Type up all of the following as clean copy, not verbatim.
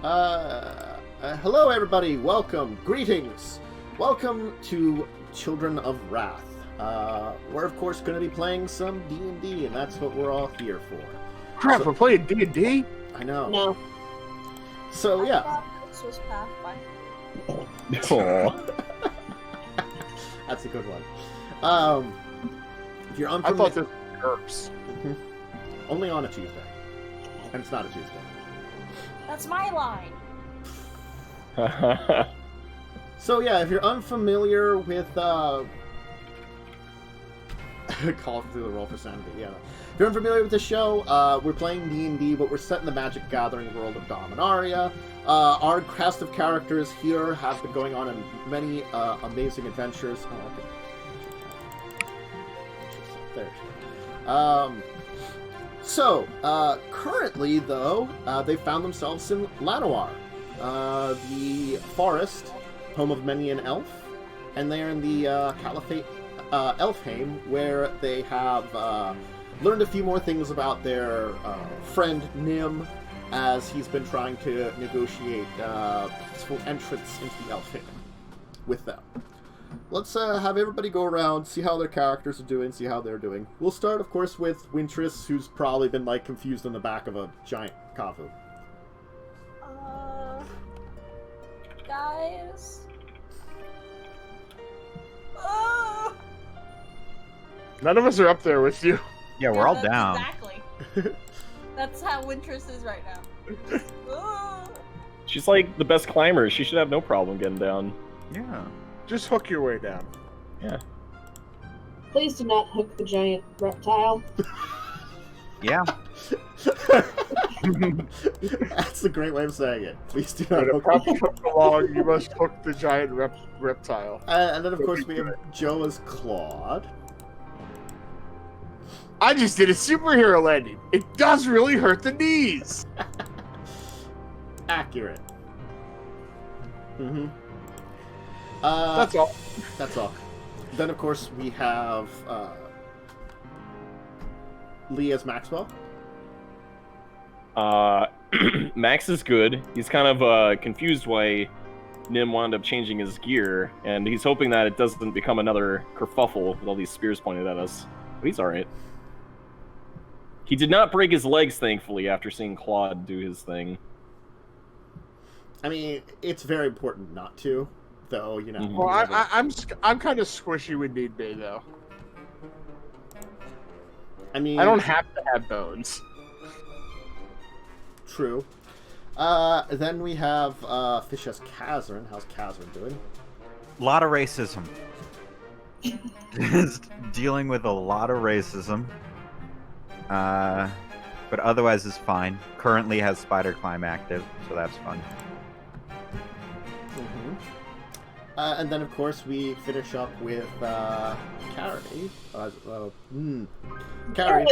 Hello everybody, welcome, greetings, welcome to Children of Wrath. We're of course going to be playing some D&D, and that's what we're all here for. Crap, we're playing D&D? I know. No. So yeah. I thought this was Pathfinder. That's a good one. If you're I unfamiliar... thought this was GURPS. Only on a Tuesday. And it's not a Tuesday. That's my line. So yeah, if you're unfamiliar with call through the roll for sanity, yeah. If you're unfamiliar with the show, we're playing D&D, but we're set in the Magic Gathering world of Dominaria. Our cast of characters here have been going on many amazing adventures. There. Currently, though, they found themselves in Llanowar, the forest, home of many an elf, and they're in the Kelfae Elfhame, where they have learned a few more things about their friend Nim, as he's been trying to negotiate peaceful entrance into the Elfhame with them. Let's have everybody go around, see how their characters are doing, see how they're doing. We'll start, of course, with Wintress, who's probably been, like, confused in the back of a giant Kavu. Guys. None of us are up there with you. Yeah, we're all down. Exactly. That's how Wintress is right now. She's like the best climber. She should have no problem getting down. Yeah. Just hook your way down. Yeah. Please do not hook the giant reptile. Yeah. That's a great way of saying it. Please do not When a hook puppy comes along, you must hook the giant reptile. And then, of course, we have Joe as Claude. I just did a superhero landing. It does really hurt the knees. Accurate. Mm-hmm. That's all. That's all. Then, of course, we have Lee as Maxwell. Max is good. He's kind of confused why Nim wound up changing his gear, and he's hoping that it doesn't become another kerfuffle with all these spears pointed at us. But he's alright. He did not break his legs, thankfully, after seeing Claude do his thing. I mean, it's very important not to, though, you know. Mm-hmm. Well, I'm kind of squishy with Need Bay, though. I mean, I don't have to have bones. True. Then we have Fish as Kazrin. How's Kazrin doing? A lot of racism. Just dealing with a lot of racism. But otherwise is fine. Currently has Spider Climb active, so that's fun. Mm-hmm. And then, of course, we finish up with Carrie. Carrie,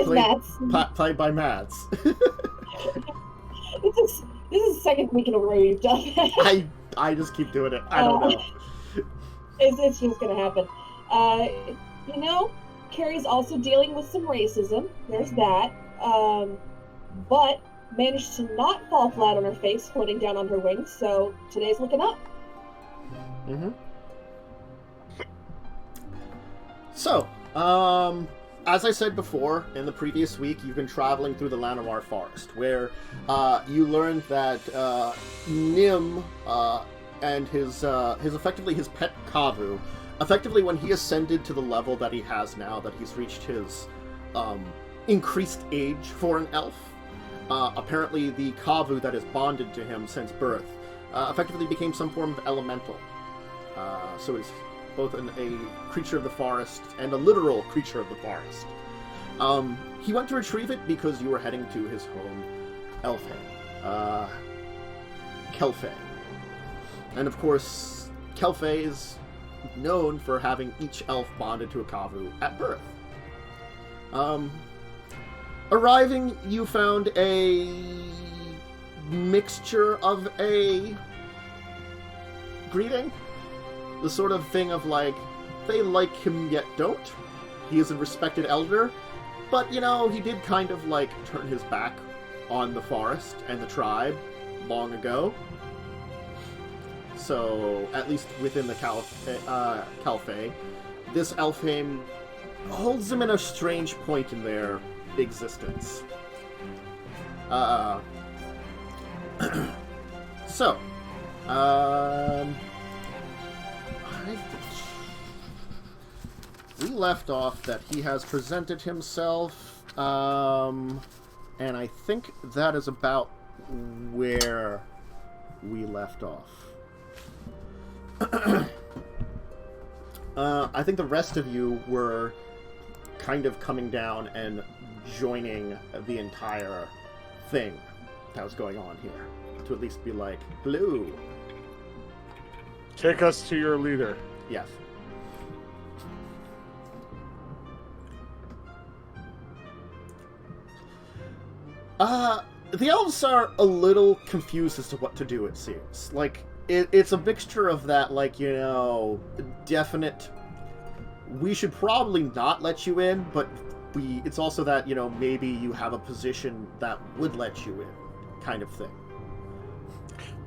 played by Mads. This is the second week in a row you've done that. I just keep doing it. I don't know. It's just gonna happen. You know, Carrie's also dealing with some racism. There's that. But managed to not fall flat on her face, floating down on her wings. So today's looking up. Mm-hmm. So, as I said before, in the previous week, you've been traveling through the Llanowar forest, where you learned that Nim and his effectively his pet Kavu, effectively when he ascended to the level that he has now, that he's reached his increased age for an elf, apparently the Kavu that is bonded to him since birth effectively became some form of elemental. So it's both a creature of the forest and a literal creature of the forest. He went to retrieve it because you were heading to his home, Elfhame, Kelfae. And of course, Kelfae is known for having each elf bonded to a Kavu at birth. Arriving, you found a mixture of a greeting. The sort of thing of, like, they like him yet don't. He is a respected elder, but, you know, he did kind of, like, turn his back on the forest and the tribe long ago. So, at least within the Kelfae, this Elfhame holds them in a strange point in their existence. So, we left off that he has presented himself, and I think that is about where we left off. I think the rest of you were kind of coming down and joining the entire thing that was going on here. To at least be like, hello. Take us to your leader. Yes. The elves are a little confused as to what to do, it seems. Like, it's a mixture of that, like, you know, definite, we should probably not let you in, but it's also that, you know, maybe you have a position that would let you in, kind of thing.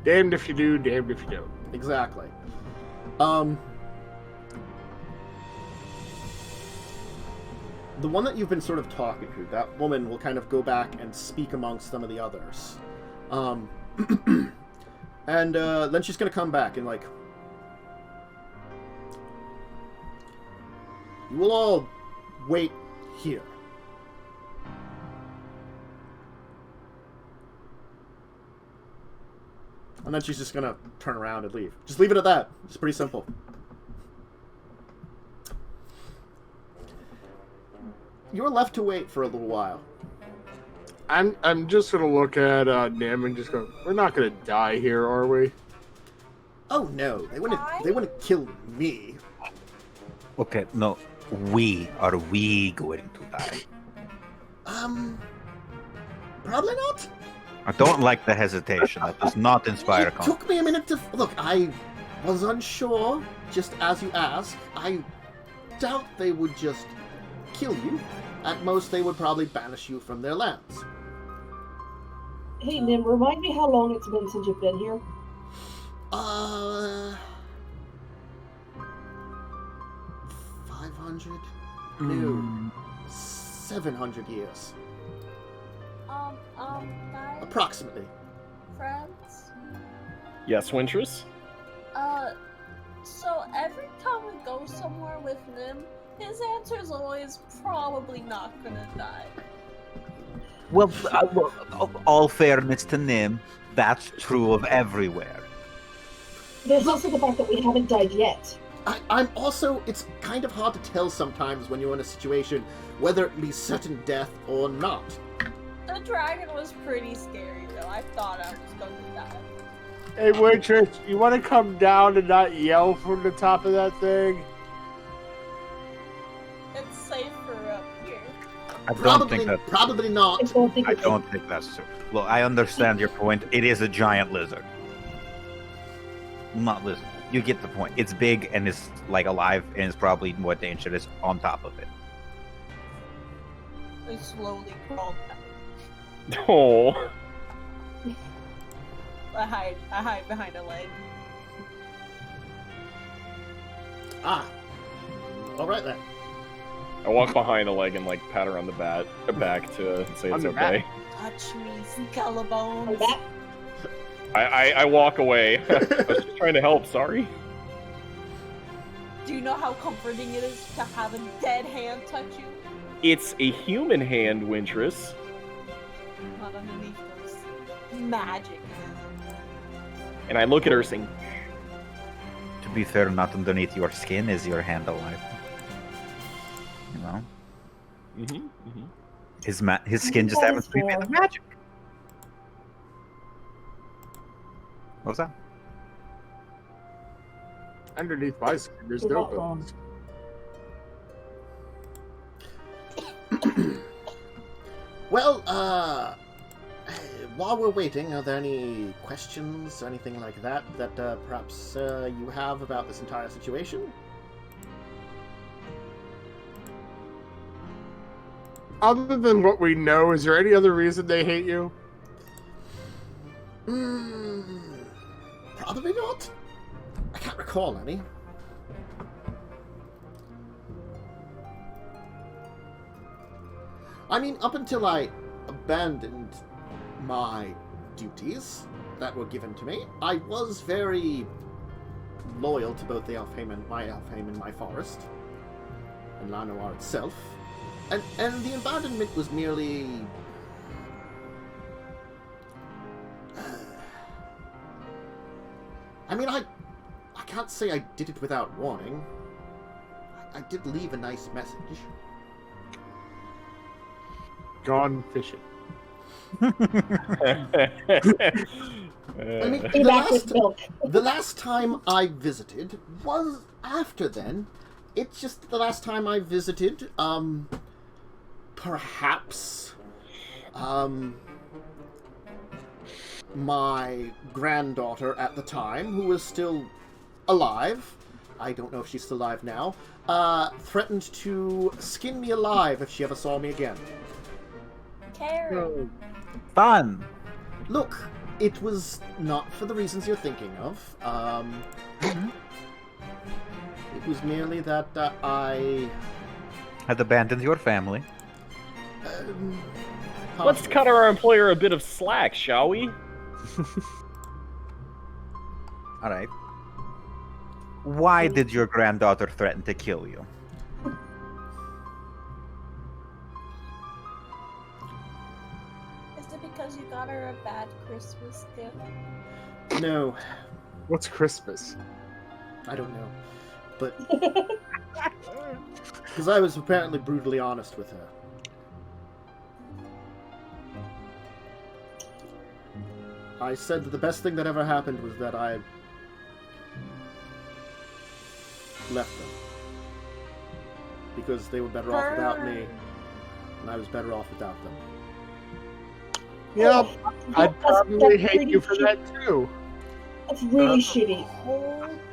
Damned if you do, damned if you don't. Exactly. The one that you've been sort of talking to, that woman will kind of go back and speak amongst some of the others. And then she's going to come back and, like, you will all wait here. And then she's just going to turn around and leave. Just leave it at that. It's pretty simple. You're left to wait for a little while. I'm just gonna look at Nim and just go, we're not gonna die here, are we? Oh no, they wouldn't kill me. Okay, no. Are we going to die? Probably not. I don't like the hesitation. That does not inspire It confidence. took me a minute to look. I was unsure, just as you asked. I doubt they would just kill you. At most, they would probably banish you from their lands. Hey, Nim, remind me how long it's been since you've been here. 500? No. 700 years. Guys, Approximately. friends, Yes, Wintress? so every time we go somewhere with Nim, his answer is always probably not gonna die. Well, all fairness to Nim, that's true of everywhere. There's also the fact that we haven't died yet. I'm also, it's kind of hard to tell sometimes when you're in a situation whether it be certain death or not. The dragon was pretty scary, though. I thought I was gonna die. Hey, waitress, you want to come down and not yell from the top of that thing? It's safer up here. I don't think Probably not. I don't think that's true. Well, I understand your point. It is a giant lizard. Not lizard. You get the point. It's big and it's like alive and it's probably more dangerous on top of it. I slowly crawled back. Oh. I hide behind a leg. Ah. Alright then. I walk behind a leg and like pat her on the back to say On it's the okay. Touch me, skeleton. That, I walk away. I was just trying to help, sorry. Do you know how comforting it is to have a dead hand touch you? It's a human hand, Wintress. Not underneath those magic. And I look at her saying, To be fair, not underneath your skin is your hand alive. You know? His skin just happens to be made of magic. What was that? Underneath my skin, there's You're no not wrong. bones. Well, while we're waiting, are there any questions, anything like that, perhaps you have about this entire situation? Other than what we know, is there any other reason they hate you? Probably not. I can't recall any. I mean, up until I abandoned my duties that were given to me, I was very loyal to both the Elfhame and my forest, and Llanowar itself. And the abandonment was merely... I mean, I can't say I did it without warning. I did leave a nice message. Gone fishing. I mean, Be back with milk. the last time I visited was after then. It's just the last time I visited, perhaps, my granddaughter at the time, who was still alive, I don't know if she's still alive now, threatened to skin me alive if she ever saw me again. Karen. Fun. Look, it was not for the reasons you're thinking of. It was merely that I... Had abandoned your family. Let's cut our employer a bit of slack, shall we? Alright. Why did your granddaughter threaten to kill you? Is it because you got her a bad Christmas gift? No, What's Christmas? I don't know. But... Because I was apparently brutally honest with her. I said that the best thing that ever happened was that I left them. Because they were better off without me, and I was better off without them. Yeah, I'd probably that's hate pretty you for that shitty. too. That's really shitty.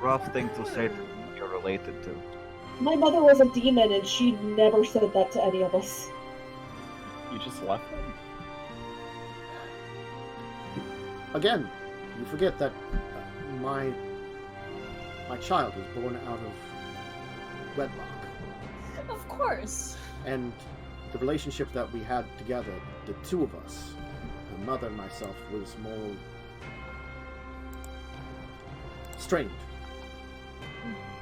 Rough thing to say to you're related to. My mother was a demon, and she never said that to any of us. You just left them? Again, you forget that my child was born out of wedlock. Of course. And the relationship that we had together, the two of us, her mother and myself, was more strained.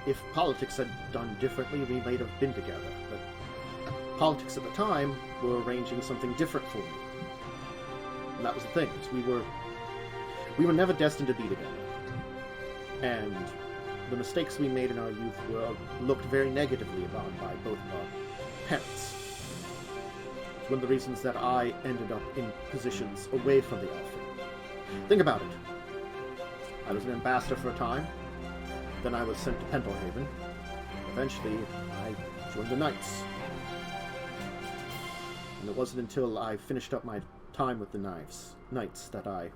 If politics had done differently, we might have been together, but politics at the time were arranging something different for me. And that was the thing, is we were never destined to be together. And the mistakes we made in our youth were looked very negatively upon by both of our parents. It's one of the reasons that I ended up in positions away from the Elfhame. Think about it. I was an ambassador for a time, then I was sent to Pendelhaven. Eventually, I joined the Knights. And it wasn't until I finished up my time with the Knights that I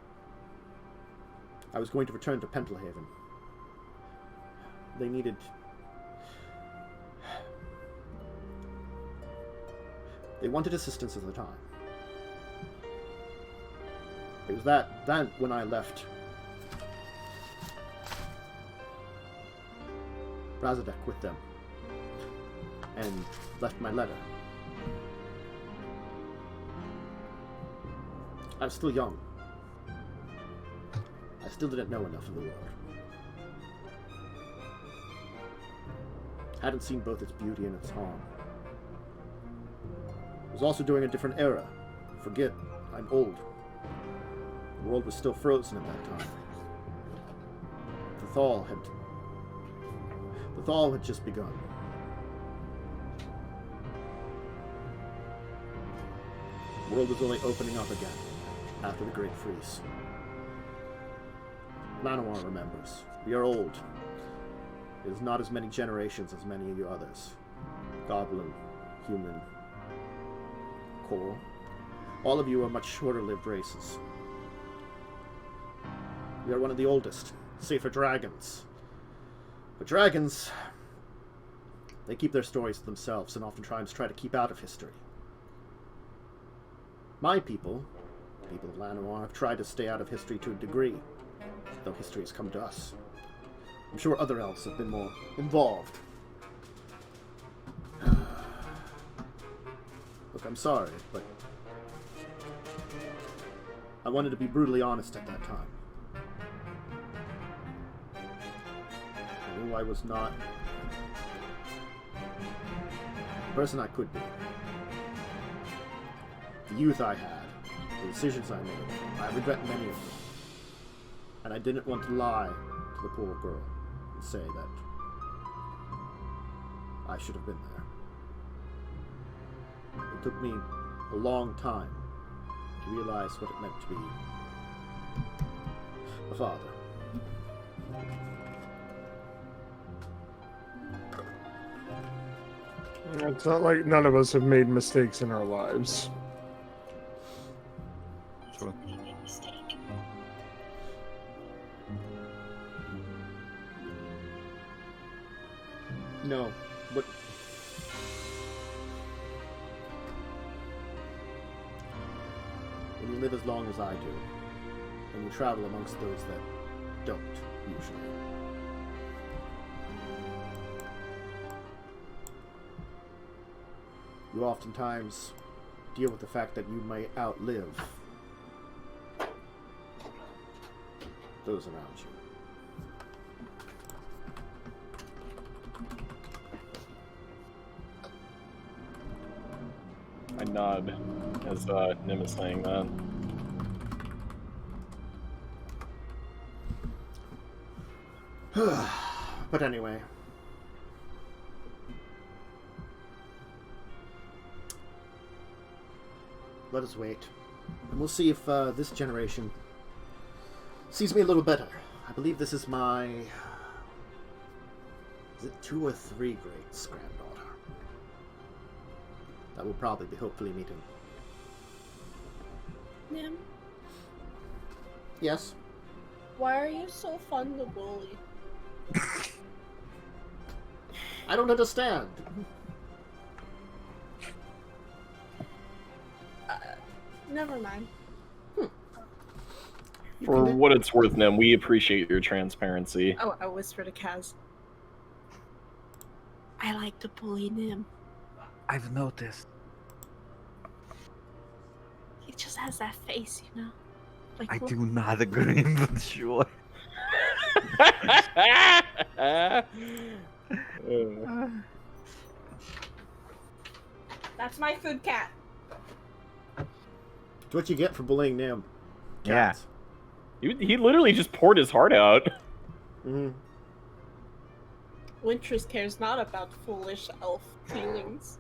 was going to return to Pendelhaven. They wanted assistance at the time. It was that when I left Razadek with them and left my letter. I was still young. I still didn't know enough of the world. Hadn't seen both its beauty and its harm. Was also during a different era. Forget, I'm old. The world was still frozen at that time. The thaw had just begun. The world was only opening up again after the Great Freeze. Llanowar remembers. We are old. It is not as many generations as many of you others. Goblin, human, Coral. All of you are much shorter-lived races. We are one of the oldest, save for dragons. But dragons, they keep their stories to themselves and oftentimes try to keep out of history. My people People of Llanowar have tried to stay out of history to a degree, though history has come to us. I'm sure other elves have been more involved. Look, I'm sorry, but I wanted to be brutally honest at that time. I knew I was not the person I could be. The youth I had, the decisions I made, I regret many of them. And I didn't want to lie to the poor girl and say that I should have been there. It took me a long time to realize what it meant to be a father. It's not like none of us have made mistakes in our lives. True. No, but when you live as long as I do, and you travel amongst those that don't, usually, you oftentimes deal with the fact that you may outlive those around you. I nod as Nim is saying that. But anyway. Let us wait. And we'll see if this generation sees me a little better. I believe this is my... Is it 2 or 3 greats granddaughter? That will probably be hopefully meeting. Nim, Yes? why are you so fun to bully? I don't understand. Never mind. For what it's worth, Nim, we appreciate your transparency. Oh, I whisper to Kaz. I like to bully Nim. I've noticed. He just has that face, you know? Like, I do not agree, but sure. That's my food cat. It's what you get for bullying Nim. Yeah. Cats. He literally just poured his heart out. Mhm. Wintress cares not about foolish elf feelings.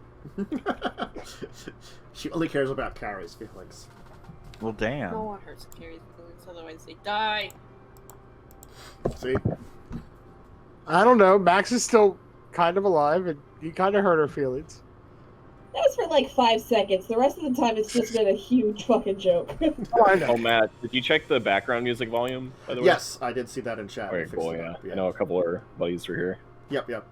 She only cares about Carrie's feelings. Well, damn. No one hurts Carrie's feelings, otherwise they die. See? I don't know. Max is still kind of alive, and he kind of hurt her feelings. That was for like 5 seconds. The rest of the time, it's just been a huge fucking joke. Oh, I know. Oh, Matt, did you check the background music volume, by the way? Yes, I did see that in chat. I Very fixed cool, it yeah. up, I know a couple of our buddies were here. Yep, yep.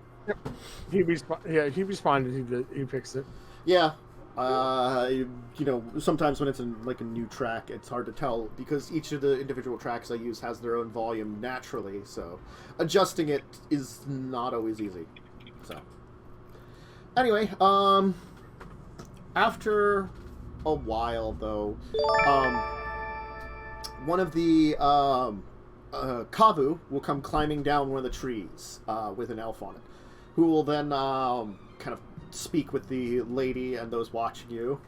He responded. He fixed it. Yeah. You know, sometimes when it's in like a new track, it's hard to tell because each of the individual tracks I use has their own volume naturally, so adjusting it is not always easy. So, anyway, after a while though, one of the Kavu will come climbing down one of the trees with an elf on it, who will then kind of speak with the lady and those watching you.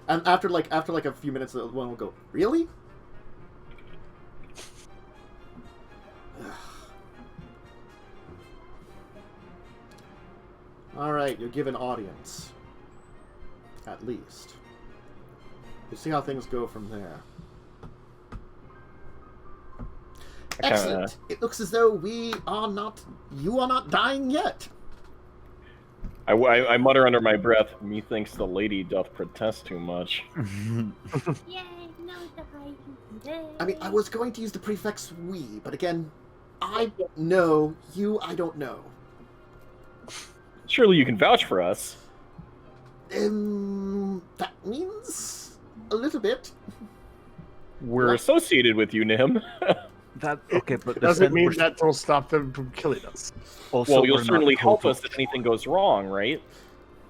And after like a few minutes, the one will go, "Really?" All right, you're given audience. At least. We'll see how things go from there. Excellent. It looks as though you are not dying yet. I mutter under my breath, methinks the lady doth protest too much. Yay, no dying today. I mean, I was going to use the prefix we, but again, I know, I don't know. Surely you can vouch for us. That means a little bit. We're What? associated with you, Nim. That okay, but Doesn't mean we're that will stop them from killing us. also Well, you'll we're not certainly help total- us if anything goes wrong, right?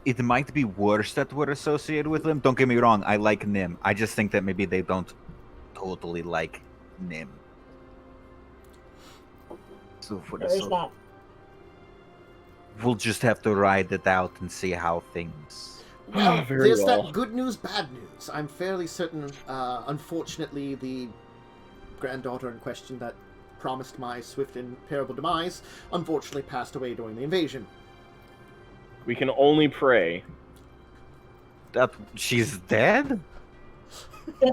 It might be worse that we're associated with them. Don't get me wrong, I like Nim. I just think that maybe they don't totally like Nim. So for the There's that. we'll just have to ride it out and see how things. Well, Very there's well. that good news, bad news. I'm fairly certain, unfortunately, the granddaughter in question that promised my swift and terrible demise, unfortunately passed away during the invasion. We can only pray. That she's dead?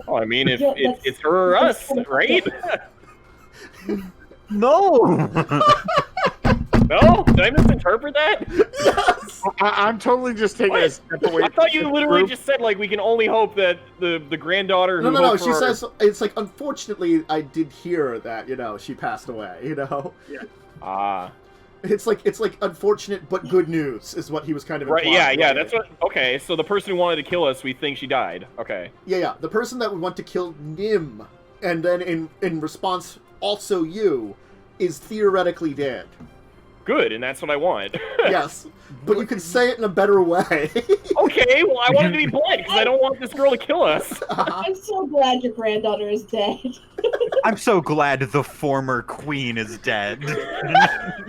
Oh, I mean, if Yeah, it's her or us, right? No. No? Did I misinterpret that? Yes! I'm totally just taking What? a step away. I thought you from the literally group. just said, like, we can only hope that the granddaughter who No. hoped She for- says it's like, unfortunately, I did hear that she passed away. Ah. It's like unfortunate but good news is what he was kind of Right, implying. yeah, that's what... Okay, so the person who wanted to kill us, we think she died. Okay. Yeah. The person that would want to kill Nim, and then in response, also you, is theoretically dead. Good, and that's what I want. Yes, but you can say it in a better way. Okay, well, I want it to be blunt, because I don't want this girl to kill us. I'm so glad your granddaughter is dead. I'm so glad the former queen is dead.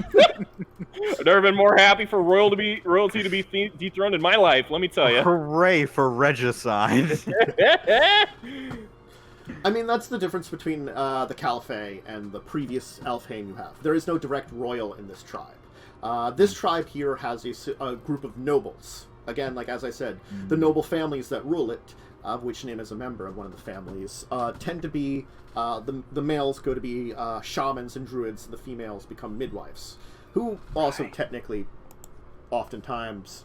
I've never been more happy for royalty to be dethroned in my life, let me tell you. Hooray for regicide. I mean, that's the difference between the Kelfae and the previous Elfhame you have. There is no direct royal in this tribe. This tribe here has a group of nobles. Again, like as I said, the noble families that rule it, of which Nim is a member of one of the families, tend to be, the males go to be shamans and druids, and the females become midwives, who also technically, oftentimes,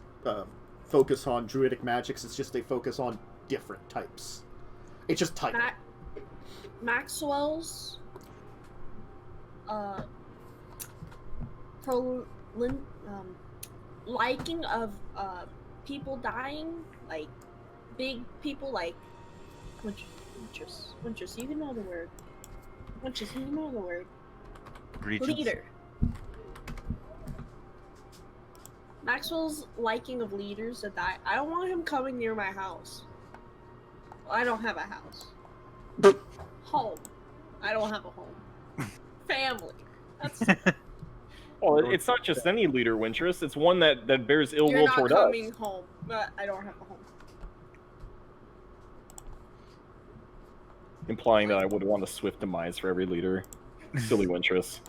focus on druidic magics. It's just they focus on different types. It's just type. Maxwell's liking of people dying, like big people, like Winters, you can know the word. Winters, you know the word. Regents. Leader. Maxwell's liking of leaders that die. I don't want him coming near my house. I don't have a house. Home. I don't have a home. Family. That's Well, it's not just any leader, Winterus. It's one that bears ill you're will not toward us. coming home. But I don't have a home. Implying that I would want a swift demise for every leader. Silly Winterus.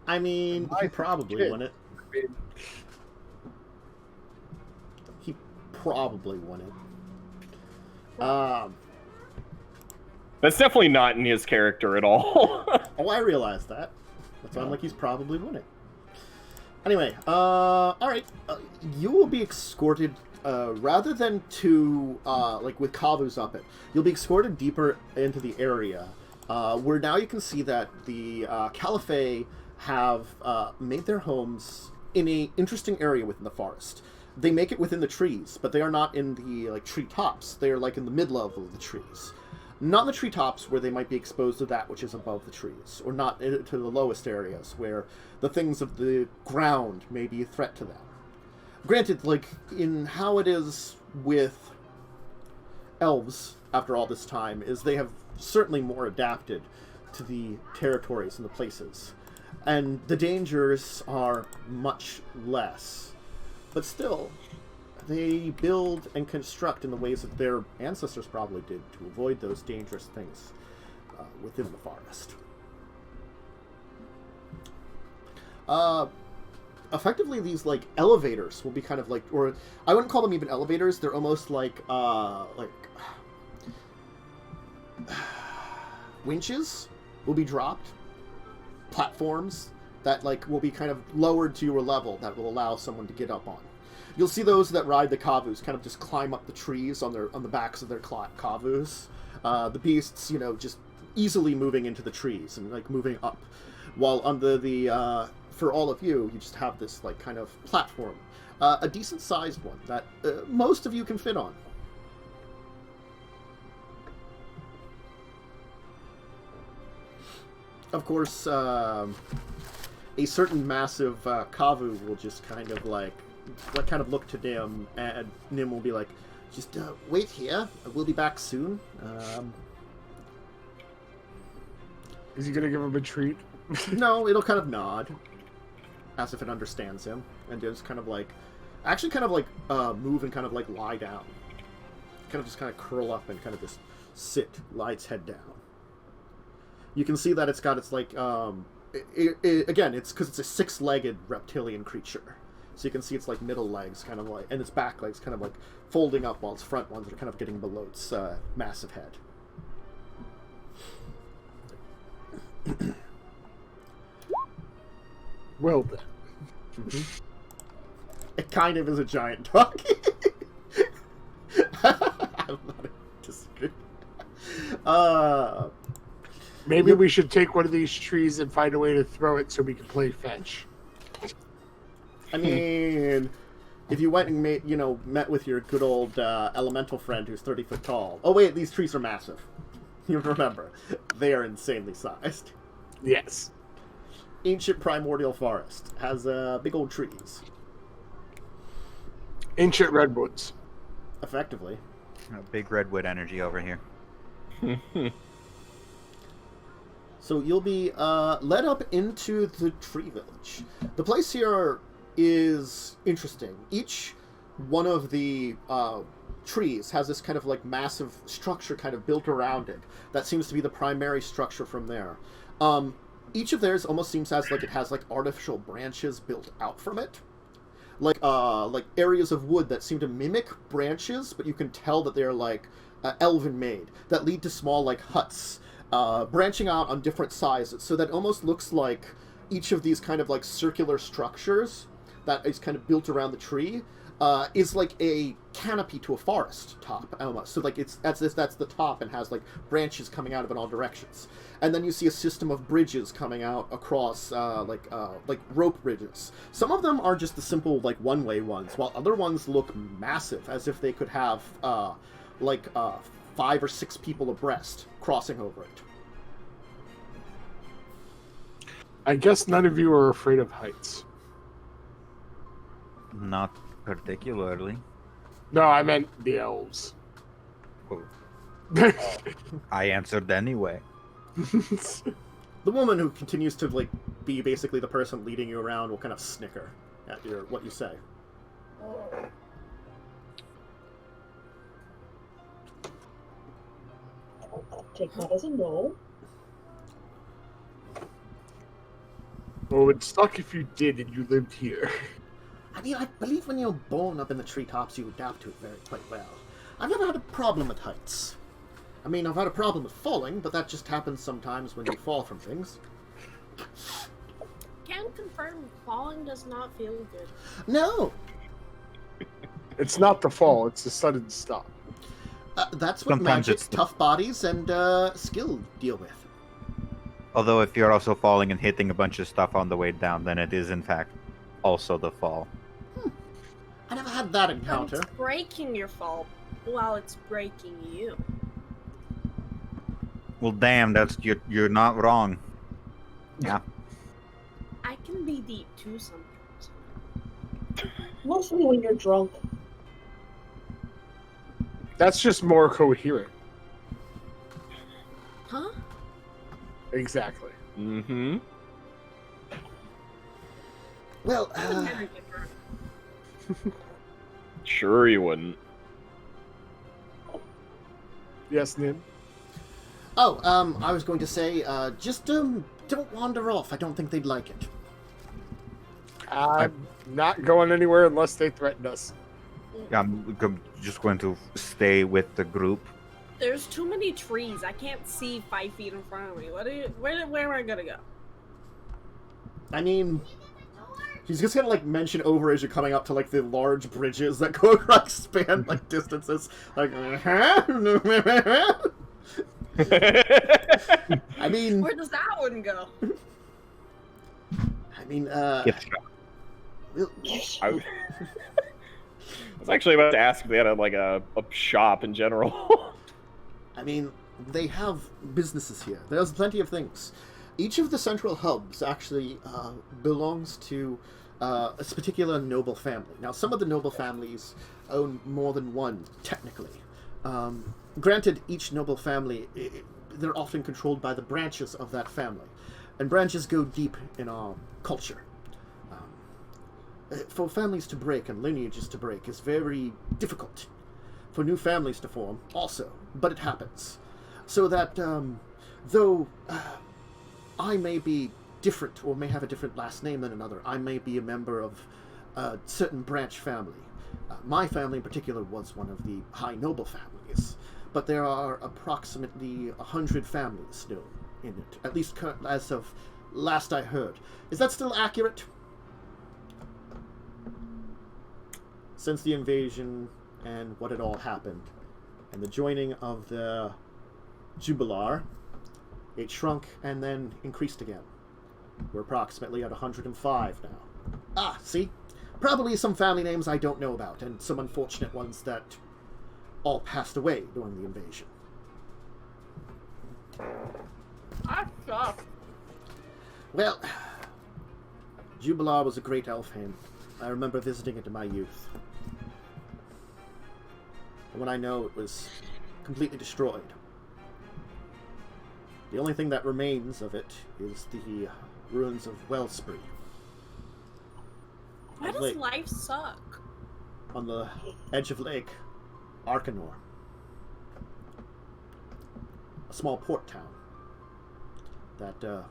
I mean, he probably kid. won it. He probably won it. That's definitely not in his character at all. Oh, I realize that. That's why I'm like, he's probably won it. Anyway, alright. You will be escorted, rather than to, like with Kavu's up it, you'll be escorted deeper into the area, where now you can see that the Kelfae have made their homes in a interesting area within the forest. They make it within the trees, but they are not in the like tree tops. They are like in the mid-level of the trees. Not in the treetops where they might be exposed to that which is above the trees, or not to the lowest areas where the things of the ground may be a threat to them. Granted, like, in how it is with elves after all this time, is they have certainly more adapted to the territories and the places. And the dangers are much less. But still, they build and construct in the ways that their ancestors probably did to avoid those dangerous things within the forest. Effectively, these like elevators will be kind of like, or I wouldn't call them even elevators. They're almost like winches will be dropped, platforms that like will be kind of lowered to your level that will allow someone to get up on. You'll see those that ride the Kavus kind of just climb up the trees on the backs of their Kavus. The beasts, just easily moving into the trees and like moving up. while under the for all of you, you just have this like kind of platform, a decent sized one that most of you can fit on. Of course, a certain massive Kavu will just kind of like look to Nim, and Nim will be like, just wait here, we'll be back soon. Is he gonna give him a treat? No, it'll kind of nod, as if it understands him, and just kind of like, actually kind of like move and kind of like lie down. Kind of just kind of curl up and kind of just sit, lie its head down. You can see that it's got its like, again, it's because it's a six-legged reptilian creature. So you can see its like middle legs kind of like, and its back legs kind of like folding up, while its front ones are kind of getting below its massive head. Well then. It kind of is a giant dog. I'm not disagree. Maybe we should take one of these trees and find a way to throw it so we can play fetch. I mean, if you went and met with your good old elemental friend who's 30 foot tall. Oh wait, these trees are massive. You remember, they are insanely sized. Yes. Ancient primordial forest has big old trees. Ancient redwoods. Effectively. Big redwood energy over here. So you'll be led up into the tree village. The place here is interesting. Each one of the trees has this kind of like massive structure kind of built around it. That seems to be the primary structure from there. Each of theirs almost seems as like it has like artificial branches built out from it. Like areas of wood that seem to mimic branches, but you can tell that they're like elven made, that lead to small like huts, branching out on different sizes, so that almost looks like each of these kind of like circular structures that is kind of built around the tree is like a canopy to a forest top almost. So like that's the top and has like branches coming out of it in all directions. And then you see a system of bridges coming out across like rope bridges. Some of them are just the simple like one-way ones, while other ones look massive, as if they could have 5 or 6 people abreast crossing over it. I guess none of you are afraid of heights. Not particularly. No, I meant the elves. Oh. I answered anyway. The woman who continues to like be basically the person leading you around will kind of snicker at what you say. Take that as a no. Well, it would suck if you did and you lived here. I mean, I believe when you're born up in the treetops, you adapt to it quite well. I've never had a problem with heights. I mean, I've had a problem with falling, but that just happens sometimes when you fall from things. Can confirm falling does not feel good. No! It's not the fall, it's the sudden stop. That's what Sometimes magic, it's the- tough bodies, and skill deal with. Although if you're also falling and hitting a bunch of stuff on the way down, then it is in fact also the fall. I never had that But encounter. it's breaking your fall while it's breaking you. Well, damn, you're not wrong. Yeah. I can be deep too sometimes. Mostly when you're drunk. That's just more coherent. Huh? Exactly. Mm-hmm. Well, Very different. Sure you wouldn't. Yes, Nin? I was going to say, just don't wander off. I don't think they'd like it. I'm not going anywhere unless they threaten us. Just going to stay with the group. There's too many trees. I can't see 5 feet in front of me. Where am I gonna go? I mean, he's just gonna like mention over as you're coming up to like the large bridges that go across span like distances. Like, I mean, Where does that one go? mean, Gift shop. I was actually about to ask if they had a shop in general. I mean, they have businesses here. There's plenty of things. Each of the central hubs actually belongs to a particular noble family. Now, some of the noble families own more than one, technically. Granted, each noble family, they're often controlled by the branches of that family. And branches go deep in our culture. For families to break and lineages to break is very difficult. For new families to form, also. But it happens. So that, though I may be different, or may have a different last name than another, I may be a member of a certain branch family. My family in particular was one of the high noble families. But there are approximately 100 families known in it, at least as of last I heard. Is that still accurate? Since the invasion and what had all happened, and the joining of the Jubilar, it shrunk and then increased again. We're approximately at 105 now. Ah, see? Probably some family names I don't know about, and some unfortunate ones that all passed away during the invasion. I suck. Well, Jubilar was a great Elfhame. I remember visiting it in my youth. And when I know it was completely destroyed. The only thing that remains of it is the ruins of Wellspree. Why does life suck? On the edge of Lake Arcanor. A small port town. That,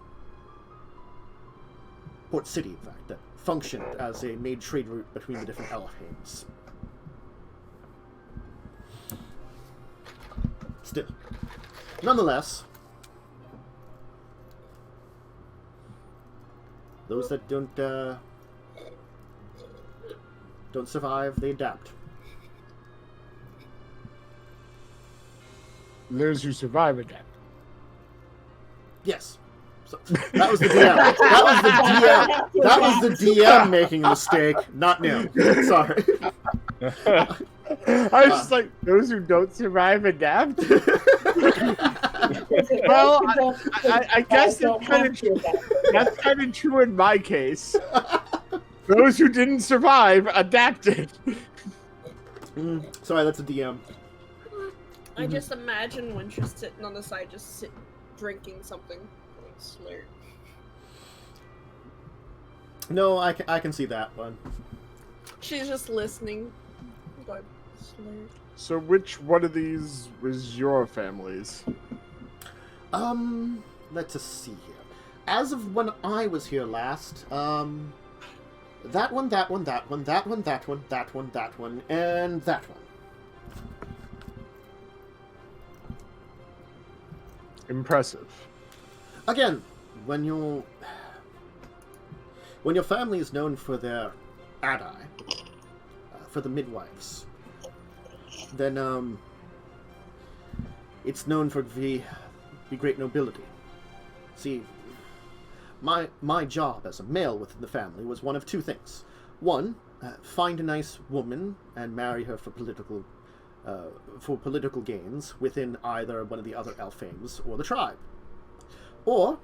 port city, in fact, that functioned as a main trade route between the different Elfhames. Still. Nonetheless, those that don't survive, they adapt. Those who survive adapt. Yes. So, that was the DM. That was the DM. That was the DM making a mistake, not Nim. Sorry. I was just like, those who don't survive adapt? Well, I guess that's kind of true in my case. Those who didn't survive adapted. Sorry, that's a DM. I just imagine when she's sitting on the side, just drinking something. Like slurp. No, I can see that one. She's just listening. Going, slurp. So which one of these was your family's? Let's just see here. As of when I was here last, that one, that one, that one, that one, that one, that one, that one, and that one. Impressive. Again, when your family is known for their adi, for the midwives, then it's known for the great nobility. See, my job as a male within the family was one of two things. One, find a nice woman and marry her for political gains within either one of the other Elfhames or the tribe. Or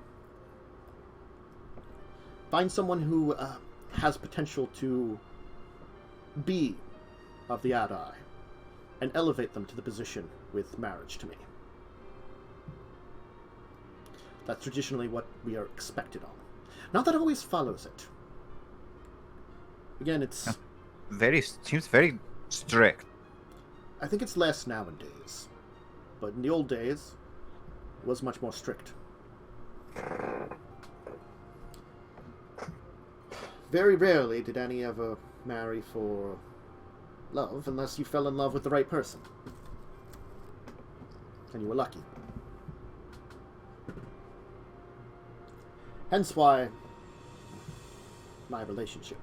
find someone who has potential to be of the Adi and elevate them to the position with marriage to me. That's traditionally what we are expected on. Not that always follows it. Again, it's... Seems very strict. I think it's less nowadays. But in the old days, it was much more strict. Very rarely did any ever marry for love, unless you fell in love with the right person. And you were lucky. Hence why my relationship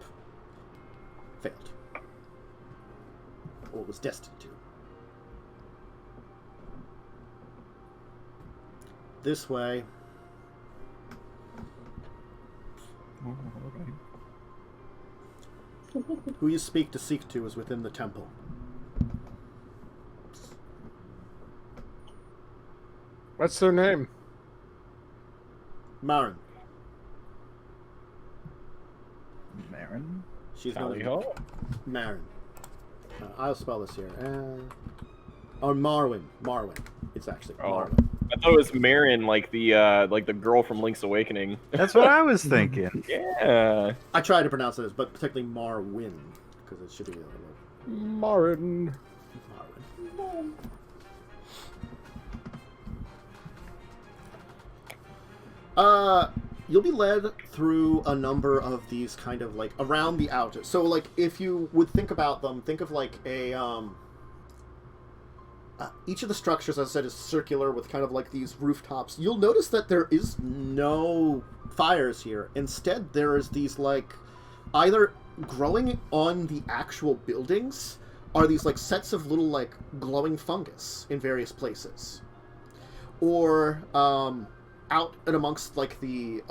failed. Or was destined to. This way, Oh, all right. Who you speak to seek to is within the temple. What's their name? Marin. Marin? She's Tally known ho. Marin. I'll spell this here. Or Marwyn. Marwyn. It's actually Oh. Marwyn. I thought it was Marin, like the girl from Link's Awakening. That's what I was thinking. Yeah. I tried to pronounce it, but technically Marwyn, because it should be Marin. Marwyn. You'll be led through a number of these kind of like around the outer. So like if you would think about them, think of like a each of the structures, as I said, is circular with kind of like these rooftops. You'll notice that there is no fires here. Instead, there is these like either growing on the actual buildings are these like sets of little like glowing fungus in various places, or out and amongst like the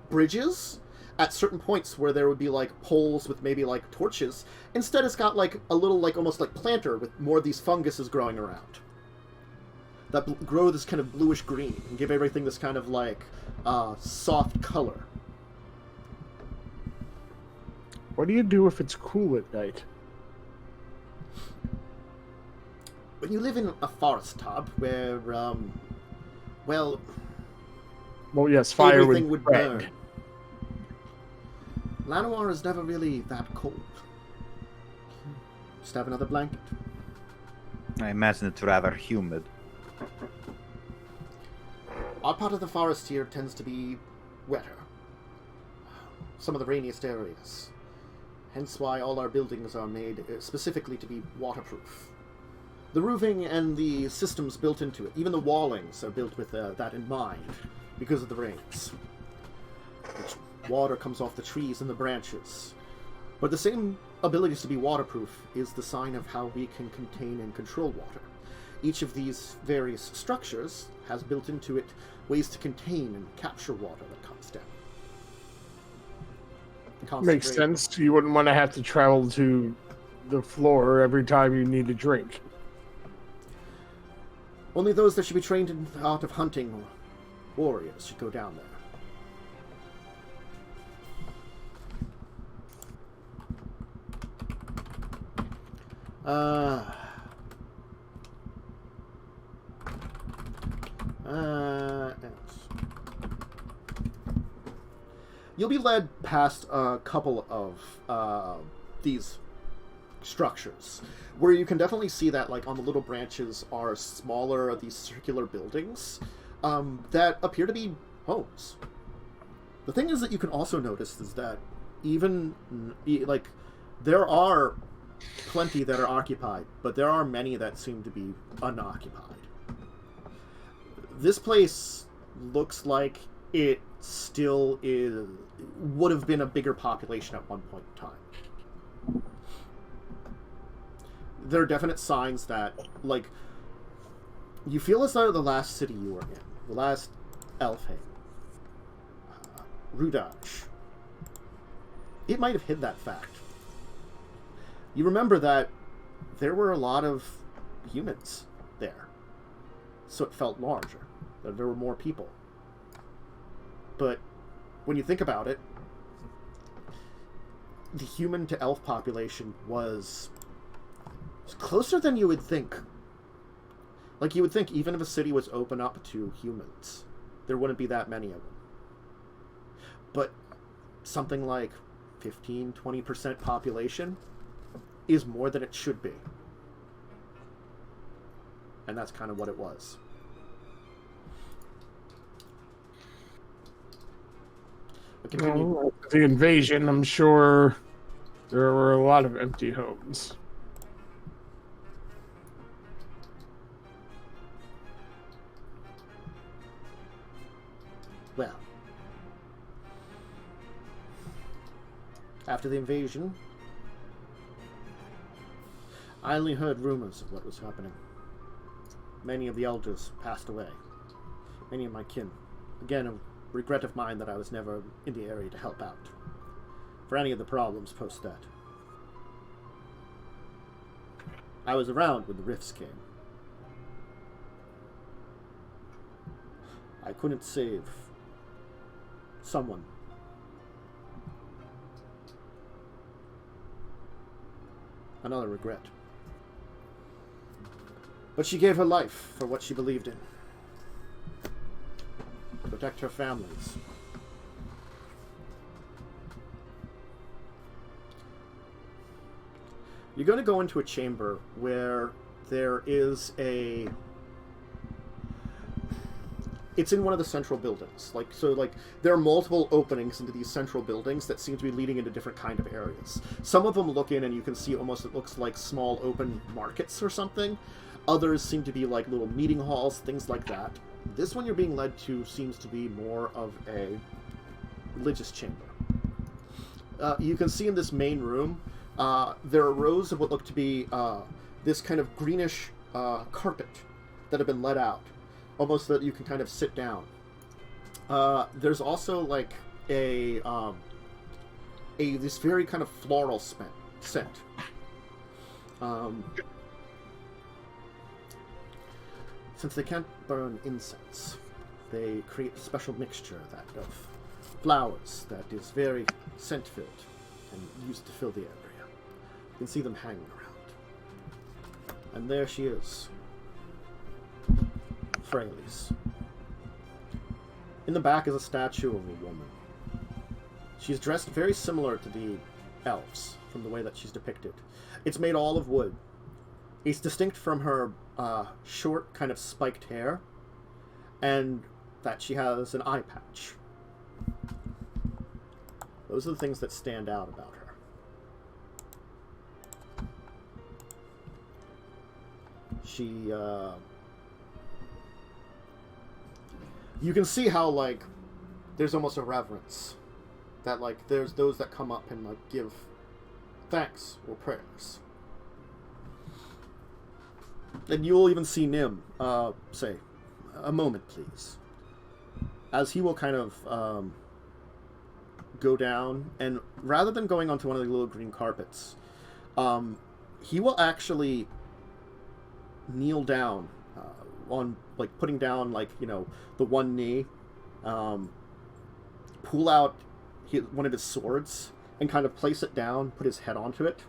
bridges at certain points where there would be like poles with maybe like torches. Instead, it's got like a little like almost like planter with more of these funguses growing around that grow this kind of bluish green and give everything this kind of like soft color. What do you do if it's cool at night? When you live in a forest tub where well, yes, fire everything would spread. burn. Llanowar is never really that cold. Just have another blanket. I imagine it's rather humid. Our part of the forest here tends to be wetter. Some of the rainiest areas. Hence why all our buildings are made specifically to be waterproof. The roofing and the systems built into it, even the wallings, are built with that in mind because of the rains. Which water comes off the trees and the branches. But the same abilities to be waterproof is the sign of how we can contain and control water. Each of these various structures has built into it ways to contain and capture water that comes down. Makes sense. You wouldn't want to have to travel to the floor every time you need a drink. Only those that should be trained in the art of hunting or warriors should go down there. You'll be led past a couple of these structures where you can definitely see that like on the little branches are smaller of these circular buildings that appear to be homes. The thing is that you can also notice is that even like there are plenty that are occupied, but there are many that seem to be unoccupied. This place looks like it still would have been a bigger population at one point in time. There are definite signs that, like, you feel as though the last city you were in, the last Elfhame, Rauhach, it might have hid that fact. You remember that there were a lot of humans there, so it felt larger, that there were more people. But when you think about it, the human to elf population was closer than you would think. Like, you would think even if a city was open up to humans, there wouldn't be that many of them. But something like 15-20% population is more than it should be. And that's kind of what it was. Well, after the invasion, I'm sure there were a lot of empty homes. Well, after the invasion, I only heard rumors of what was happening. Many of the elders passed away. Many of my kin. Again, regret of mine that I was never in the area to help out for any of the problems post that. I was around when the rifts came. I couldn't save someone. Another regret. But she gave her life for what she believed in. To protect her families. You're going to go into a chamber where there is a... It's in one of the central buildings. There are multiple openings into these central buildings that seem to be leading into different kind of areas. Some of them look in and you can see it looks like small open markets or something. Others seem to be like little meeting halls, things like that. This one you're being led to seems to be more of a religious chamber. You can see in this main room, there are rows of what look to be this kind of greenish carpet that have been let out. Almost that you can kind of sit down. There's also like a this very kind of floral scent. Since they can't burn incense, they create a special mixture of flowers that is very scent-filled and used to fill the area. You can see them hanging around. And there she is. Freylis. In the back is a statue of a woman. She's dressed very similar to the elves from the way that she's depicted. It's made all of wood. It's distinct from her short, kind of spiked hair, and that she has an eye patch. Those are the things that stand out about her. She, you can see how, like, there's almost a reverence. That, like, there's those that come up and, like, give thanks or prayers. And you'll even see Nim say, "A moment, please." As he will kind of go down, and rather than going onto one of the little green carpets, he will actually kneel down on, like, putting down, like, you know, the one knee, pull out one of his swords, and kind of place it down, put his head onto it,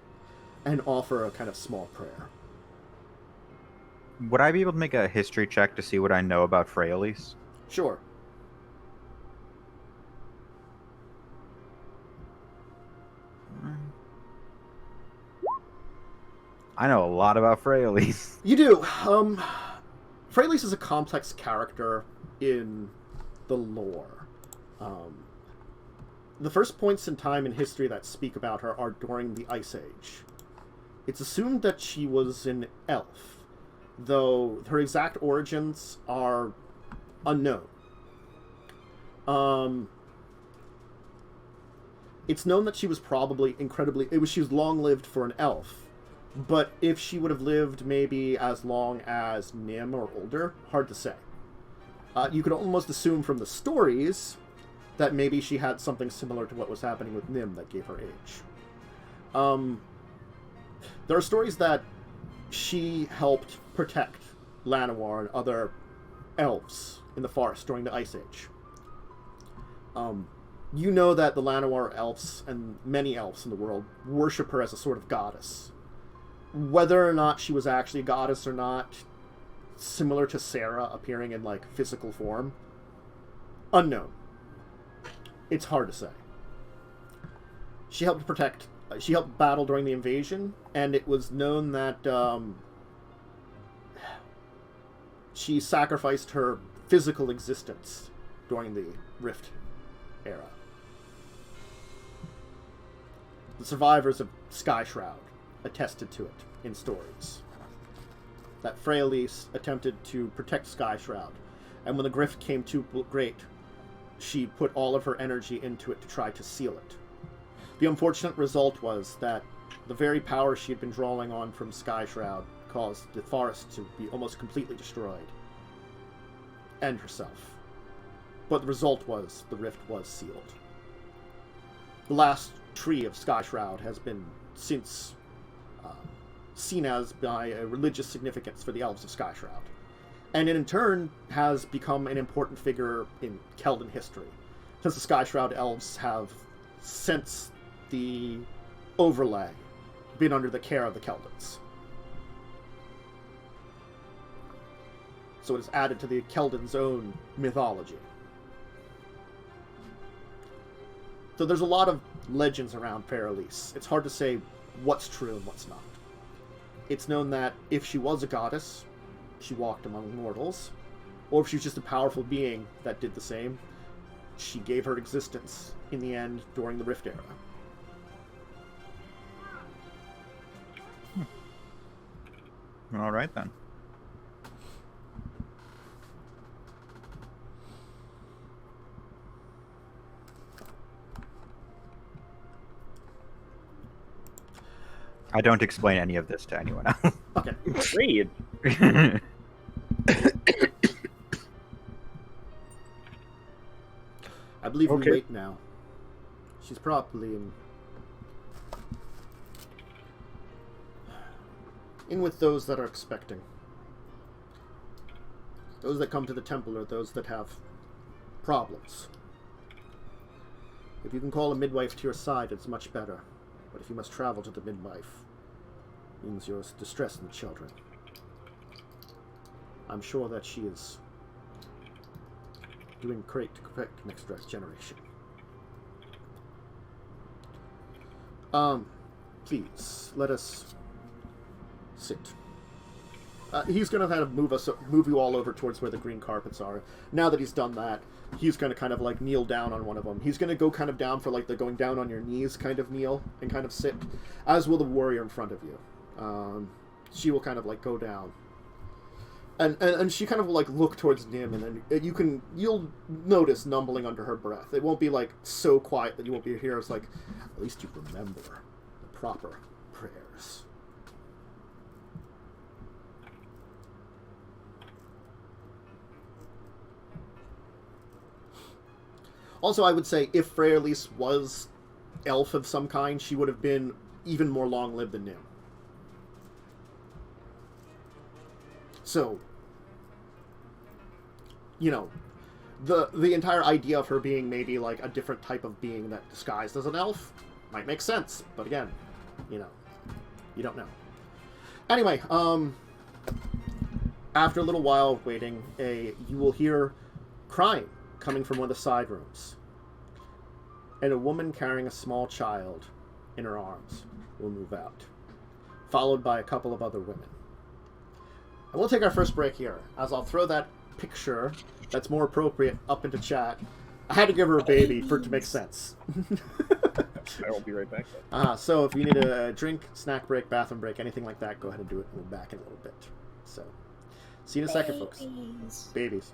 and offer a kind of small prayer. Would I be able to make a history check to see what I know about Freylis? Sure. I know a lot about Freylis. You do. Freylis is a complex character in the lore. The first points in time in history that speak about her are during the Ice Age. It's assumed that she was an elf, though her exact origins are unknown. It's known that she was probably she was long-lived for an elf. But if she would have lived maybe as long as Nim or older, hard to say. You could almost assume from the stories that maybe she had something similar to what was happening with Nim that gave her age. There are stories that she helped protect Llanowar and other elves in the forest during the Ice Age. You know that the Llanowar elves and many elves in the world worship her as a sort of goddess. Whether or not she was actually a goddess or not, similar to Sarah appearing in, like, physical form, unknown. It's hard to say. She helped battle during the invasion, and it was known that she sacrificed her physical existence during the Rift era. The survivors of Sky Shroud attested to it in stories. That Freylis attempted to protect Sky Shroud, and when the grift came too great, she put all of her energy into it to try to seal it. The unfortunate result was that the very power she had been drawing on from Sky Shroud caused the forest to be almost completely destroyed. And herself. But the result was the rift was sealed. The last tree of Sky Shroud has been since seen as by a religious significance for the elves of Sky Shroud, and in turn has become an important figure in Keldan history, since the Sky Shroud elves have, since the overlay, been under the care of the Keldans. So it is added to the Keldans' own mythology. So there's a lot of legends around Fair Elise. It's hard to say what's true and what's not. It's known that if she was a goddess, she walked among mortals, or if she was just a powerful being that did the same, she gave her existence in the end during the Rift era. All right then. I don't explain any of this to anyone else. Okay. Read. I believe Okay. we wait now. She's probably in with those that are expecting. Those that come to the temple are those that have problems. If you can call a midwife to your side, it's much better. But if you must travel to the midwife, it means you're distressing the children. I'm sure that she is doing great to correct the next generation. Please, let us sit. He's going to kind of move you all over towards where the green carpets are. Now that he's done that, he's going to kind of like kneel down on one of them. He's going to go kind of down for like the going down on your knees kind of kneel and kind of sit, as will the warrior in front of you. She will kind of like go down. And she kind of will like look towards Nim, and then you'll notice mumbling under her breath. It won't be like so quiet that you won't be here. It's like, at least you remember the proper prayers. Also, I would say if Fair Elise was elf of some kind, she would have been even more long-lived than Nim. So, you know, the entire idea of her being maybe like a different type of being that disguised as an elf might make sense, but again, you know, you don't know. Anyway, after a little while of waiting, you will hear crying coming from one of the side rooms, and a woman carrying a small child in her arms will move out, followed by a couple of other women. And we'll take our first break here, as I'll throw that picture that's more appropriate up into chat. I had to give her a baby for it to make sense. I will be right back. So if you need a drink, snack break, bathroom break, anything like that, go ahead and do it. We'll be back in a little bit. So, see you in a second, folks. Babies.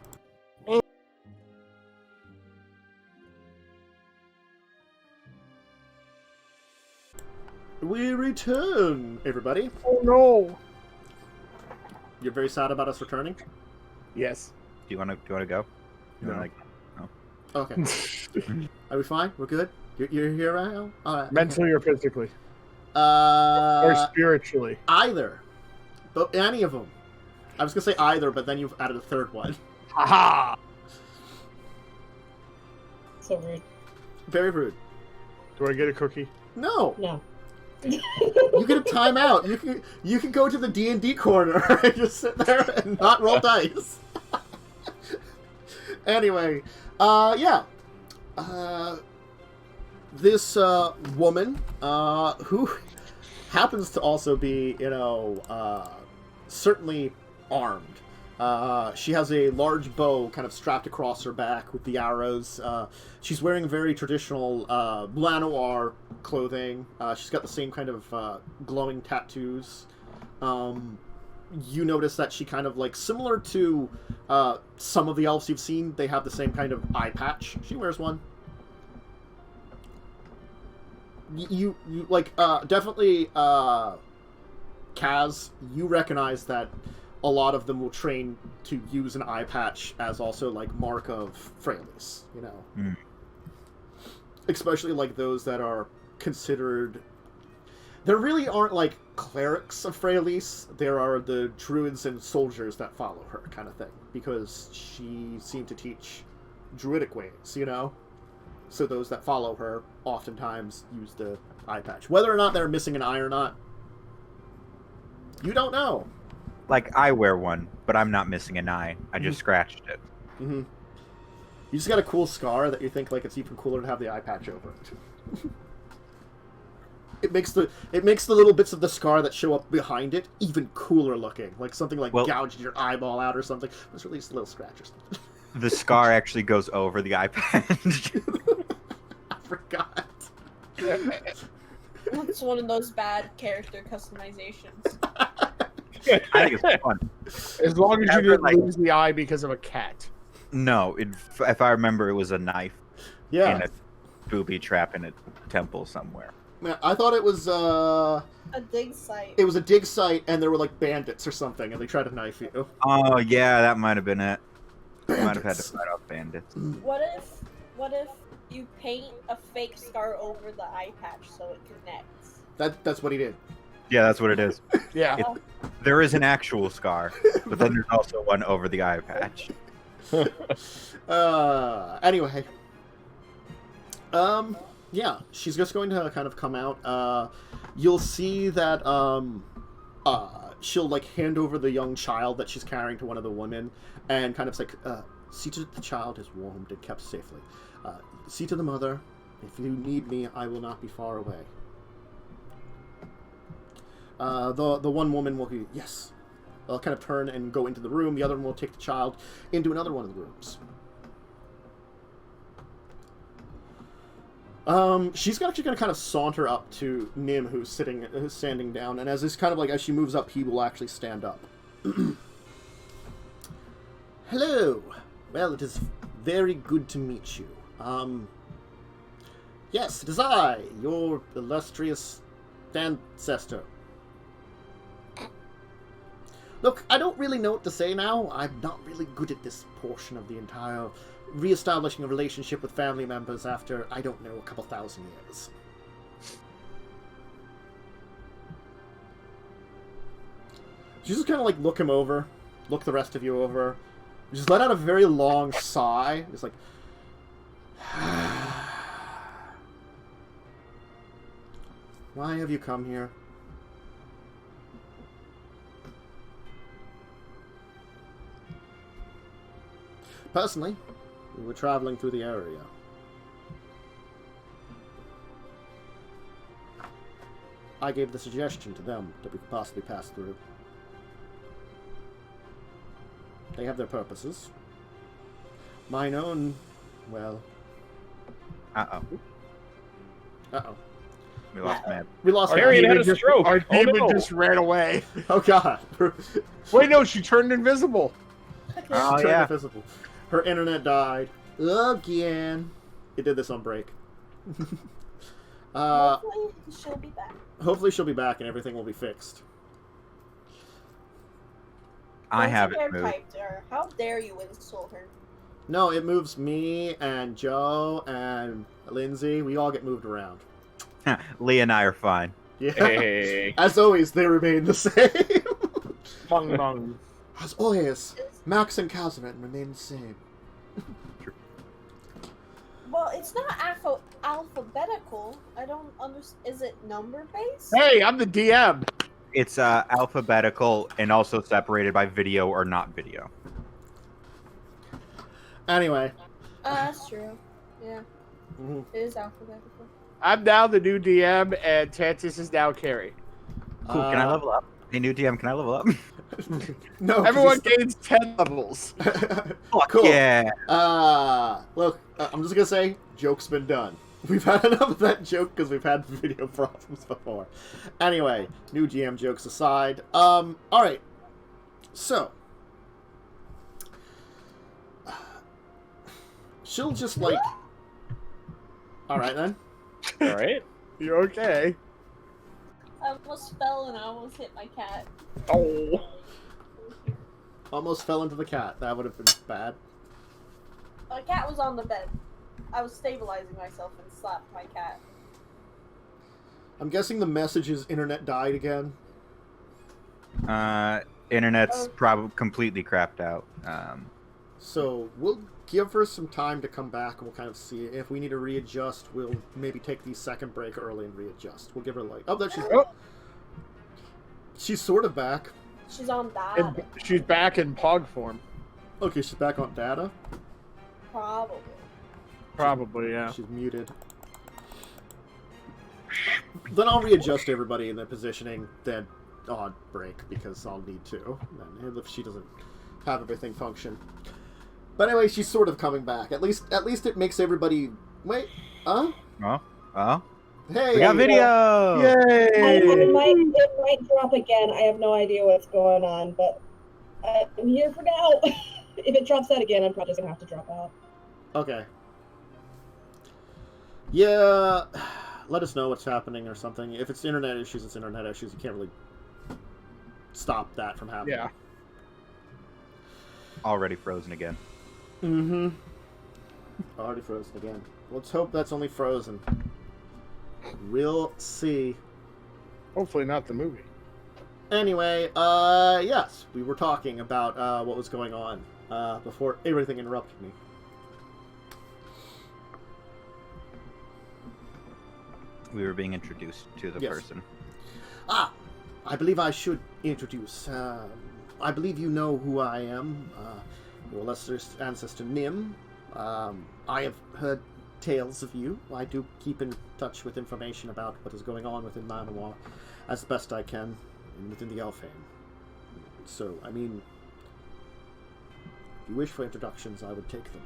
We return, everybody. Oh no! You're very sad about us returning? Yes. Do you want to go? You No. wanna, Okay. Are we fine? We're good? You're here right now? All right. Mentally or physically? Or Or spiritually? either. But any of them. I was going to say either, but then you've added a third one. Haha! So rude. Very rude. Do I get a cookie? No. No. You get a timeout. You can go to the D&D corner and just sit there and not roll dice. Anyway, yeah. This woman, who happens to also be, certainly armed. She has a large bow kind of strapped across her back with the arrows. She's wearing very traditional Llanowar clothing. She's got the same kind of glowing tattoos. You notice that she kind of like, similar to some of the elves you've seen, they have the same kind of eye patch. She wears one. You like, definitely, Kaz, you recognize that a lot of them will train to use an eye patch as also like mark of Freyalise, you know. Mm. Especially like those that are considered. There really aren't like clerics of Freyalise. There are the druids and soldiers that follow her, kind of thing, because she seemed to teach druidic ways, you know. So those that follow her oftentimes use the eye patch, whether or not they're missing an eye or not. You don't know. Like, I wear one, but I'm not missing an eye. I just scratched it. Mm-hmm. You just got a cool scar that you think like it's even cooler to have the eye patch over it. It makes the little bits of the scar that show up behind it even cooler looking, like something like gouged your eyeball out or something. It's really just a little scratch or something. The scar actually goes over the eye patch. I forgot. It's one of those bad character customizations. I think it's fun. As long as you didn't lose the eye because of a cat. No, if I remember, it was a knife. Yeah. In a booby trap in a temple somewhere. Man, I thought it was a dig site. It was a dig site, and there were like bandits or something, and they tried to knife you. Oh yeah, that might have been it. I might have had to fight off bandits. What if you paint a fake scar over the eye patch so it connects? That's what he did. Yeah, that's what it is. Yeah. There is an actual scar, but then there's also one over the eye patch. Anyway. Yeah, she's just going to kind of come out. You'll see that, she'll, like, hand over the young child that she's carrying to one of the women, and kind of like, see to the child is warmed and kept safely. See to the mother, if you need me, I will not be far away. The one woman will be, yes. They'll kind of turn and go into the room. The other one will take the child into another one of the rooms. She's actually going to kind of saunter up to Nim, who's standing down, and as she moves up, he will actually stand up. Hello. Well, it is very good to meet you. Yes, it is I, your illustrious ancestor. Look, I don't really know what to say now. I'm not really good at this portion of the entire re-establishing a relationship with family members after, I don't know, a couple thousand years. You just kind of like look him over, look the rest of you over, just let out a very long sigh. It's like, why have you come here? Personally, we were traveling through the area. I gave the suggestion to them that we could possibly pass through. They have their purposes. Mine own, well... Uh-oh. Uh-oh. We lost Matt. We lost Arian had a stroke. Our demon no. just ran away. Oh, God. Wait, no, she turned invisible. Oh, Turned yeah. invisible. Her internet died. Again. It did this on break. Hopefully she'll be back. Hopefully she'll be back and everything will be fixed. I Once have you it air moved. typed her, how dare you insult her? No, it moves me and Joe and Lindsay. We all get moved around. Lee and I are fine. Yeah. Hey. As always, they remain the same. Bung bung. As always, Max and Kazaret remain the same. Well, it's not alphabetical. I don't understand. Is it number based? Hey, I'm the DM. It's alphabetical and also separated by video or not video. Anyway. That's true. Yeah, Mhm. it is alphabetical. I'm now the new DM, and Tantus is now Carrie. Cool. Can I level up? Hey, new DM, can I level up? No. 'cause Everyone it's- gains 10 levels. Fuck Cool. yeah. Look, I'm just gonna say, joke's been done. We've had enough of that joke because we've had video problems before. Anyway, new GM jokes aside. Alright. So. She'll just like... Alright then. All right. You okay? I almost fell and I almost hit my cat. Oh. Almost fell into the cat. That would have been bad. My cat was on the bed. I was stabilizing myself and slapped my cat. I'm guessing the message is internet died again. Internet's probably completely crapped out. So we'll give her some time to come back, and we'll kind of see if we need to readjust. We'll maybe take the second break early and readjust. We'll give her like she's sort of back. She's on data. She's back in Pog form. Okay, she's back on data. Probably, yeah. She's muted. Then I'll readjust everybody in their positioning. Then on break because I'll need to. And if she doesn't have everything function. But anyway, she's sort of coming back. At least it makes everybody wait. Oh. Hey, We got video. Yay! It might drop again. I have no idea what's going on, but I'm here for now. If it drops out again, I'm probably just gonna have to drop out. Okay. Yeah, let us know what's happening or something. If it's internet issues, it's internet issues. You can't really stop that from happening. Yeah. Already frozen again. Mm-hmm. Already frozen again. Let's hope that's only frozen. We'll see. Hopefully not the movie. Anyway, yes, we were talking about what was going on before everything interrupted me. We were being introduced to the person. I believe I should introduce. I believe you know who I am. Your lesser ancestor Nim. I have heard tales of you. I do keep in touch with information about what is going on within Llanowar as best I can and within the Elfhame. So, I mean, if you wish for introductions, I would take them.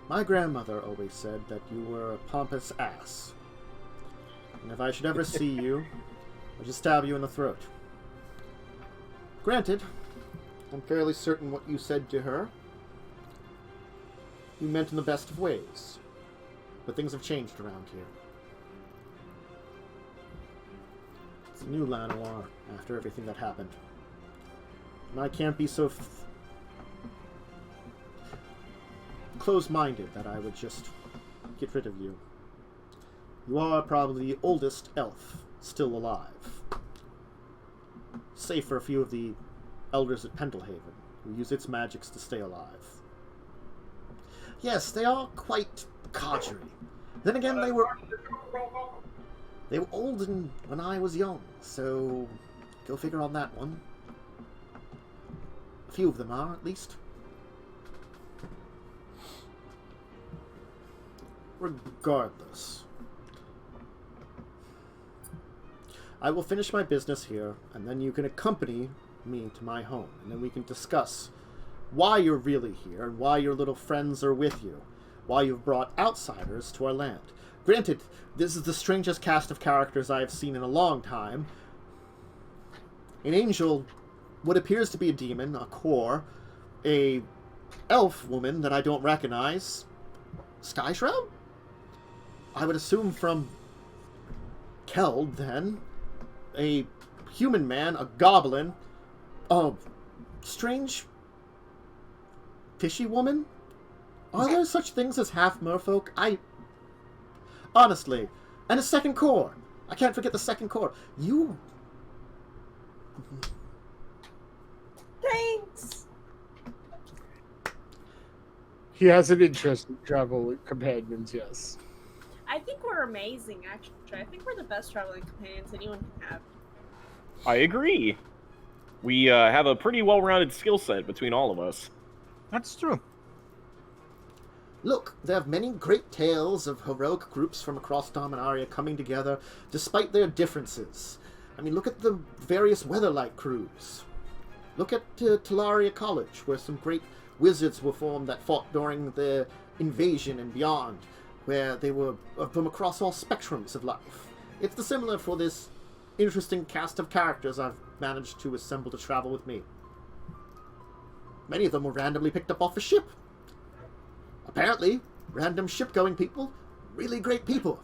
My grandmother always said that you were a pompous ass. And if I should ever see you, I'll just stab you in the throat. Granted, I'm fairly certain what you said to her you meant in the best of ways. But things have changed around here. It's a new Llanowar after everything that happened. And I can't be so close-minded that I would just get rid of you. You are probably the oldest elf still alive. Save for a few of the elders at Pendelhaven, who use its magics to stay alive. Yes, they are quite codgery. Then again, they were old when I was young, so go figure on that one. A few of them are, at least. Regardless, I will finish my business here, and then you can accompany me to my home, and then we can discuss why you're really here, and why your little friends are with you, why you've brought outsiders to our land. Granted, this is the strangest cast of characters I have seen in a long time. An angel, what appears to be a demon, a core, a elf woman that I don't recognize, Skyshroud? I would assume from Keld, then. A human man, a goblin, a strange fishy woman? Are there such things as half-merfolk? Honestly. And a second core. I can't forget the second core. You... Thanks! He has an interest in travel companions, yes. I think we're amazing, actually. I think we're the best traveling companions anyone can have. I agree. We have a pretty well-rounded skill set between all of us. That's true. Look, there are many great tales of heroic groups from across Dominaria coming together despite their differences. I mean, look at the various Weatherlight crews. Look at Talaria College, where some great wizards were formed that fought during the invasion and beyond, where they were from across all spectrums of life. It's the similar for this interesting cast of characters I've managed to assemble to travel with me. Many of them were randomly picked up off a ship. Apparently, random ship-going people, really great people.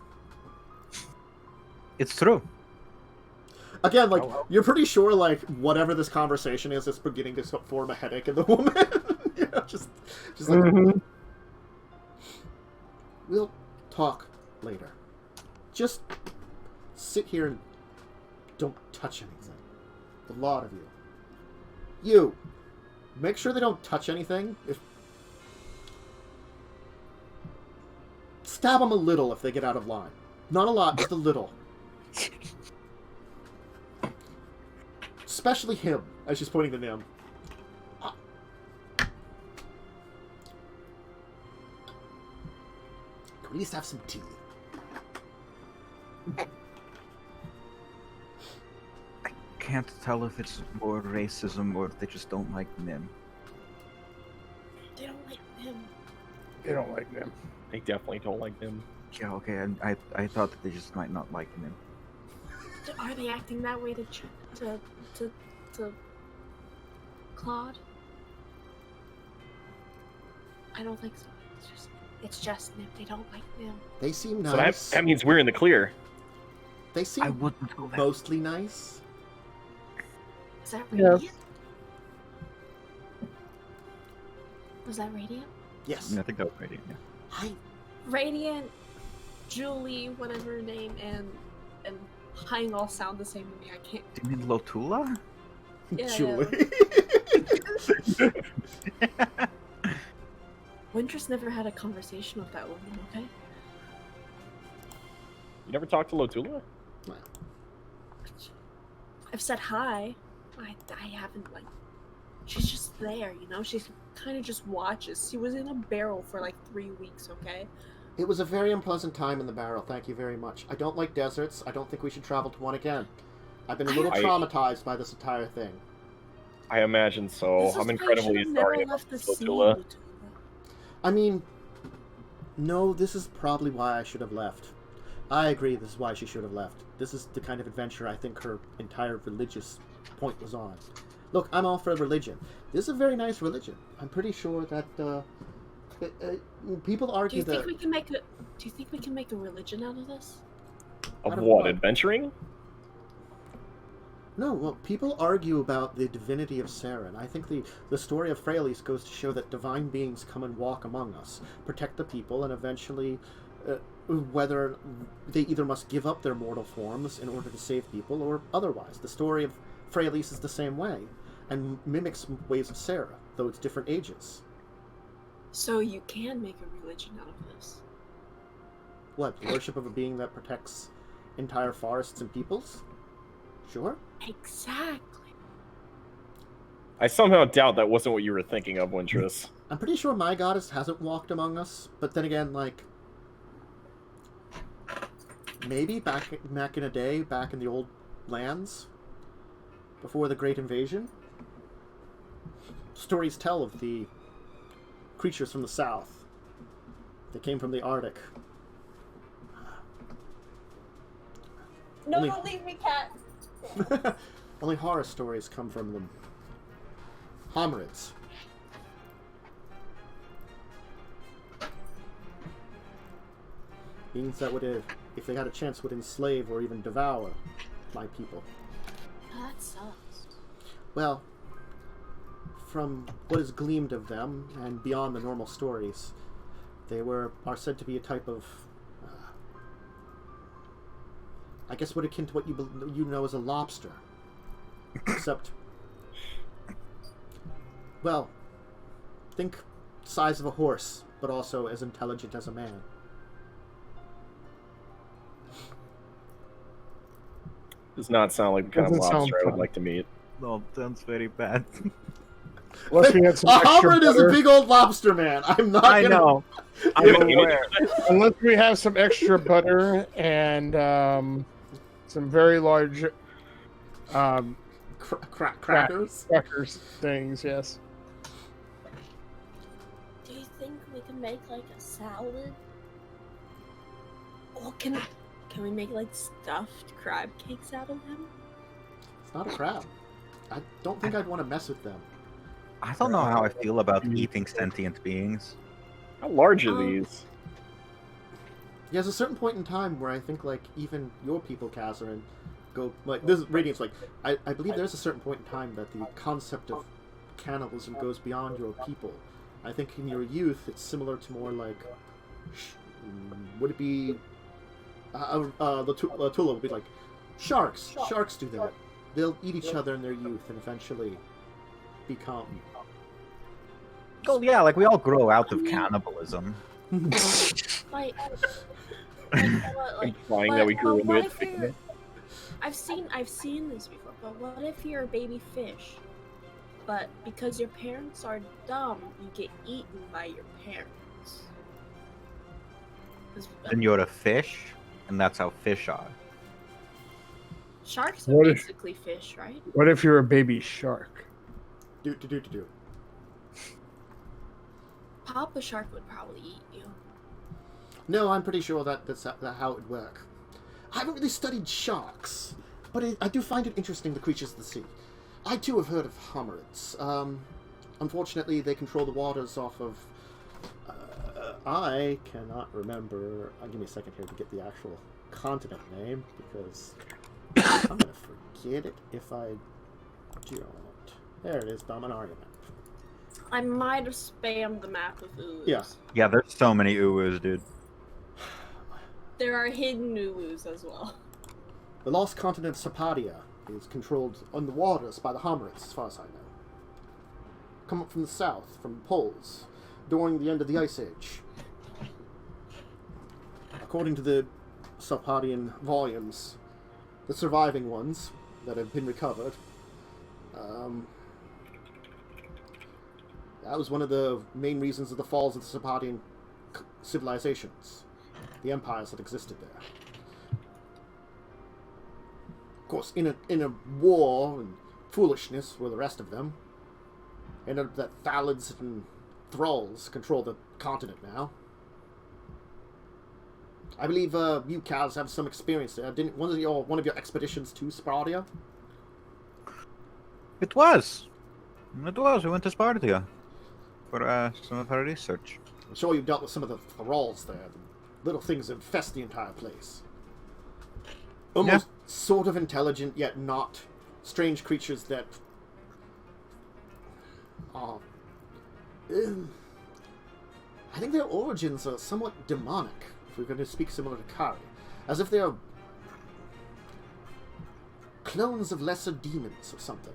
It's true. Again, like, you're pretty sure, like, whatever this conversation is beginning to form a headache in the woman. You know, just like, we'll talk later. Just sit here and don't touch anything. The lot of you. You, make sure they don't touch anything. Stab them a little if they get out of line. Not a lot, just a little. Especially him, as she's pointing to Nim. Can we at least have some tea? I can't tell if it's more racism or if they just don't like Nim. They don't like him. They don't like them. They definitely don't like him. Yeah, okay, and I thought that they just might not like Nim. Are they acting that way to Claude? I don't think so. It's just Nim. They don't like Nim. They seem So nice. that means we're in the clear. They I seem wouldn't go that. mostly nice. Is that Yes. Radiant? Was that Radiant? Yes. Yeah, I think that was Radiant, yeah. Radiant, Julie, whatever her name, and Hying all sound the same to me. I can't. Do you mean Lotula? Yeah, Julie. Winter's never had a conversation with that woman. Okay. You never talked to Lotula? I've said hi. I haven't, like. She's just there, you know. She kind of just watches. She was in a barrel for like 3 weeks. Okay. It was a very unpleasant time in the barrel, thank you very much. I don't like deserts. I don't think we should travel to one again. I've been a little traumatized by this entire thing. I imagine so. This is I'm why incredibly you should have sorry never about left the sea, Lotula. Lotula. I mean, no, this is probably why I should have left. I agree this is why she should have left. This is the kind of adventure I think her entire religious point was on. Look, I'm all for religion. This is a very nice religion. I'm pretty sure that people Do argue you think that... we can make a? Do you think we can make a religion out of this? Of Out of what? what? Adventuring? No, well, people argue about the divinity of Saren. I think the story of Freyalise goes to show that divine beings come and walk among us, protect the people, and eventually, whether they either must give up their mortal forms in order to save people, or otherwise. The story of Freyalise is the same way, and mimics ways of Sarah, though it's different ages. So you can make a religion out of this. What, the worship of a being that protects entire forests and peoples? Sure. Exactly. I somehow doubt that wasn't what you were thinking of, Wintress. I'm pretty sure my goddess hasn't walked among us, but then again, like, maybe back in a day, back in the old lands, before the Great Invasion. Stories tell of the creatures from the south. They came from the Arctic. No, Only- don't leave me, cat. Only horror stories come from them. Hominids. Beings that would, if they had a chance, would enslave or even devour my people. That sucks. Well, from what is gleamed of them, and beyond the normal stories, they are said to be a type of, I guess, what akin to what you know as a lobster, except, well, think size of a horse, but also as intelligent as a man. Does not sound like the kind of Doesn't sound lobster I would fun. like to meet. No, sounds very bad. Unless we had some A extra hominid is a butter. big old lobster man. I'm not I gonna... know. You I'm know, aware. Unless we have some extra butter and some very large Crackers? crackers things, yes. Do you think we can make like a salad? Or can we make like stuffed crab cakes out of them? It's not a crab. I don't think I'd want to mess with them. I don't know how I feel about eating sentient beings. How large are these? There's a certain point in time where I think, like, even your people, Catherine, go like this. Radiant's like, I believe there's a certain point in time that the concept of cannibalism goes beyond your people. I think in your youth it's similar to more like, would it be? Tula would be like, sharks. Sharks do that. They'll eat each other in their youth and eventually become. Oh yeah, like we all grow out of cannibalism. Like, Implying that we grew into it. I've seen this before, but what if you're a baby fish? But because your parents are dumb, you get eaten by your parents. Then you're a fish, and that's how fish are. Sharks are basically fish, right? What if you're a baby shark? Do. Papa Shark would probably eat you. No, I'm pretty sure that's how it would work. I haven't really studied sharks, but I do find it interesting, the creatures of the sea. I too have heard of hominids. Unfortunately, they control the waters off of... I cannot remember... give me a second here to get the actual continent name, because I'm going to forget it if I do it. There it is, Dominaria map. I might have spammed the map with oohs. Yeah. Yeah, there's so many uwus, dude. There are hidden oohs as well. The lost continent Sapadia is controlled on the waters by the hominids, as far as I know. Come up from the south, from the poles, during the end of the Ice Age. According to the Sapadian volumes, the surviving ones that have been recovered, that was one of the main reasons of the falls of the Sapadian civilizations, the empires that existed there. Of course, in a war and foolishness with the rest of them, ended up that Thalids and Thralls control the continent now. I believe you cows have some experience there. Didn't one of your expeditions to Spartia? It was. We went to Spartia for some of our research. I'm sure you've dealt with some of the thralls there. The little things that infest the entire place. Almost sort of intelligent, yet not. Strange creatures that are... I think their origins are somewhat demonic, if we're going to speak similar to Kari. As if they are clones of lesser demons or something.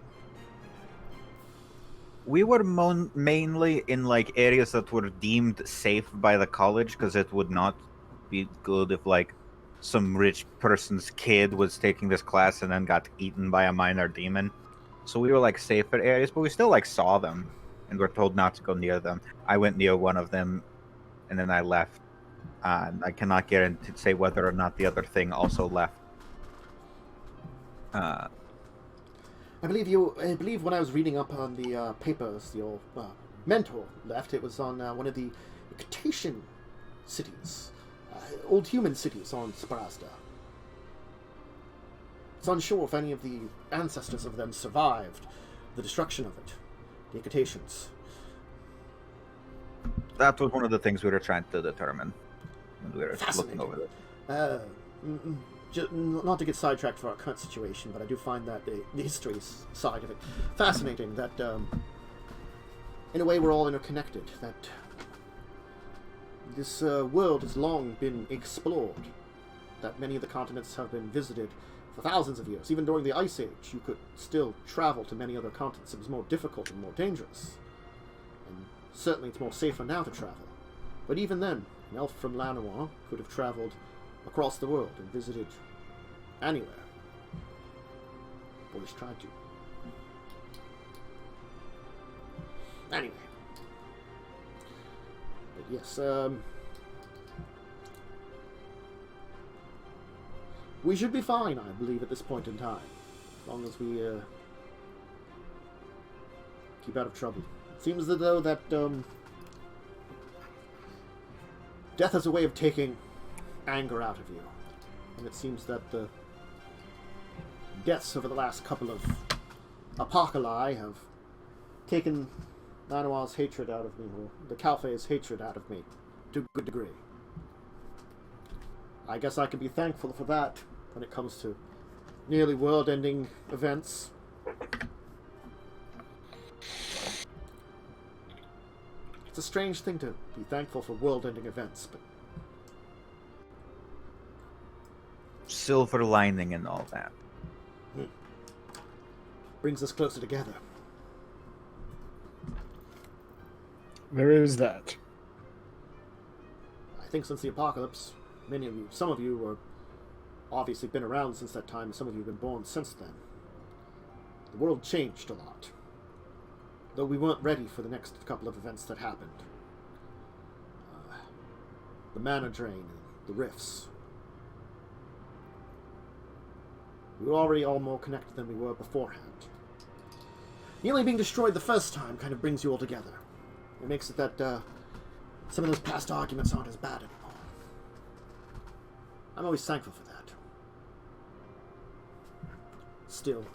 We were mainly in like areas that were deemed safe by the college, because it would not be good if like some rich person's kid was taking this class and then got eaten by a minor demon. So we were like safer areas, but we still like saw them and were told not to go near them. I went near one of them and then I left. And I cannot guarantee say whether or not the other thing also left. I believe when I was reading up on the papers, your mentor left. It was on one of the Cetacean cities, old human cities on Sprazda. It's unsure if any of the ancestors of them survived the destruction of it, the Cetaceans. That was one of the things we were trying to determine when we were looking over it. Not to get sidetracked for our current situation, but I do find that the history side of it fascinating, that in a way we're all interconnected, that this world has long been explored, that many of the continents have been visited for thousands of years. Even during the Ice Age, you could still travel to many other continents. It was more difficult and more dangerous. And certainly it's more safer now to travel. But even then, an elf from Llanowar could have traveled across the world and visited anywhere. Or at least tried to. Anyway. But yes, we should be fine, I believe, at this point in time. As long as we keep out of trouble. It seems as though that death has a way of taking anger out of you. And it seems that the deaths over the last couple of apocalypse have taken Llanowar's hatred out of me, or the Kelfae's hatred out of me, to a good degree. I guess I can be thankful for that when it comes to nearly world-ending events. It's a strange thing to be thankful for world-ending events, but Silver lining and all that. brings us closer together. There is that. I think since the apocalypse, some of you are obviously been around since that time, some of you have been born since then. The world changed a lot. Though we weren't ready for the next couple of events that happened. The mana drain and the rifts. We were already all more connected than we were beforehand. Nearly being destroyed the first time kind of brings you all together. It makes it that some of those past arguments aren't as bad anymore. I'm always thankful for that. Still,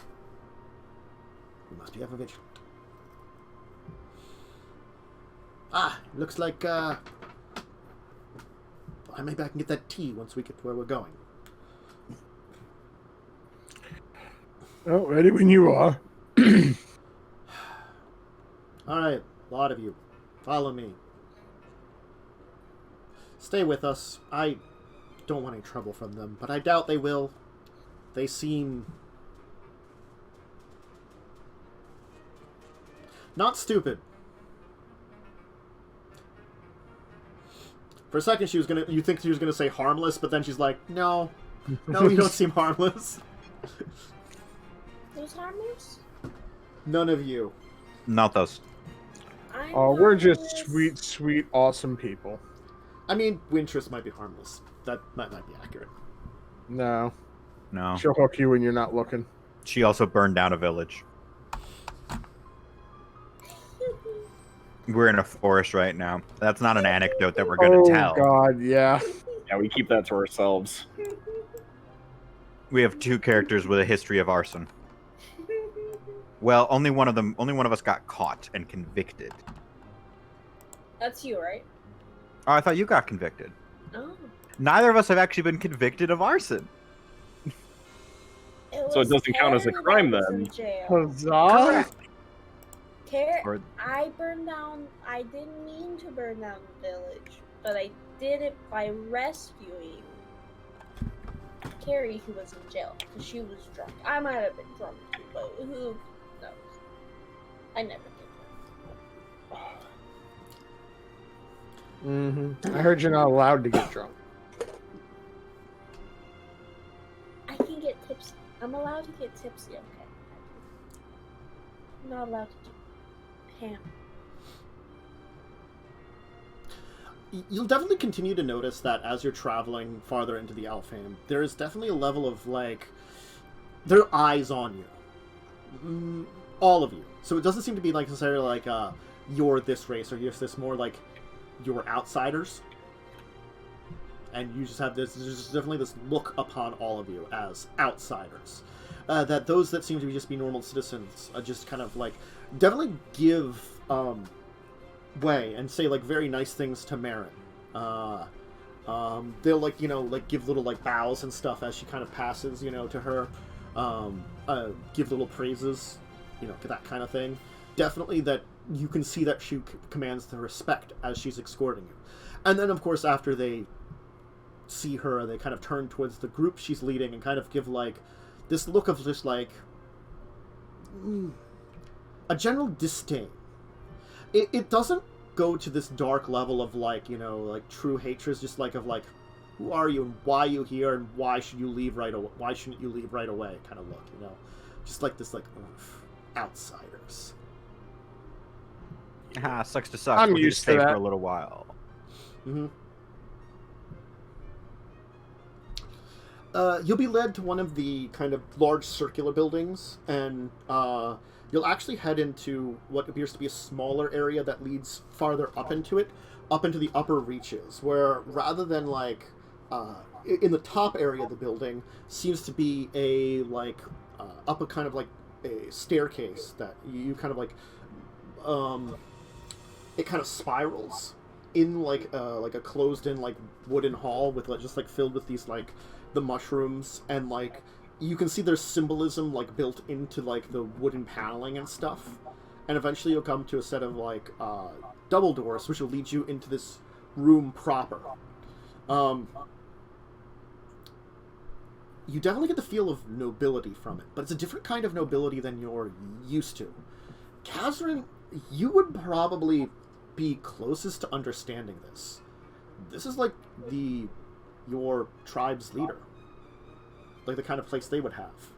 we must be ever vigilant. Looks like maybe I can get that tea once we get to where we're going. Oh, ready when you are. Alright, a lot of you. Follow me. Stay with us. I don't want any trouble from them, but I doubt they will. They seem not stupid. For a second, you think she was gonna say harmless, but then she's like, no, you don't seem harmless. Who's harmless? None of you. Not us. Oh, we're just sweet, sweet, awesome people. I mean, Wintress might be harmless. That might be accurate. No. No. She'll hook you when you're not looking. She also burned down a village. We're in a forest right now. That's not an anecdote that we're going to tell. Oh, God, yeah. Yeah, we keep that to ourselves. We have two characters with a history of arson. Well, only one of us got caught and convicted. That's you, right? Oh, I thought you got convicted. Oh. Neither of us have actually been convicted of arson. So it doesn't count as a crime then. Huzzah! I burned down. I didn't mean to burn down the village, but I did it by rescuing Carrie, who was in jail because she was drunk. I might have been drunk too, but who knows? I never did. I heard you're not allowed to get drunk. I can get tipsy. I'm allowed to get tipsy, okay? I'm not allowed to do Pam. You'll definitely continue to notice that as you're traveling farther into the Elfhame, there is definitely a level of, like, there are eyes on you. All of you. So it doesn't seem to be like necessarily like, you're this race or you're this, more like you're outsiders. And you just have this, there's just definitely this look upon all of you as outsiders. That those that seem to just be normal citizens just kind of, like, definitely give, way and say, like, very nice things to Marin. They'll, like, you know, like, give little, like, bows and stuff as she kind of passes, you know, to her. Give little praises, you know, that kind of thing. Definitely that you can see that she commands the respect as she's escorting you. And then, of course, after they see her, they kind of turn towards the group she's leading and kind of give, like, this look of just, like, a general disdain. It doesn't go to this dark level of, like, you know, like, true hatred, just, like, of, like, who are you and why are you here and why should you leave right away? Why shouldn't you leave right away? Kind of look, you know? Just, like, this, like, outsiders. Sucks to suck. I'm We'll used just to stay that. for a little while. Mm-hmm. You'll be led to one of the kind of large circular buildings, and you'll actually head into what appears to be a smaller area that leads farther up into it, up into the upper reaches, where rather than, like, in the top area of the building seems to be a, like, up a kind of, like, a staircase that you kind of, like, it kind of spirals in, like a closed-in, like, wooden hall with, like, just, like, filled with these, like, the mushrooms and, like, you can see there's symbolism like built into like the wooden paneling and stuff, and eventually you'll come to a set of like double doors, which will lead you into this room proper. You definitely get the feel of nobility from it, but it's a different kind of nobility than you're used to. Kazrin, you would probably be closest to understanding this. This is like your tribe's leader. Like the kind of place they would have.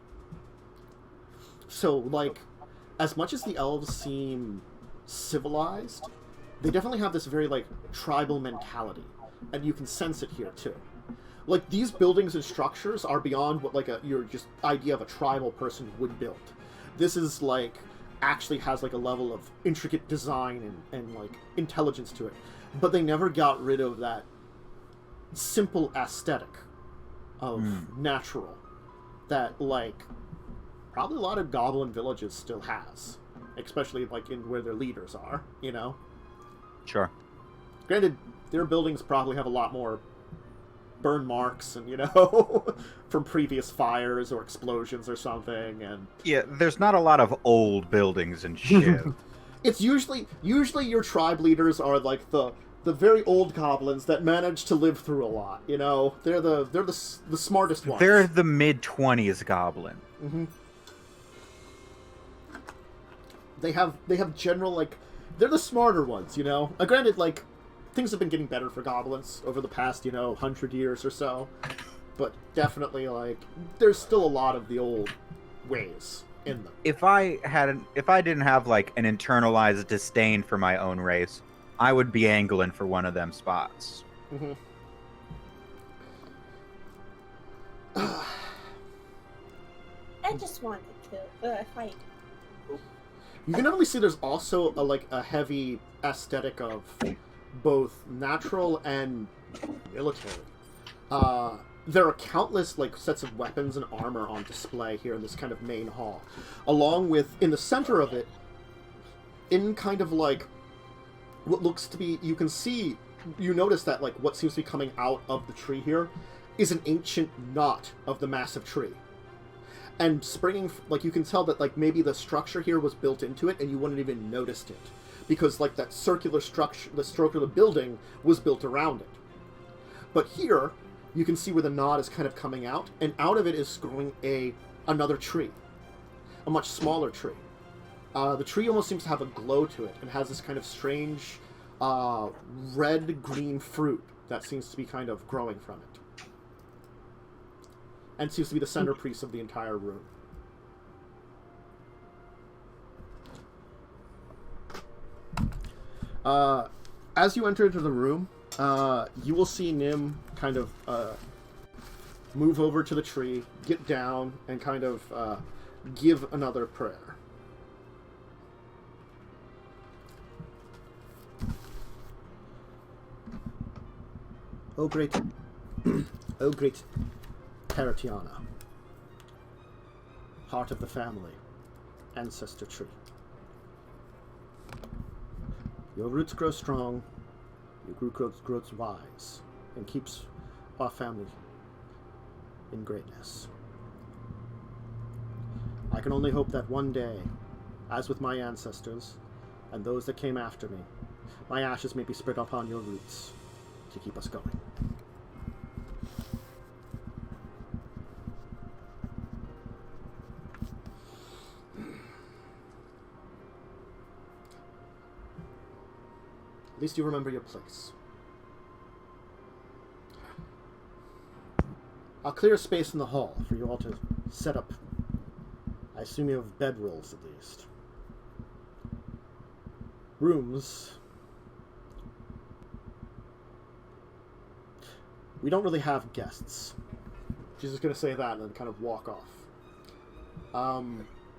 So, like, as much as the elves seem civilized, they definitely have this very, like, tribal mentality. And you can sense it here, too. Like, these buildings and structures are beyond what, like, your just idea of a tribal person would build. This is, like, actually has, like, a level of intricate design and like, intelligence to it. But they never got rid of that simple aesthetic of natural that, like, probably a lot of goblin villages still has. Especially, like, in where their leaders are, you know? Sure. Granted, their buildings probably have a lot more burn marks and, you know, from previous fires or explosions or something, and... Yeah, there's not a lot of old buildings and shit. It's usually your tribe leaders are, like, the very old goblins that manage to live through a lot, you know? They're the smartest ones. They're the mid-20s goblin. Mm-hmm. They have general, like... They're the smarter ones, you know? Granted, like, things have been getting better for goblins over the past, 100 years or so. But definitely, like, there's still a lot of the old ways in them. If I didn't have, like, an internalized disdain for my own race, I would be angling for one of them spots. Mm-hmm. I just wanted to fight. You can definitely see there's also a heavy aesthetic of both natural and military. There are countless sets of weapons and armor on display here in this kind of main hall, along with in the center of it, in kind of like what looks to be, you notice that what seems to be coming out of the tree here is an ancient knot of the massive tree. And springing, you can tell that, maybe the structure here was built into it and you wouldn't even noticed it. Because, that circular structure, the stroke of the building was built around it. But here, you can see where the knot is kind of coming out, and out of it is growing another tree. A much smaller tree. The tree almost seems to have a glow to it, and has this kind of strange, red-green fruit that seems to be kind of growing from it. And seems to be the centerpiece of the entire room. As you enter into the room, you will see Nim kind of move over to the tree, get down, and kind of give another prayer. Oh great Terratiana, heart of the family, ancestor tree. Your roots grow strong, your root grows wise, and keeps our family in greatness. I can only hope that one day, as with my ancestors, and those that came after me, my ashes may be spread upon your roots to keep us going. At least you remember your place. I'll clear a space in the hall for you all to set up. I assume you have bedrolls at least. Rooms. We don't really have guests. She's just going to say that and then kind of walk off.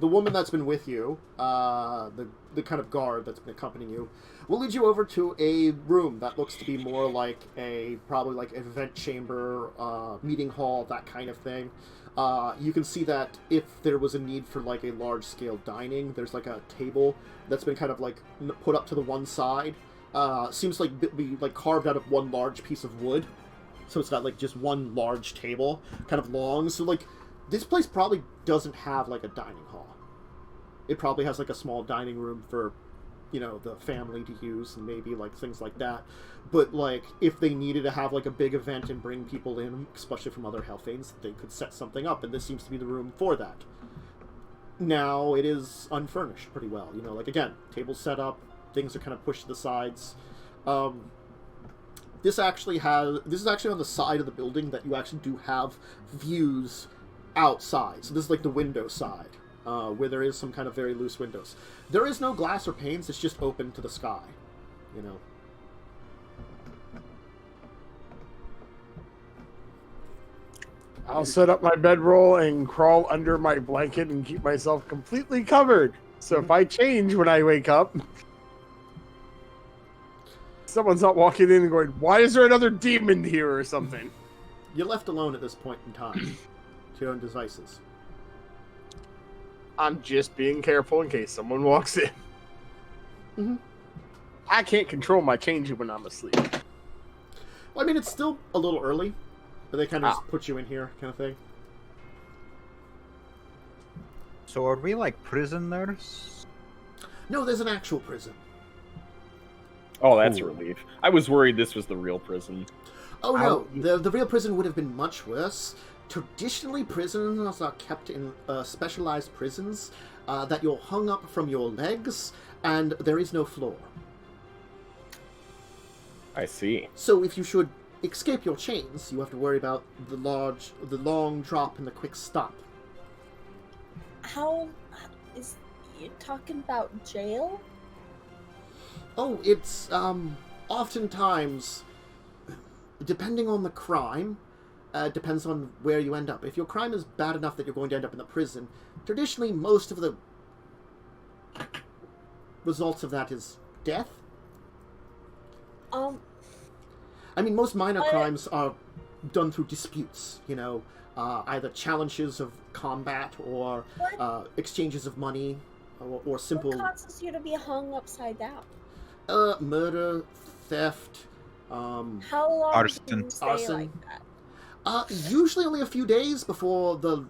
The woman that's been with you, the kind of guard that's been accompanying you, will lead you over to a room that looks to be more like probably like an event chamber, meeting hall, that kind of thing. You can see that if there was a need for a large-scale dining, there's a table that's been kind of put up to the one side. Seems be carved out of one large piece of wood. So it's not just one large table, kind of long. So This place probably doesn't have, like, a dining hall. It probably has, like, a small dining room for, you know, the family to use and maybe, like, things like that. But, like, if they needed to have, like, a big event and bring people in, especially from other Elfhames, they could set something up, and this seems to be the room for that. Now, it is unfurnished pretty well. You know, like, again, tables set up, things are kind of pushed to the sides. This is actually on the side of the building that you actually do have views outside. So this is like the window side, where there is some kind of very loose windows. There is no glass or panes, it's just open to the sky, you know. I'll set up my bedroll and crawl under my blanket and keep myself completely covered. So if I change when I wake up, someone's not walking in and going, "Why is there another demon here?" or something. You're left alone at this point in time to your own devices. I'm just being careful in case someone walks in. Mm-hmm. I can't control my changing when I'm asleep. Well, I mean, it's still a little early, but they kind of just put you in here, kind of thing. So are we like prisoners? No, there's an actual prison. Oh, that's a relief. I was worried this was the real prison. Oh no, the real prison would have been much worse. Traditionally, prisoners are kept in specialized prisons that you're hung up from your legs, and there is no floor. I see. So if you should escape your chains, you have to worry about the long drop and the quick stop. How is you talking about jail? Oh, it's oftentimes, depending on the crime, depends on where you end up. If your crime is bad enough that you're going to end up in the prison, traditionally most of the results of that is death. I mean, most minor crimes are done through disputes, you know, either challenges of combat or exchanges of money or simple... What causes you to be hung upside down? Murder, theft, How long Arson. do you stay Arson. like that? Usually only a few days before the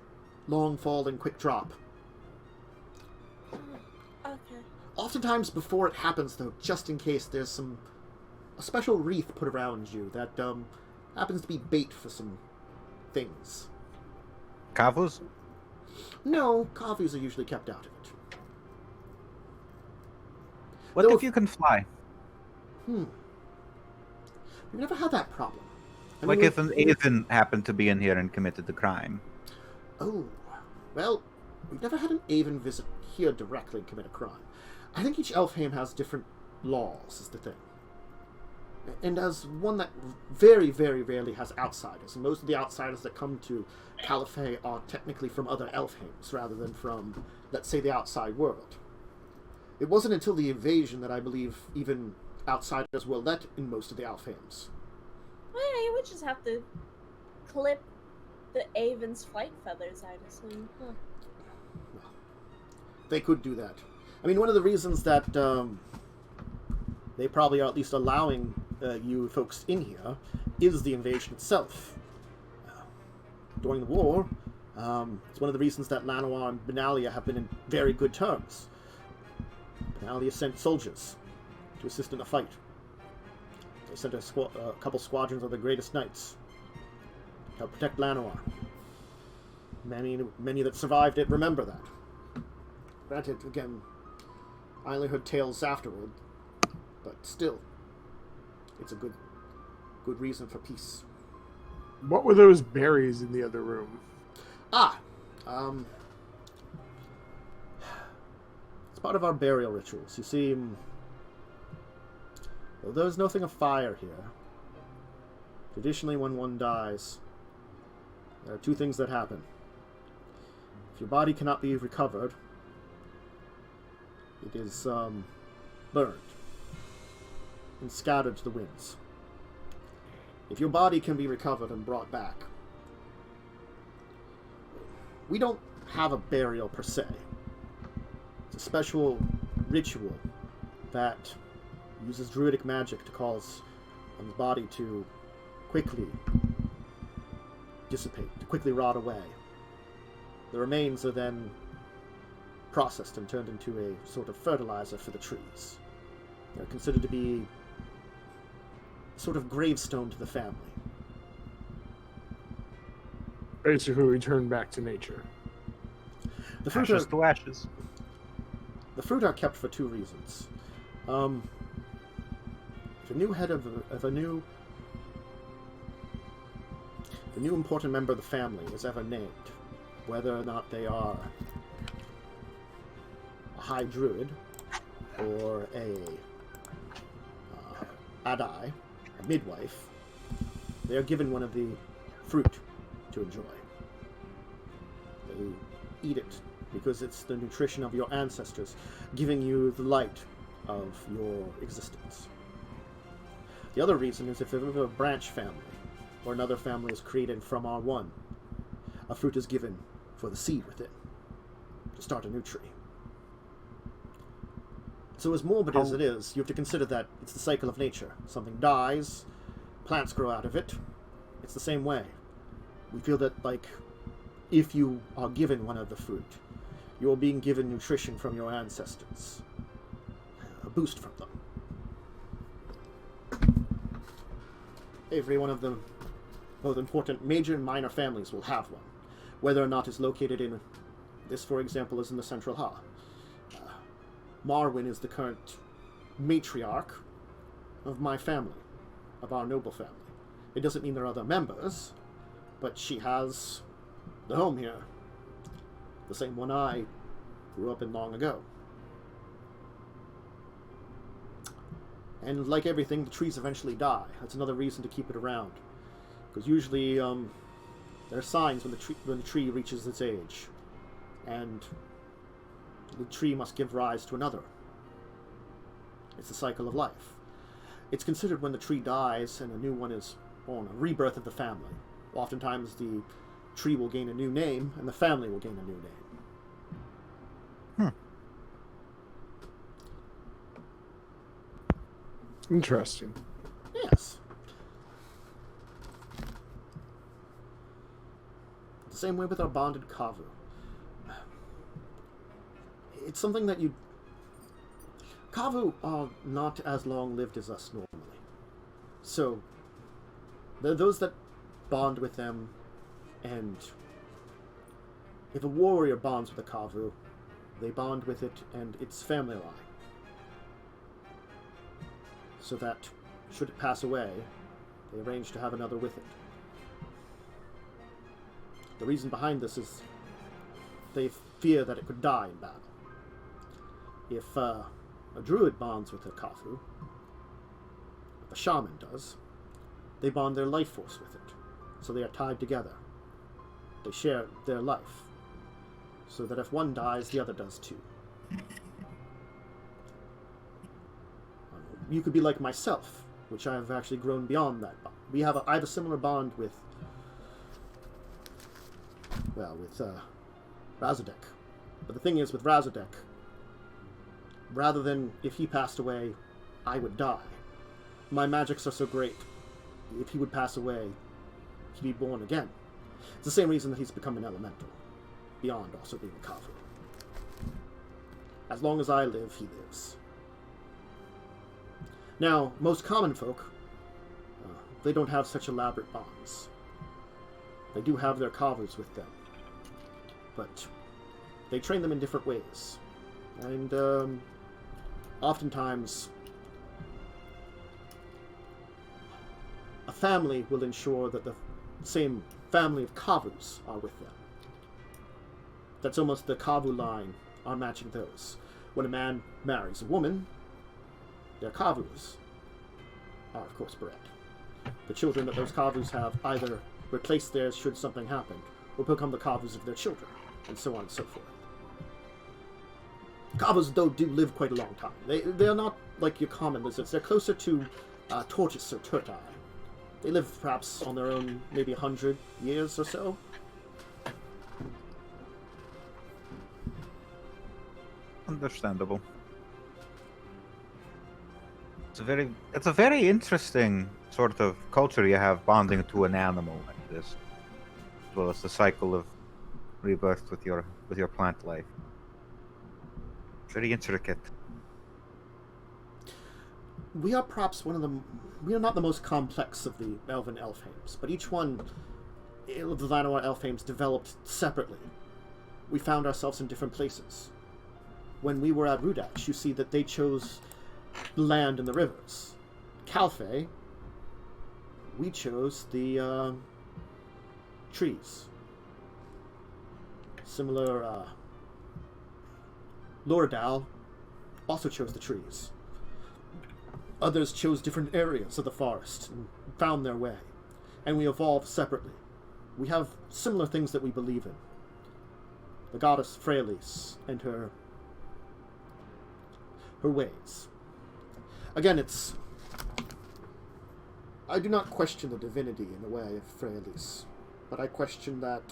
long fall and quick drop. Okay. Oftentimes before it happens, though, just in case, there's a special wreath put around you that happens to be bait for some things. Kavus? No, Kavus are usually kept out of it. What Though if you can fly? We've never had that problem. I Like mean, if an Aven happened to be in here and committed the crime. Oh, well, we've never had an Aven visit here directly and commit a crime. I think each Elfhame has different laws, is the thing. And as one that very, very rarely has outsiders, and most of the outsiders that come to Kelfae are technically from other Elfhames rather than from, let's say, the outside world. It wasn't until the invasion that I believe even outsiders were let in most of the Elfhames. Well, you would just have to clip the Aven's flight feathers, I'd assume. Huh. They could do that. I mean, one of the reasons that they probably are at least allowing you folks in here is the invasion itself. During the war, it's one of the reasons that Llanowar and Benalia have been in very good terms. Benalia sent soldiers to assist in the fight. They sent a couple squadrons of the greatest knights to help protect Llanowar. Many that survived it remember that. Granted, again, I only heard tales afterward, but still, it's a good reason for peace. What were those berries in the other room? It's part of our burial rituals. You see, though there's nothing of fire here, traditionally when one dies, there are two things that happen. If your body cannot be recovered, it is burned and scattered to the winds. If your body can be recovered and brought back, we don't have a burial per se. It's a special ritual that uses druidic magic to cause one's body to quickly dissipate, to quickly rot away. The remains are then processed and turned into a sort of fertilizer for the trees. They're considered to be a sort of gravestone to the family. Basically, return back to nature. The fruit Ashes to ashes. The fruit are kept for two reasons. If a new head of a new important member of the family is ever named, whether or not they are a high druid or a adai, a midwife, they are given one of the fruit to enjoy. They eat it because it's the nutrition of your ancestors, giving you the light of your existence. The other reason is if a branch family or another family is created from R1, a fruit is given for the seed within to start a new tree. So as morbid as it is, you have to consider that it's the cycle of nature. Something dies, plants grow out of it. It's the same way. We feel that, like, if you are given one of the fruit, you are being given nutrition from your ancestors. A boost from them. Every one of them, both important major and minor families, will have one. Whether or not it's located in, this for example is in the Central Ha. Marwyn is the current matriarch of my family, of our noble family. It doesn't mean there are other members, but she has the home here. The same one I grew up in long ago. And like everything, the trees eventually die. That's another reason to keep it around. Because usually there are signs when the tree reaches its age. And the tree must give rise to another. It's the cycle of life. It's considered when the tree dies and a new one is born, a rebirth of the family. Oftentimes the tree will gain a new name and the family will gain a new name. Interesting. Yes. The same way with our bonded Kavu. It's something that you... Kavu are not as long-lived as us normally. So, there are those that bond with them, and if a warrior bonds with a Kavu, they bond with it and its family line. So that, should it pass away, they arrange to have another with it. The reason behind this is they fear that it could die in battle. If a druid bonds with a Kavu, a shaman does, they bond their life force with it. So they are tied together. They share their life. So that if one dies, the other does too. You could be like myself, which I have actually grown beyond that bond. I have a similar bond with Razadek. But the thing is, with Razadek, rather than if he passed away, I would die. My magics are so great. If he would pass away, he'd be born again. It's the same reason that he's become an elemental, beyond also being a Kavu. As long as I live, he lives. Now, most common folk, they don't have such elaborate bonds. They do have their Kavus with them, but they train them in different ways. And oftentimes, a family will ensure that the same family of Kavus are with them. That's almost the Kavu line are matching those. When a man marries a woman, their Kavus are, of course, bred. The children that those Kavus have either replace theirs should something happen, or become the Kavus of their children, and so on and so forth. Kavus, though, do live quite a long time. They are not like your common lizards. They're closer to tortoise or turtle. They live perhaps on their own maybe 100 years or so. Understandable. It's a very interesting sort of culture you have bonding to an animal like this, as well as the cycle of rebirthed with your plant life. Very intricate. We are perhaps we are not the most complex of the Elven Elfhames, but each one of the Llanowar Elfhames developed separately. We found ourselves in different places. When we were at Rudax, you see that they chose land and the rivers. Kelfae, we chose the trees. Similar, Loredal also chose the trees. Others chose different areas of the forest and found their way. And we evolved separately. We have similar things that we believe in. The goddess Freylis and her ways. Again, I do not question the divinity in the way of Freylis, but I question that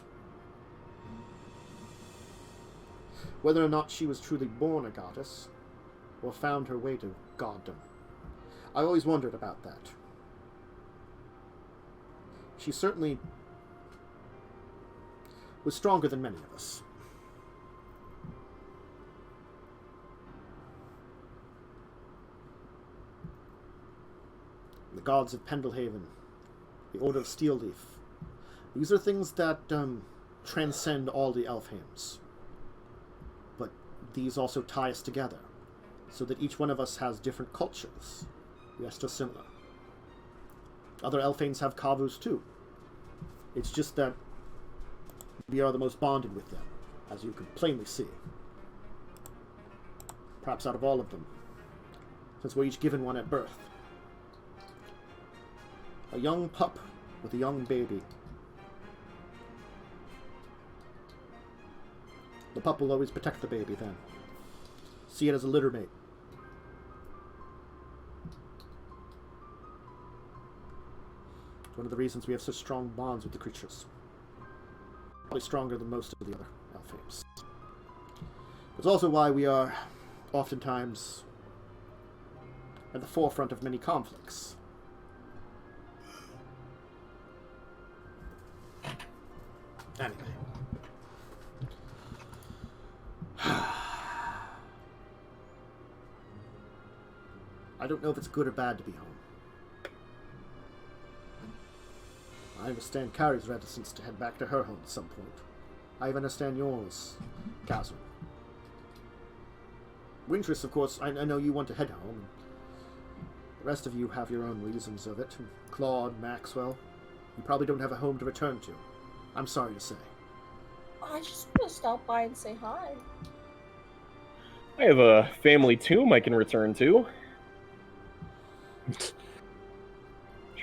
whether or not she was truly born a goddess, or found her way to goddom. I always wondered about that. She certainly was stronger than many of us. The gods of Pendelhaven, the Order of Steelleaf. These are things that transcend all the Elfhames. But these also tie us together, so that each one of us has different cultures. We are still similar. Other Elfhames have Kavus too. It's just that we are the most bonded with them, as you can plainly see. Perhaps out of all of them, since we're each given one at birth. A young pup with a young baby. The pup will always protect the baby then. See it as a litter mate. It's one of the reasons we have such strong bonds with the creatures. Probably stronger than most of the other Elfhames. It's also why we are oftentimes at the forefront of many conflicts. Anyway. I don't know if it's good or bad to be home. I understand Carrie's reticence to head back to her home at some point. I understand yours, Kazu. Wintris, of course, I know you want to head home. The rest of you have your own reasons of it. Claude, Maxwell, you probably don't have a home to return to. I'm sorry to say. I just want to stop by and say hi. I have a family tomb I can return to.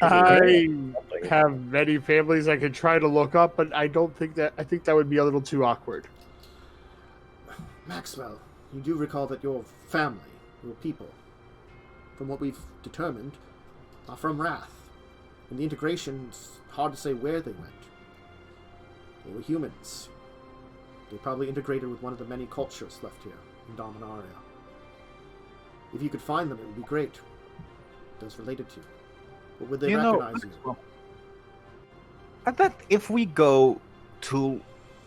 I have many families I could try to look up, but I think that would be a little too awkward. Maxwell, you do recall that your family, your people, from what we've determined, are from Rath. And the integration, it's hard to say where they went. They were humans. They probably integrated with one of the many cultures left here in Dominaria. If you could find them, it would be great. Those related to you. But would they recognize you? Well, I bet if we go to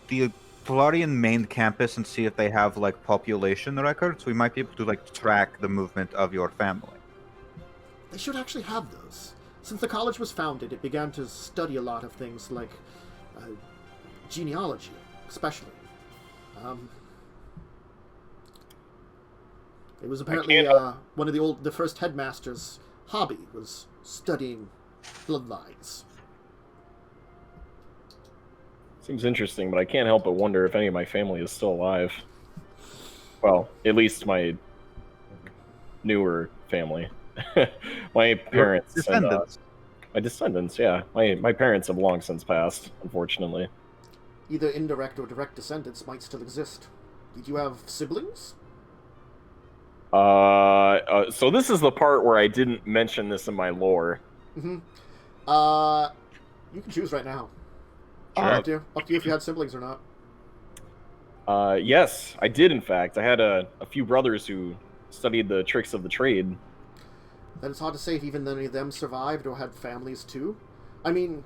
the Florian main campus and see if they have like population records, we might be able to like track the movement of your family. They should actually have those. Since the college was founded, it began to study a lot of things like genealogy, especially. It was apparently one of the first headmasters' hobby was studying bloodlines. Seems interesting, but I can't help but wonder if any of my family is still alive. Well, at least my newer family. My parents. Descendants. My descendants, yeah. My parents have long since passed, unfortunately. Either indirect or direct descendants might still exist. Did you have siblings? So this is the part where I didn't mention this in my lore. Mm-hmm. You can choose right now. Sure. Up to you if you had siblings or not. Yes, I did, in fact. I had a few brothers who studied the tricks of the trade. Then it's hard to say if even any of them survived or had families too. I mean,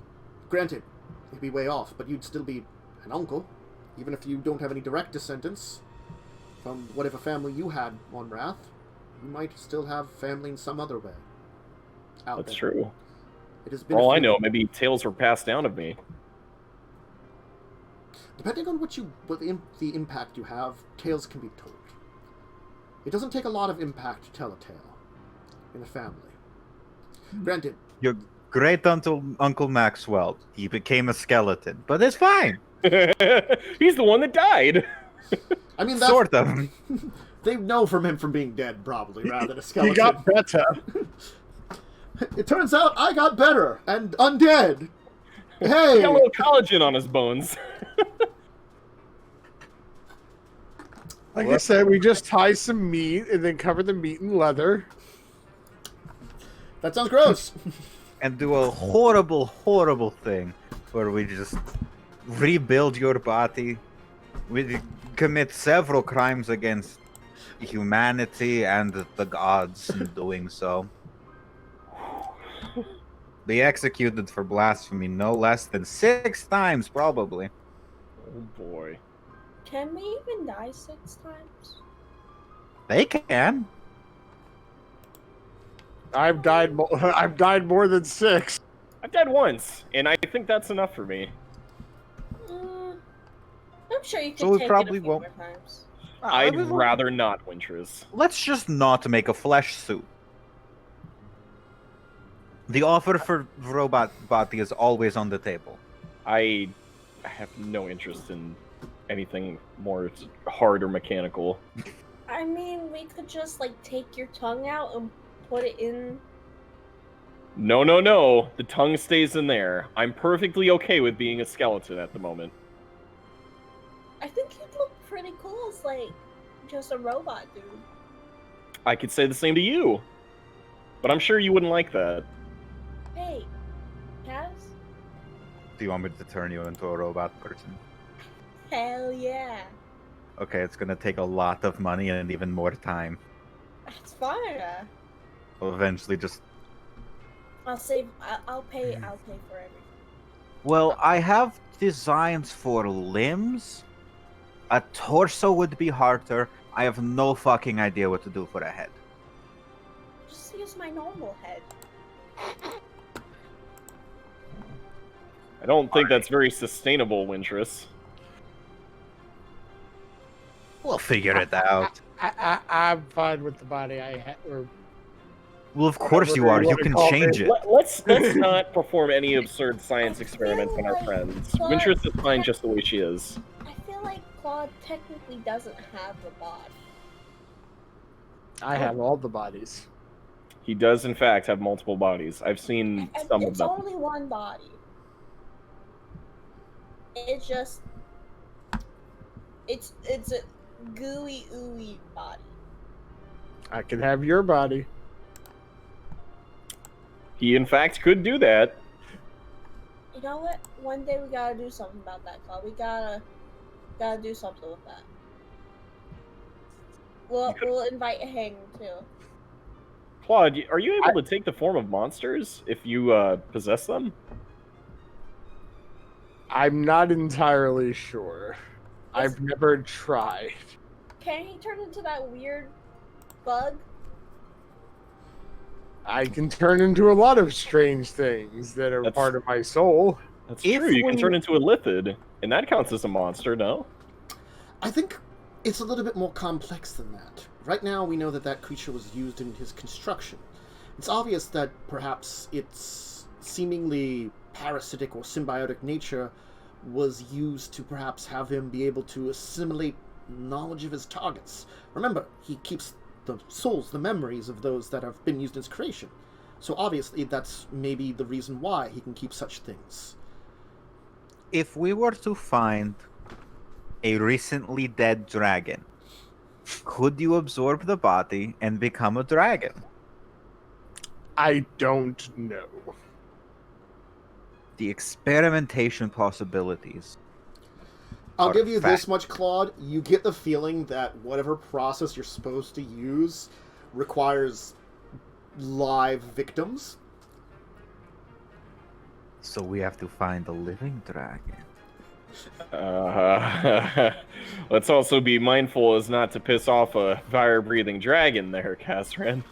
granted, you'd be way off, but you'd still be an uncle. even if you don't have any direct descendants from whatever family you had on Rath, you might still have family in some other way. That's true. It has been For all I know, maybe tales were passed down of me. Depending on the impact you have, tales can be told. It doesn't take a lot of impact to tell a tale in a family. Granted, Your great Uncle Maxwell, he became a skeleton, but it's fine. He's the one that died. I mean, that's, Sort of. They know from him from being dead, probably, rather than a skeleton. He got better. It turns out I got better and undead. Hey! He got a little collagen on his bones. Like I said, we just tie some meat and then cover the meat in leather. That sounds gross. And do a horrible, horrible thing where we just rebuild your body. We commit several crimes against humanity and the gods in doing so. Be executed for blasphemy no less than 6 times, probably. Oh boy. Can we even die 6 times? They can. I've died more than 6. I've died once, and I think that's enough for me. I'm sure you could So we take probably it a few won't- more times. I'd rather not, Wintress. Let's just not make a flesh suit. The offer for robot body is always on the table. I have no interest in anything more hard or mechanical. I mean, we could just, like, take your tongue out and put it in... No, no, no. The tongue stays in there. I'm perfectly okay with being a skeleton at the moment. I think you'd look pretty cool as, like, just a robot dude. I could say the same to you. But I'm sure you wouldn't like that. Hey, Kaz? Do you want me to turn you into a robot person? Hell yeah. Okay, it's gonna take a lot of money and even more time. That's fine. We'll eventually just... I'll pay for everything. Well, I have designs for limbs. A torso would be harder. I have no fucking idea what to do for a head. Just use my normal head. I don't think that's very sustainable, Wintress. We'll figure it out. I'm fine with the body I had. Well, of course you are. You can change it. Let's not perform any absurd science experiments on our friends. Wintress is fine just the way she is. I feel like Claude technically doesn't have a body. I have all the bodies. He does, in fact, have multiple bodies. I've seen some of It's them. only one body. It's just... It's a gooey, ooey body. I can have your body. He, in fact, could do that. You know what? One day we gotta do something about that, Claude. We gotta do something with that. We'll invite Hang too. Claude, are you able to take the form of monsters if you possess them? I'm not entirely sure. I've never tried. Can he turn into that weird bug? I can turn into a lot of strange things that are part of my soul. That's true. You can turn into a lithid, and that counts as a monster, no? I think it's a little bit more complex than that. Right now, we know that that creature was used in his construction. It's obvious that perhaps its seemingly parasitic or symbiotic nature was used to perhaps have him be able to assimilate knowledge of his targets. Remember, he keeps the souls, the memories of those that have been used in his creation. So obviously, that's maybe the reason why he can keep such things. If we were to find a recently dead dragon, could you absorb the body and become a dragon? I don't know. The experimentation possibilities. I'll give you this much, Claude. You get the feeling that whatever process you're supposed to use requires live victims. So we have to find a living dragon. Let's also be mindful as not to piss off a fire-breathing dragon there, Catherine.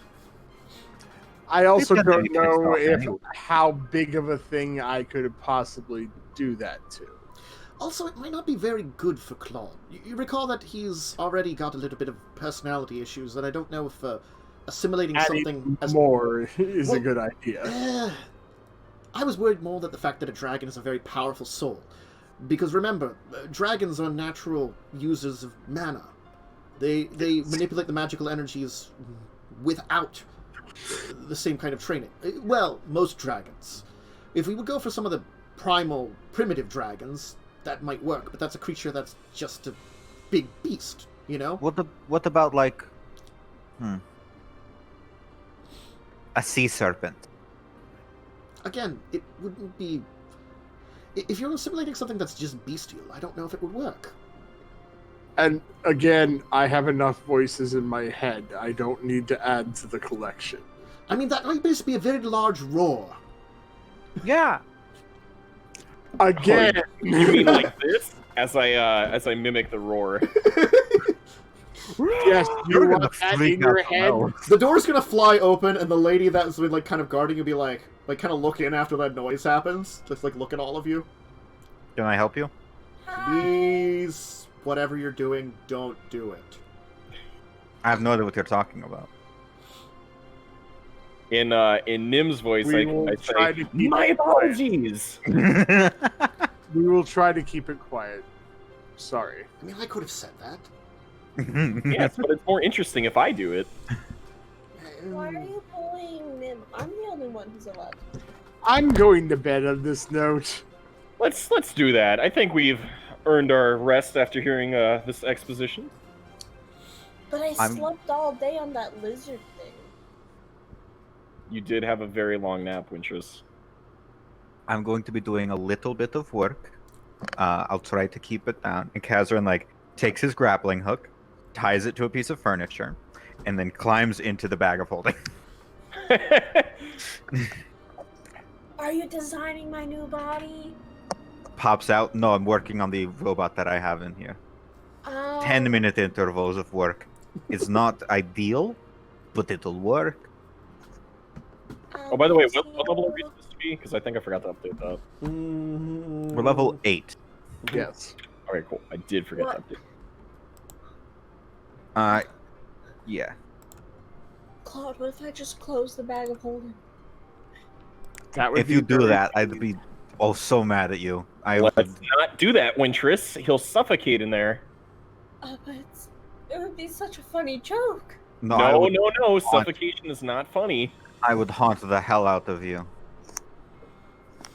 I also It's gonna don't be pissed know off if anyway. how big of a thing I could possibly do that to. Also, it might not be very good for Claude. You recall that he's already got a little bit of personality issues, and I don't know if assimilating Adding something as more is a Well, good idea. I was worried more that the fact that a dragon is a very powerful soul. Because remember, dragons are natural users of mana. They manipulate the magical energies without the same kind of training. Well, most dragons. If we would go for some of the primal, primitive dragons, that might work, but that's a creature that's just a big beast, you know? What about like a sea serpent? Again, it wouldn't be... If you're simulating something that's just bestial, I don't know if it would work. And again, I have enough voices in my head. I don't need to add to the collection. I mean, that might basically be a very large roar. Yeah. Again, You mean like this? As I mimic the roar. yes, you You're gonna want that freak in your out the head. most. The door's gonna fly open, and the lady that's been, like, kind of guarding you be like kind of look in after that noise happens. Just, like, look at all of you. Can I help you? Please, whatever you're doing, don't do it. I have no idea what you're talking about. In Nim's voice, We will I try say, to keep my it quiet. apologies! We will try to keep it quiet. Sorry. I mean, I could have said that. Yes, but it's more interesting if I do it. Why are you bullying Nim? I'm the only one who's allowed. I'm going to bed on this note. Let's do that. I think we've earned our rest after hearing this exposition. But I I'm- slept all day on that lizard thing. You did have a very long nap, Wintress. I'm going to be doing a little bit of work. I'll try to keep it down. And Kazran like takes his grappling hook, ties it to a piece of furniture, and then climbs into the bag of holding. Are you designing my new body? Pops out. No, I'm working on the robot that I have in here. 10-minute intervals of work. It's not ideal, but it'll work. Oh, by the way, what level are we supposed to be? Because I think I forgot to update that. We're level 8. Yes. Okay, cool. I did forget What? to update. Yeah. Claude, what if I just close the bag of holding? That would If be you do very that, I'd be so mad at you. I would. Let's not do that, Wintress. He'll suffocate in there. But it would be such a funny joke. No, I would, No. Suffocation is not funny. I would haunt the hell out of you.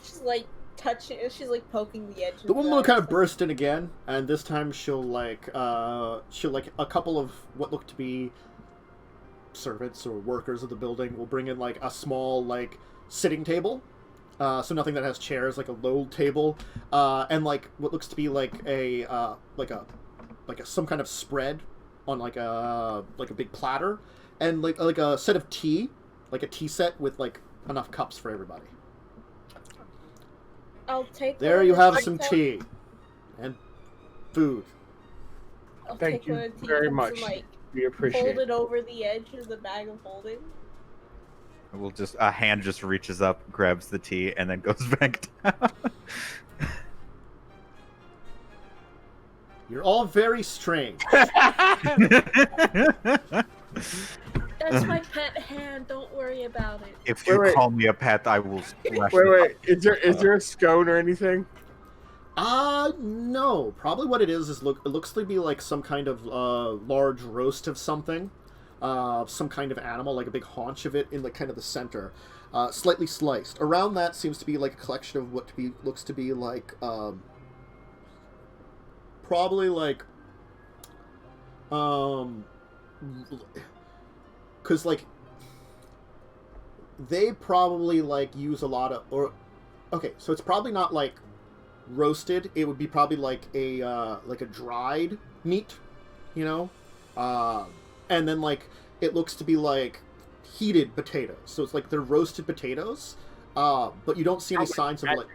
She's like touching. She's like poking the edge. The woman will kind of burst in again, and this time she'll like a couple of what look to be servants or workers of the building will bring in like a small like sitting table, so nothing that has chairs, like a low table, and like what looks to be like a some kind of spread on like a big platter, and like a set of tea, like a tea set with like enough cups for everybody. I'll take. There one you of the have tea some cups- tea and food. I'll Thank take you one of the tea very cups much. And, like, We appreciate hold it. it over the edge of the bag of holding. We'll just a hand just reaches up, grabs the tea, and then goes back down. You're all very strange. That's my pet hand. Don't worry about it. If you Wait. call me a pet, I will slash you. Wait. Is there a scone or anything? No. Probably what it is it looks to be like some kind of large roast of something. Some kind of animal, like a big haunch of it in like kind of the center. Slightly sliced. Around that seems to be like a collection of what looks to be like probably like because like they probably like use a lot of so it's probably not like roasted. It would be probably like a dried meat, you know, and then like it looks to be like heated potatoes. So it's like they're roasted potatoes, but you don't see any signs of like.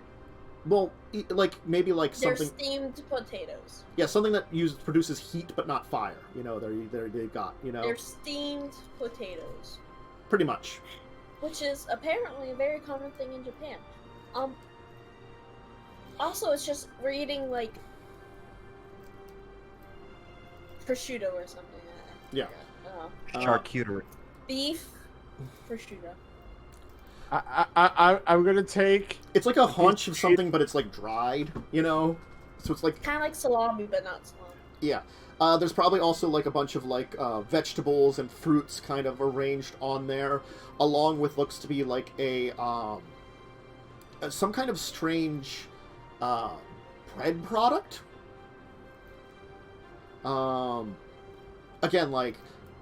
Well, like maybe like They're something. steamed potatoes. Yeah, something that produces heat but not fire. They got. They're steamed potatoes, Pretty much. which is apparently a very common thing in Japan. Also, it's just we're eating like prosciutto or something. Yeah. Charcuterie. Beef prosciutto. I'm gonna take. It's like a haunch of something, but it's like dried. So it's like Kind of like salami, but not salami. yeah. There's probably also like a bunch of like vegetables and fruits kind of arranged on there, along with looks to be like a some kind of strange bread product. Again, like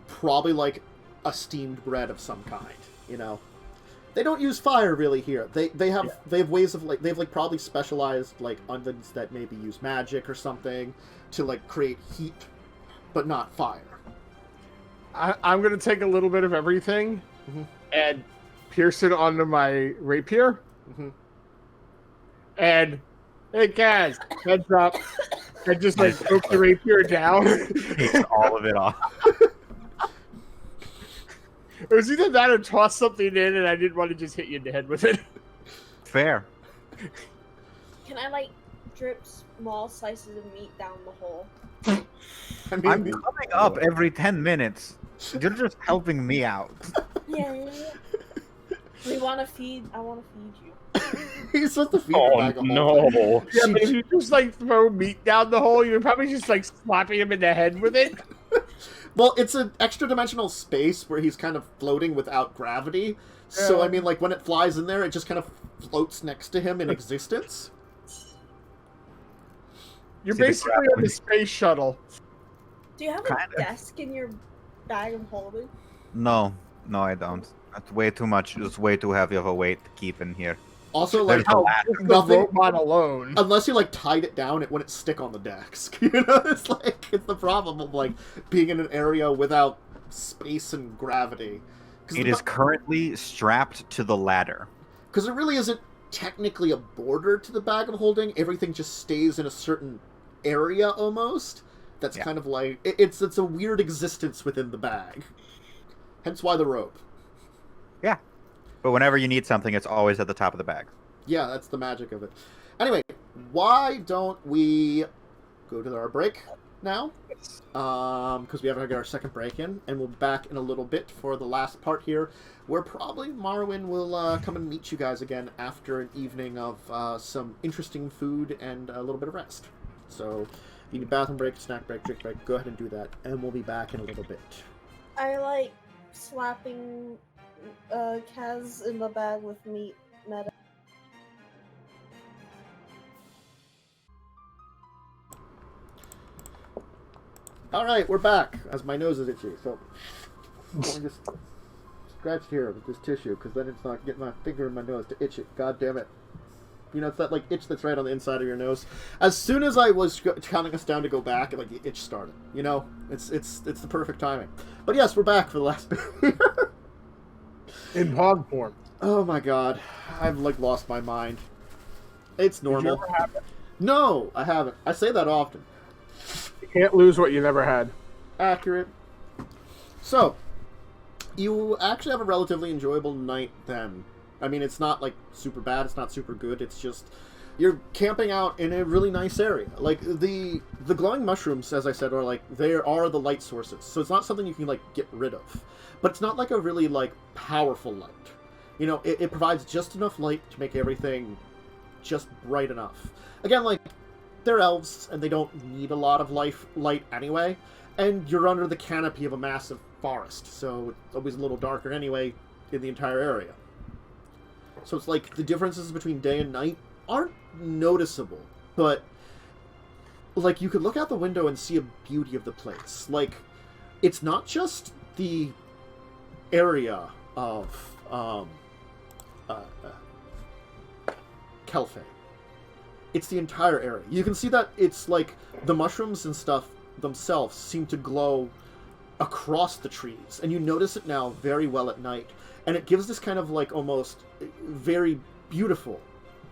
probably like a steamed bread of some kind. They don't use fire really here. They have ways of like they've like probably specialized like ovens that maybe use magic or something to like create heat, but not fire. I'm gonna take a little bit of everything and pierce it onto my rapier. And hey, Kaz, heads up. And just like poke the rapier down. Takes all of it off. It was either that or toss something in, and I didn't want to just hit you in the head with it. Fair. Can I like drip small slices of meat down the hole? I mean, I'm coming up every 10 minutes. You're just helping me out. Yeah. I want to feed you. he's supposed to feed her Oh back a whole no! thing. Yeah, but if you just like throw meat down the hole, you're probably just like slapping him in the head with it. Well, it's an extra dimensional space where he's kind of floating without gravity. So, Yeah. I mean, like, when it flies in there, it just kind of floats next to him in existence. You're See the basically on gravity. the space shuttle. Do you have a Kind of. desk in your bag of holding? No, I don't. That's way too much. It's way too heavy of a weight to keep in here. Also, like, There's a Oh, ladder. just the Nothing- robot alone. unless you, like, tied it down, it wouldn't stick on the desk. It's like, it's the problem of, like, being in an area without space and gravity. It is currently strapped to the ladder. Because it really isn't technically a border to the bag of holding. Everything just stays in a certain area almost. That's Yeah. kind of like it's a weird existence within the bag. Hence why the rope. But whenever you need something, it's always at the top of the bag. Yeah, that's the magic of it. Anyway, why don't we go to our break now? Because we haven't got our second break in, and we'll be back in a little bit for the last part here, where probably Marwyn will come and meet you guys again after an evening of some interesting food and a little bit of rest. So, if you need a bathroom break, snack break, drink break, go ahead and do that, and we'll be back in a little bit. I like slapping Kaz in the bag with meat meta. Alright, we're back, as my nose is itchy, so I'm just scratch here with this tissue, because then it's not getting my finger in my nose to itch it. God damn it. It's that, like, itch that's right on the inside of your nose. As soon as I was counting us down to go back, like, the itch started. It's the perfect timing. But yes, we're back for the last bit here. In hog form. Oh my god. I've, like, lost my mind. It's Did you normal. ever have it? No, I haven't. I say that often. You can't lose what you never had. Accurate. So, you actually have a relatively enjoyable night then. I mean, it's not, like, super bad, it's not super good, it's just... You're camping out in a really nice area. Like, the glowing mushrooms, as I said, are, like, they are the light sources. So it's not something you can, like, get rid of. But it's not, like, a really, like, powerful light. It provides just enough light to make everything just bright enough. Again, like, they're elves, and they don't need a lot of light anyway. And you're under the canopy of a massive forest, so it's always a little darker anyway in the entire area. So it's like the differences between day and night aren't noticeable, but like you could look out the window and see a beauty of the place. Like, it's not just the area of Kelfae. It's the entire area. You can see that it's like the mushrooms and stuff themselves seem to glow across the trees, and you notice it now very well at night, and it gives this kind of like almost very beautiful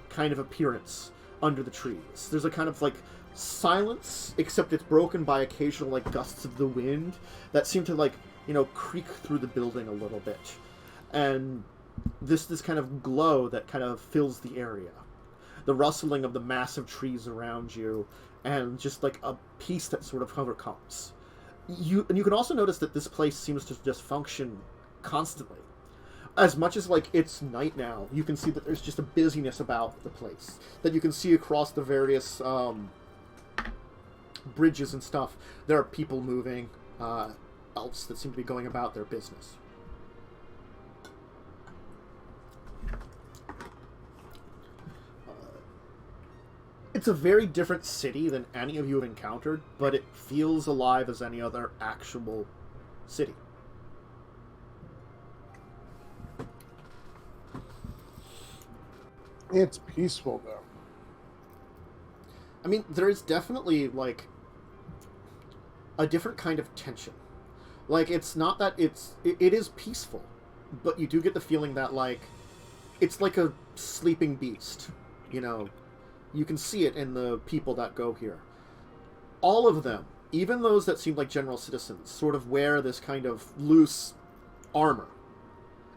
kind of appearance under the trees. There's a kind of like silence, except it's broken by occasional like gusts of the wind that seem to like, creak through the building a little bit. And this kind of glow that kind of fills the area. The rustling of the massive trees around you, and just like a peace that sort of overcomes. You can also notice that this place seems to just function constantly. As much as like it's night now, you can see that there's just a busyness about the place that you can see across the various bridges and stuff. There are people moving, elves that seem to be going about their business. It's a very different city than any of you have encountered, but it feels alive as any other actual city. It's peaceful, though. I mean, there is definitely, like, a different kind of tension. Like, it's not that it is peaceful, but you do get the feeling that, like, it's like a sleeping beast, You can see it in the people that go here. All of them, even those that seem like general citizens, sort of wear this kind of loose armor.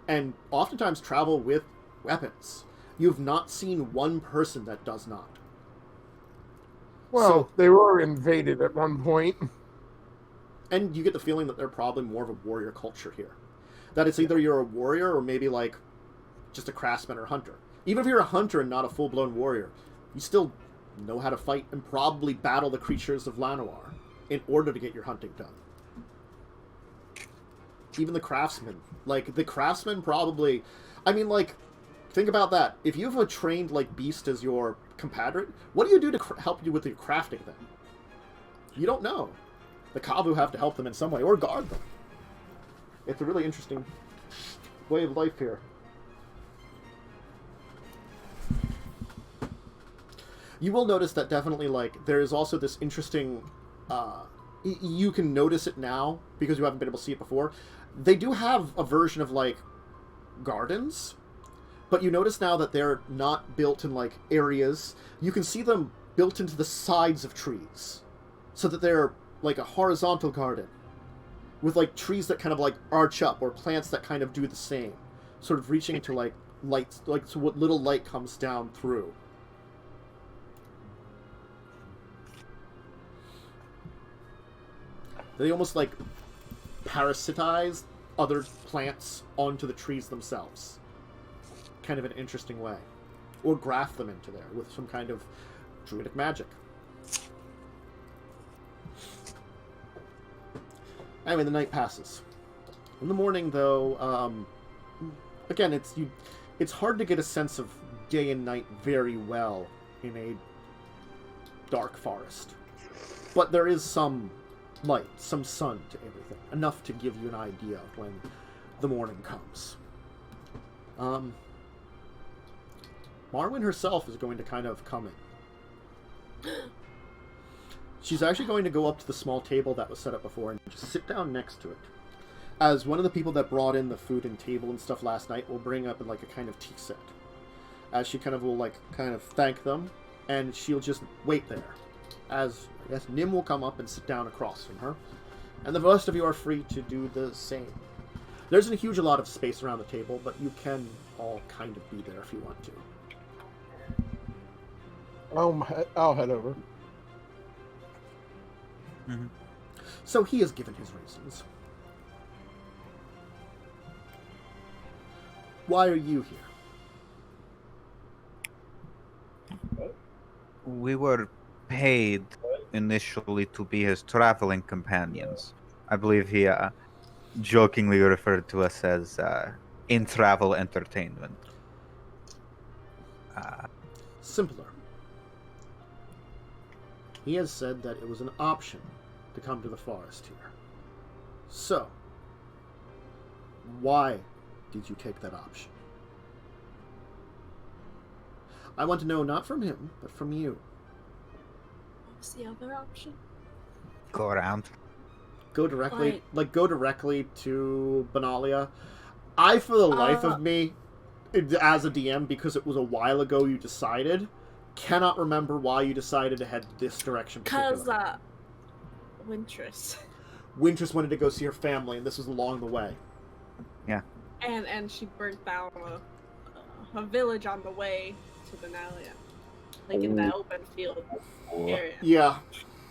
And oftentimes travel with weapons. You've not seen one person that does not. Well, they were invaded at one point. And you get the feeling that they're probably more of a warrior culture here. That it's either you're a warrior or maybe like just a craftsman or hunter. Even if you're a hunter and not a full-blown warrior, you still know how to fight and probably battle the creatures of Llanowar in order to get your hunting done. Even the craftsmen. Like, the craftsmen probably... I mean, like, think about that. If you have a trained, like, beast as your compatriot, what do you do to help you with your crafting then? You don't know. The Kavu have to help them in some way, or guard them. It's a really interesting way of life here. You will notice that definitely, like, there is also this interesting, you can notice it now, because you haven't been able to see it before. They do have a version of, like, gardens, but you notice now that they're not built in, like, areas. You can see them built into the sides of trees, so that they're, like, a horizontal garden, with, like, trees that kind of, like, arch up, or plants that kind of do the same, sort of reaching into, like, lights, like, so what little light comes down through. They almost, like, parasitize other plants onto the trees themselves. Kind of an interesting way. Or graft them into there with some kind of druidic magic. Anyway, the night passes. In the morning, though, again, it's hard to get a sense of day and night very well in a dark forest. But there is some light, some sun to everything, enough to give you an idea of when the morning comes. Marwyn herself is going to kind of come in. She's actually going to go up to the small table that was set up before and just sit down next to it. As one of the people that brought in the food and table and stuff last night will bring up in like a kind of tea set. As she kind of will like kind of thank them, and she'll just wait there. As I guess Nim will come up and sit down across from her, and the rest of you are free to do the same. There isn't a huge lot of space around the table, but you can all kind of be there if you want to. I'll head over. Mm-hmm. So he has given his reasons. Why are you here? We were paid initially to be his traveling companions. I believe he jokingly referred to us as in-travel entertainment. Simpler. He has said that it was an option to come to the forest here. So, why did you take that option? I want to know not from him, but from you. What's the other option? Go around. Go directly, Why? go directly to Benalia. For the life of me, as a DM, because it was a while ago you decided, cannot remember why you decided to head this direction. Because, Wintress. Wintress wanted to go see her family, and this was along the way. And she burnt down a village on the way to Benalia. Like in that open field area. Yeah.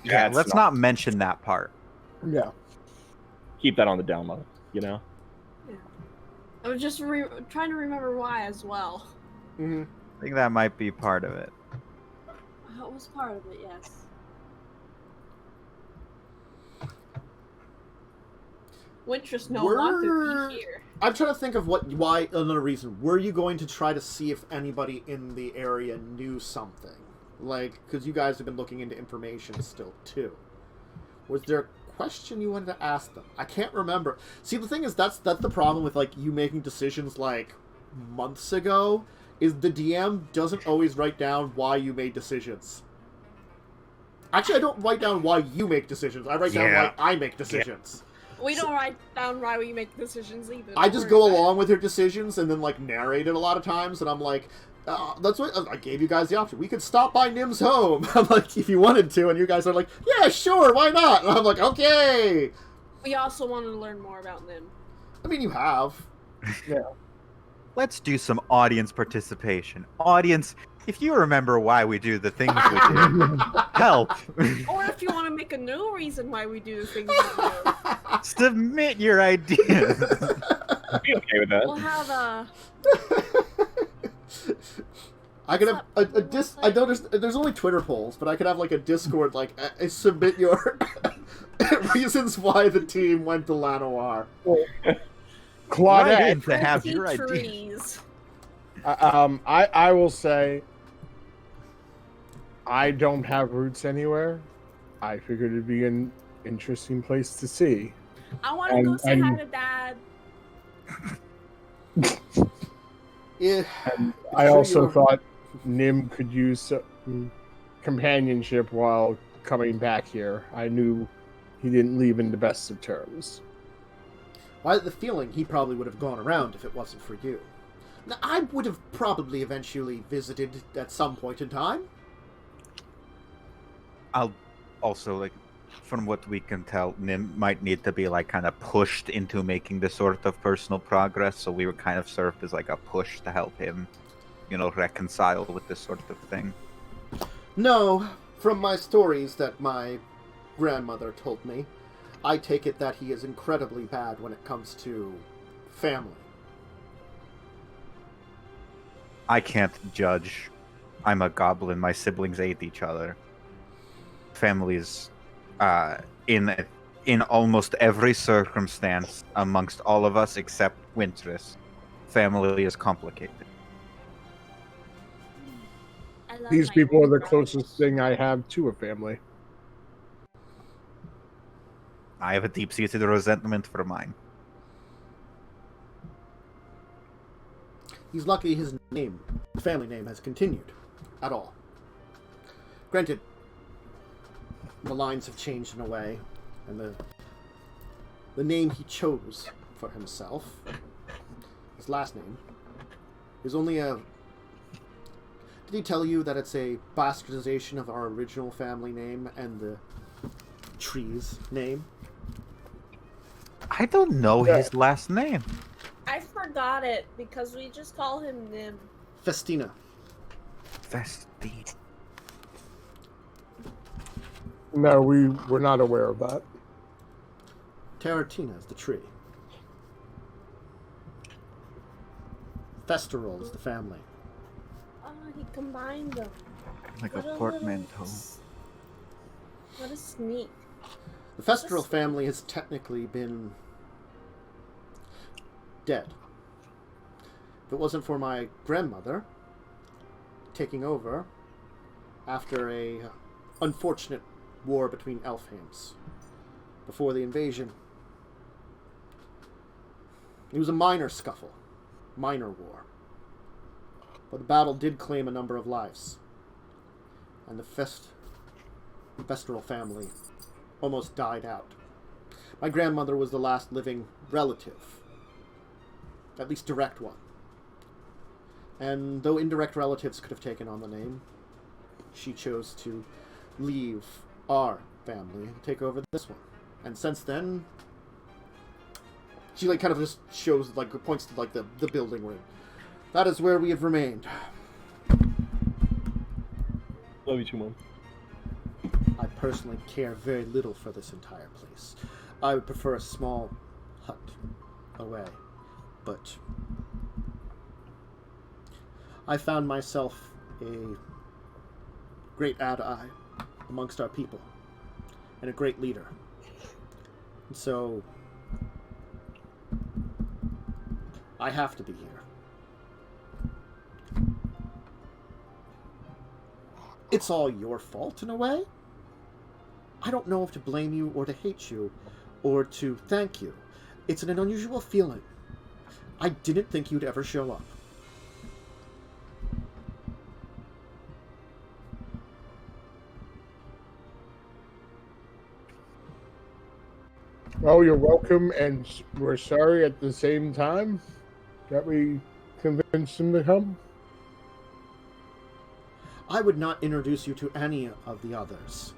Yeah, let's not mention that part. Yeah. Keep that on the down low, you know? Yeah. I was just trying to remember why as well. Mm-hmm. I think that might be part of it. That was part of it, yes. Wintress no longer be here. I'm trying to think of why another reason. Were you going to try to see if anybody in the area knew something? Like, because you guys have been looking into information still, too. Was there a question you wanted to ask them? I can't remember. See, the thing is, that's the problem with, like, you making decisions, like, months ago, is the DM doesn't always write down why you made decisions. Actually, I don't write down why you make decisions. I write down why I make decisions. We don't write down why we make decisions either. I just go along with your decisions and then, like, narrate it a lot of times, and I'm like, that's what I gave you guys the option. We could stop by Nim's home. I'm like, if you wanted to, and you guys are like, yeah, sure, why not? And I'm like, okay. We also wanted to learn more about Nim. I mean, you have. Yeah. Let's do some audience participation. Audience, if you remember why we do the things we do, help. Or if you want to make a new reason why we do the things we do. Submit your ideas. I'd be okay with that. We'll have a... I could have I noticed there's only Twitter polls, but I could have like a Discord like submit your reasons why the team went to Llanowar. Claudette, to have your trees. ideas. I will say, I don't have roots anywhere. I figured it'd be an interesting place to see. I want to go say hi to Dad. Yeah. And I also thought Nim could use some companionship while coming back here. I knew he didn't leave in the best of terms. I had the feeling he probably would have gone around if it wasn't for you. Now, I would have probably eventually visited at some point in time. I'll also, like, from what we can tell, Nim might need to be, like, kind of pushed into making this sort of personal progress, so we were kind of served as, like, a push to help him, you know, reconcile with this sort of thing. No, from my stories that my grandmother told me, I take it that he is incredibly bad when it comes to family. I can't judge. I'm a goblin. My siblings ate each other. Families, in almost every circumstance amongst all of us except Wintress, family is complicated. These people are the closest thing I have to a family. I have a deep-seated resentment for mine. He's lucky his name, family name, has continued at all. Granted, the lines have changed in a way, and the name he chose for himself, his last name, is only a... Did he tell you that it's a bastardization of our original family name and the tree's name? I don't know his last name. I forgot it because we just call him Nim. Festina. Festi. No, we're not aware of that. Terratina is the tree. Festival is the family. Oh, he combined them. Like What a little portmanteau. What a sneak. The Festival family has technically been dead. If it wasn't for my grandmother taking over after a unfortunate war between Elfhames before the invasion. It was a minor scuffle, minor war. But the battle did claim a number of lives. And the Festival family almost died out. My grandmother was the last living relative. At least direct one. And though indirect relatives could have taken on the name, she chose to leave our family and take over this one. And since then, she like kind of just shows, like, points to like the building we're in. That is where we have remained. Love you too, Mom. I personally care very little for this entire place. I would prefer a small hut away, but I found myself a great ally amongst our people and a great leader. And so I have to be here. It's all your fault in a way. I don't know if to blame you or to hate you or to thank you. It's an unusual feeling. I didn't think you'd ever show up. Well, you're welcome, and we're sorry at the same time that we convinced him to come. I would not introduce you to any of the others.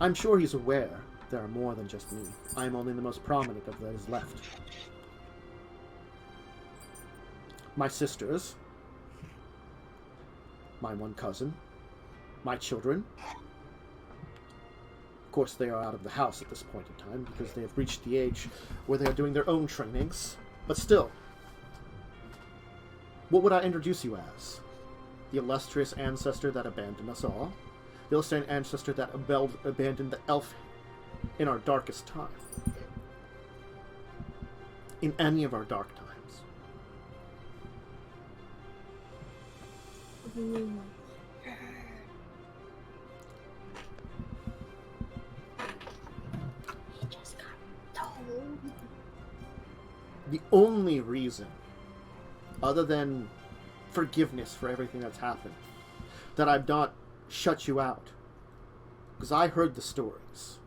I'm sure he's aware there are more than just me. I'm only the most prominent of those left. My sisters, my one cousin, my children. Of course, they are out of the house at this point in time because they have reached the age where they are doing their own trainings. But still, what would I introduce you as? The illustrious ancestor that abandoned us all? The illustrious ancestor that abandoned the elf in our darkest time? In any of our dark times? He just got told. The only reason, other than forgiveness for everything that's happened, that I've not shut you out, because I heard the stories.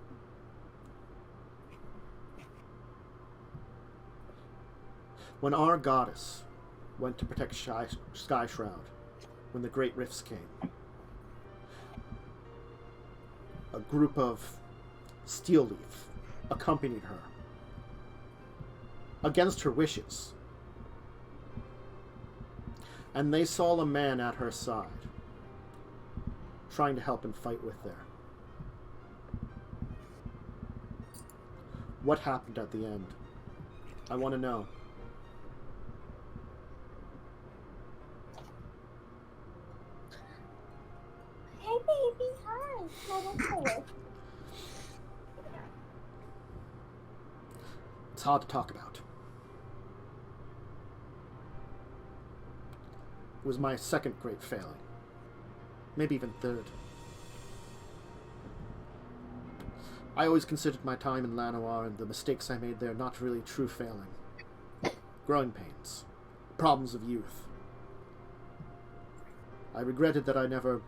When our goddess went to protect Sky Shroud, when the Great Rifts came, a group of Steel Leaf accompanied her against her wishes. And they saw a man at her side, trying to help and fight with there. What happened at the end? I want to know. Hey, baby, hi. Hello. It's hard to talk about. It was my second great failing. Maybe even third. I always considered my time in Llanowar and the mistakes I made there not really true failing. Growing pains. Problems of youth. I regretted that I never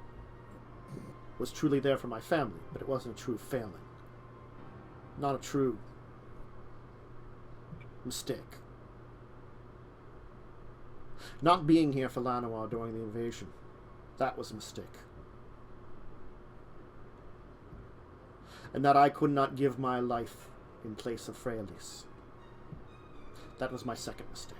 was truly there for my family, but it wasn't a true failing. Not a true mistake. Not being here for Llanowar during the invasion, that was a mistake. And that I could not give my life in place of Freyalise. That was my second mistake.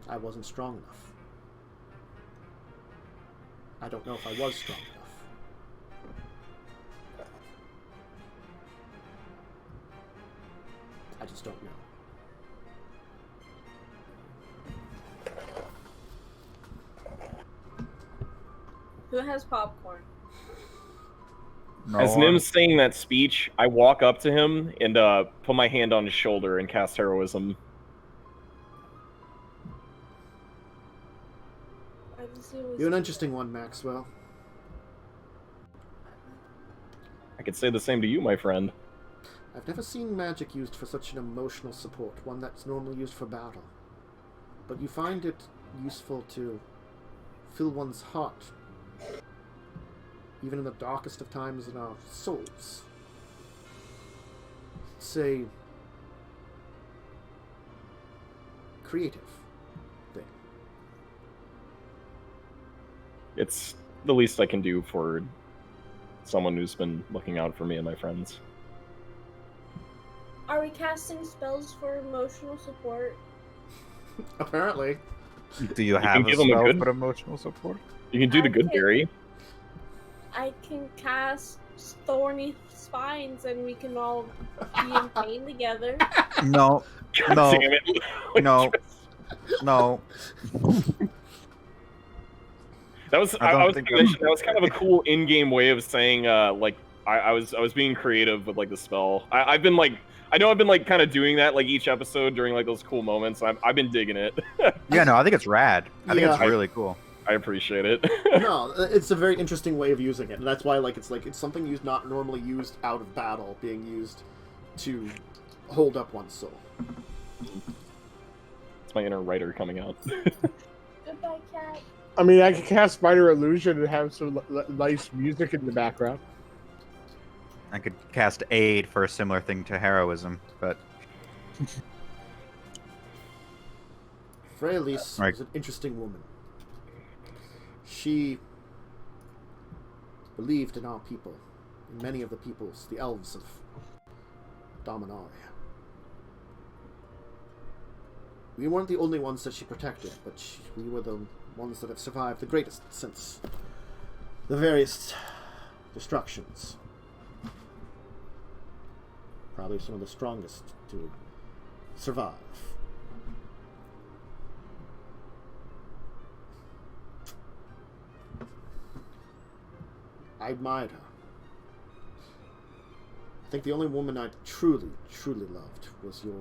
I wasn't strong enough. I don't know if I was strong enough. I just don't know. Who has popcorn? No, As Nim's saying that speech, I walk up to him and put my hand on his shoulder and cast heroism. You're an interesting one, Maxwell. I could say the same to you, my friend. I've never seen magic used for such an emotional support, one that's normally used for battle. But you find it useful to fill one's heart, even in the darkest of times in our souls. It's a creative thing. It's the least I can do for someone who's been looking out for me and my friends. Are we casting spells for emotional support? Apparently. Do you can have a give them a spell good- for emotional support? You can do the good Okay. Gary. I can cast Thorny Spines and we can all be in pain together. No, God No. damn it. no, no. That was I don't I was think gonna mention, that was kind of a cool in-game way of saying like I was being creative with like the spell. I've been like I know I've been like kind of doing that like each episode during like those cool moments. I've been digging it. Yeah, no, I think it's rad. I think it's Yeah. really cool. I appreciate it. No, it's a very interesting way of using it, and that's why it's something used not normally used out of battle, being used to hold up one's soul. It's my inner writer coming out. Goodbye, cat. I mean, I could cast Spider Illusion and have some nice music in the background. I could cast Aid for a similar thing to heroism, but Freyalise Right. was an interesting woman. She believed in our people, in many of the peoples, the elves of Dominaria. We weren't the only ones that she protected, but we were the ones that have survived the greatest since the various destructions. Probably some of the strongest to survive. I admired her. I think the only woman I truly, truly loved was your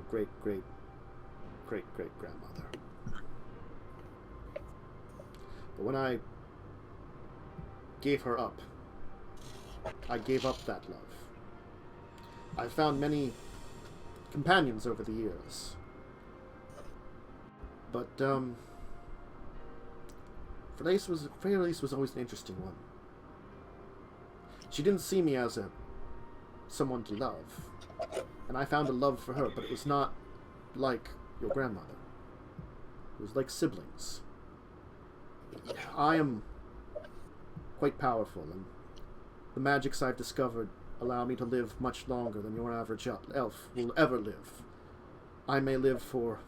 great, great, great, great grandmother. But when I gave her up, I gave up that love. I found many companions over the years. But, Freyalise was always an interesting one. She didn't see me as someone to love. And I found a love for her, but it was not like your grandmother. It was like siblings. I am quite powerful, and the magics I've discovered allow me to live much longer than your average elf will ever live. I may live for...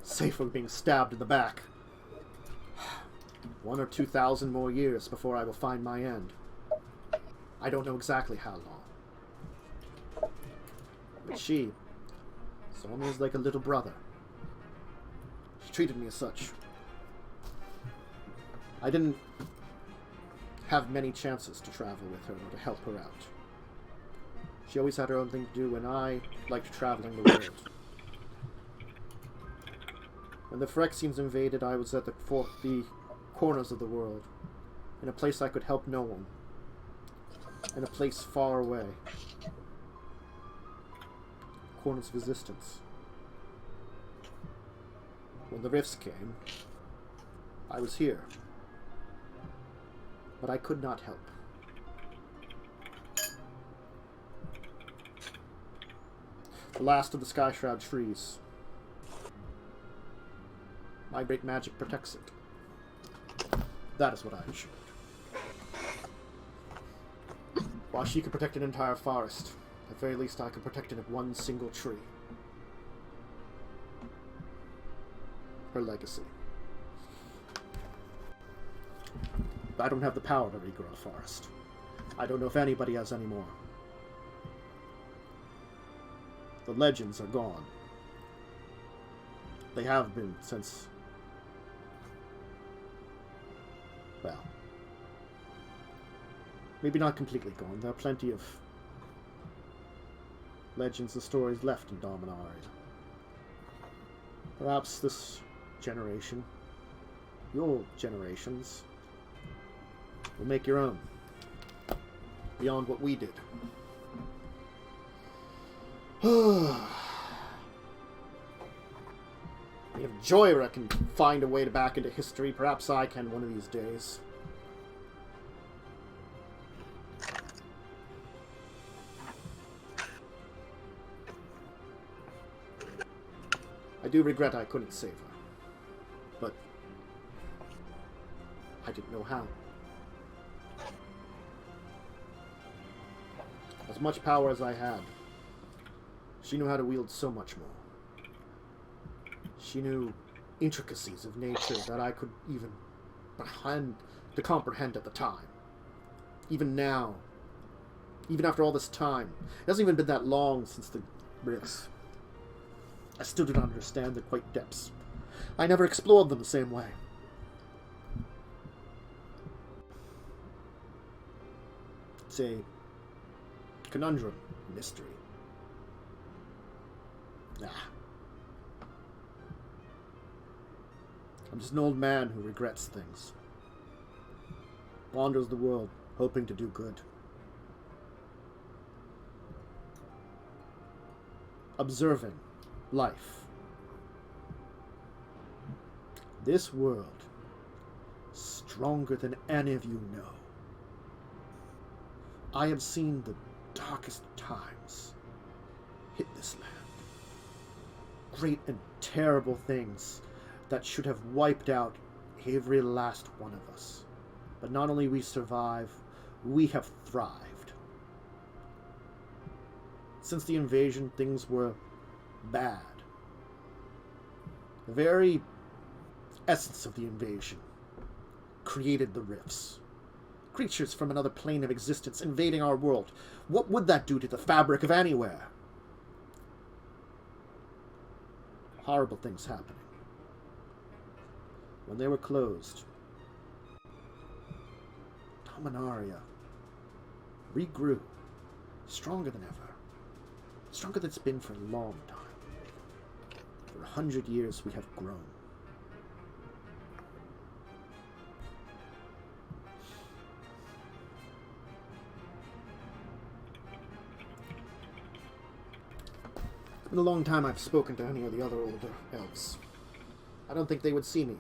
safe from being stabbed in the back. 1,000 or 2,000 more years before I will find my end. I don't know exactly how long. But she saw me as like a little brother. She treated me as such. I didn't have many chances to travel with her or to help her out. She always had her own thing to do, and I liked traveling the world. When the Phyrexians invaded, I was at the corners of the world, in a place I could help no one, in a place far away. Corners of resistance. When the rifts came, I was here, but I could not help. The last of the Sky Shroud trees. My great magic protects it. That is what I ensured. While she could protect an entire forest, at the very least I could protect it in one single tree. Her legacy. I don't have the power to regrow a forest. I don't know if anybody has any more. The legends are gone. They have been since... well... maybe not completely gone. There are plenty of legends and stories left in Dominaria. Perhaps this generation, your generations, will make your own, beyond what we did. If Joyra can find a way to back into history, perhaps I can one of these days. do regret I couldn't save her. But I didn't know how. As much power as I had, she knew how to wield so much more. She knew intricacies of nature that I could even begin to comprehend at the time. Even now, even after all this time, it hasn't even been that long since the rifts. I still do not understand their quite depths. I never explored them the same way. It's a conundrum, mystery. I'm just an old man who regrets things. Wanders the world, hoping to do good. Observing life. This world, stronger than any of you know. I have seen the darkest times hit this land. Great and terrible things that should have wiped out every last one of us. But not only we survive, we have thrived. Since the invasion, things were bad. The very essence of the invasion created the rifts. Creatures from another plane of existence invading our world. What would that do to the fabric of anywhere? Horrible things happening. When they were closed, Dominaria regrew, stronger than ever. Stronger than it's been for a long time. For 100 years we have grown. It's been a long time I've spoken to any of the other older elves. I don't think they would see me.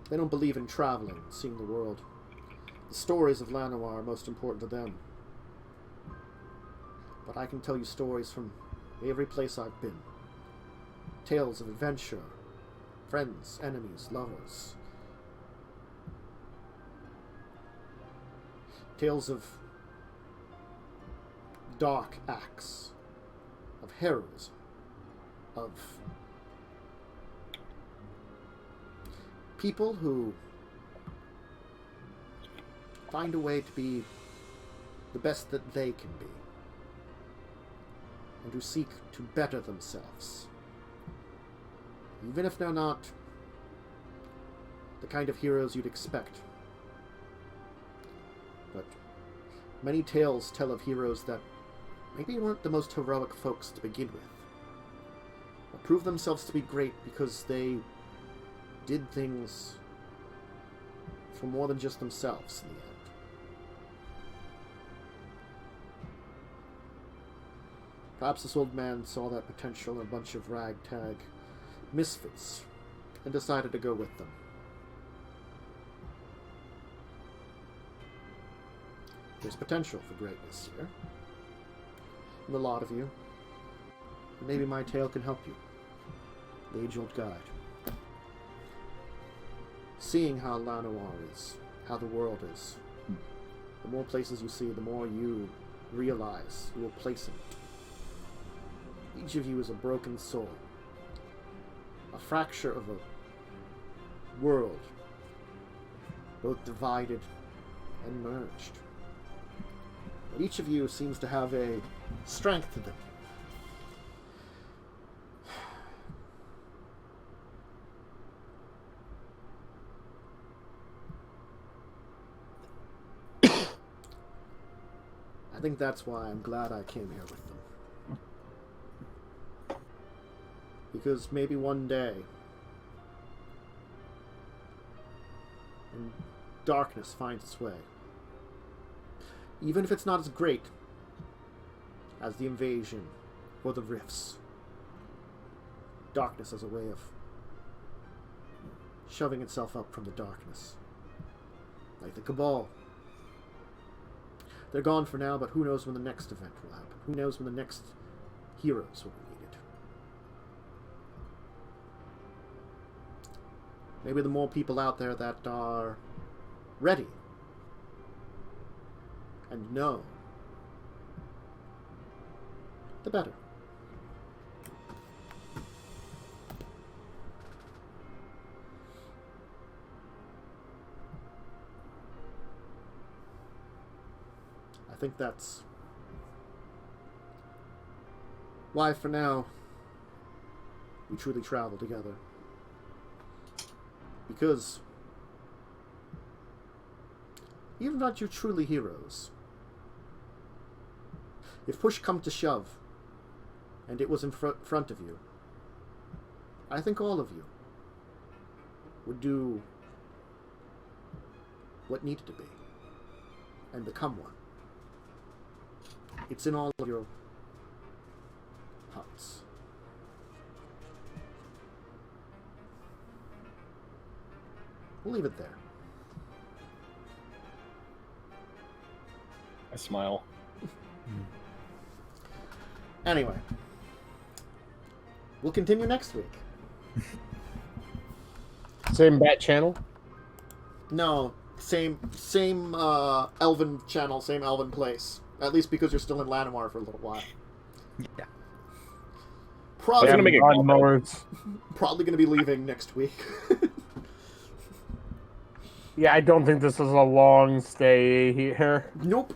They don't believe in traveling, seeing the world. The stories of Llanowar are most important to them. But I can tell you stories from every place I've been. Tales of adventure, friends, enemies, lovers. Tales of dark acts, of heroism, of people who find a way to be the best that they can be, and who seek to better themselves, even if they're not the kind of heroes you'd expect. But many tales tell of heroes that maybe weren't the most heroic folks to begin with, but proved themselves to be great because they did things for more than just themselves in the end. Perhaps this old man saw that potential in a bunch of ragtag misfits and decided to go with them. There's potential for greatness here, in a lot of you. And maybe my tale can help you. The age-old guide. Seeing how Llanowar is, how the world is. The more places you see, the more you realize you will place in it. Each of you is a broken soul. A fracture of a world, both divided and merged. But each of you seems to have a strength to them. I think that's why I'm glad I came here with them. Because maybe one day, when darkness finds its way, even if it's not as great as the invasion or the rifts, darkness as a way of shoving itself up from the darkness. Like the Cabal. They're gone for now, but who knows when the next event will happen? Who knows when the next heroes will be needed? maybe the more people out there that are ready and know, the better. I think that's why, for now, we truly travel together. Because even not you truly heroes, if push come to shove, and it was in front of you, I think all of you would do what needed to be, and become one. It's in all of your hearts. We'll leave it there. I smile. Anyway, we'll continue next week. Same bat channel? No, same elven channel, same elven place. At least because you're still in Llanowar for a little while. Yeah. Probably gonna make a lawn mowers. probably going to be leaving next week. Yeah, I don't think this is a long stay here. Nope.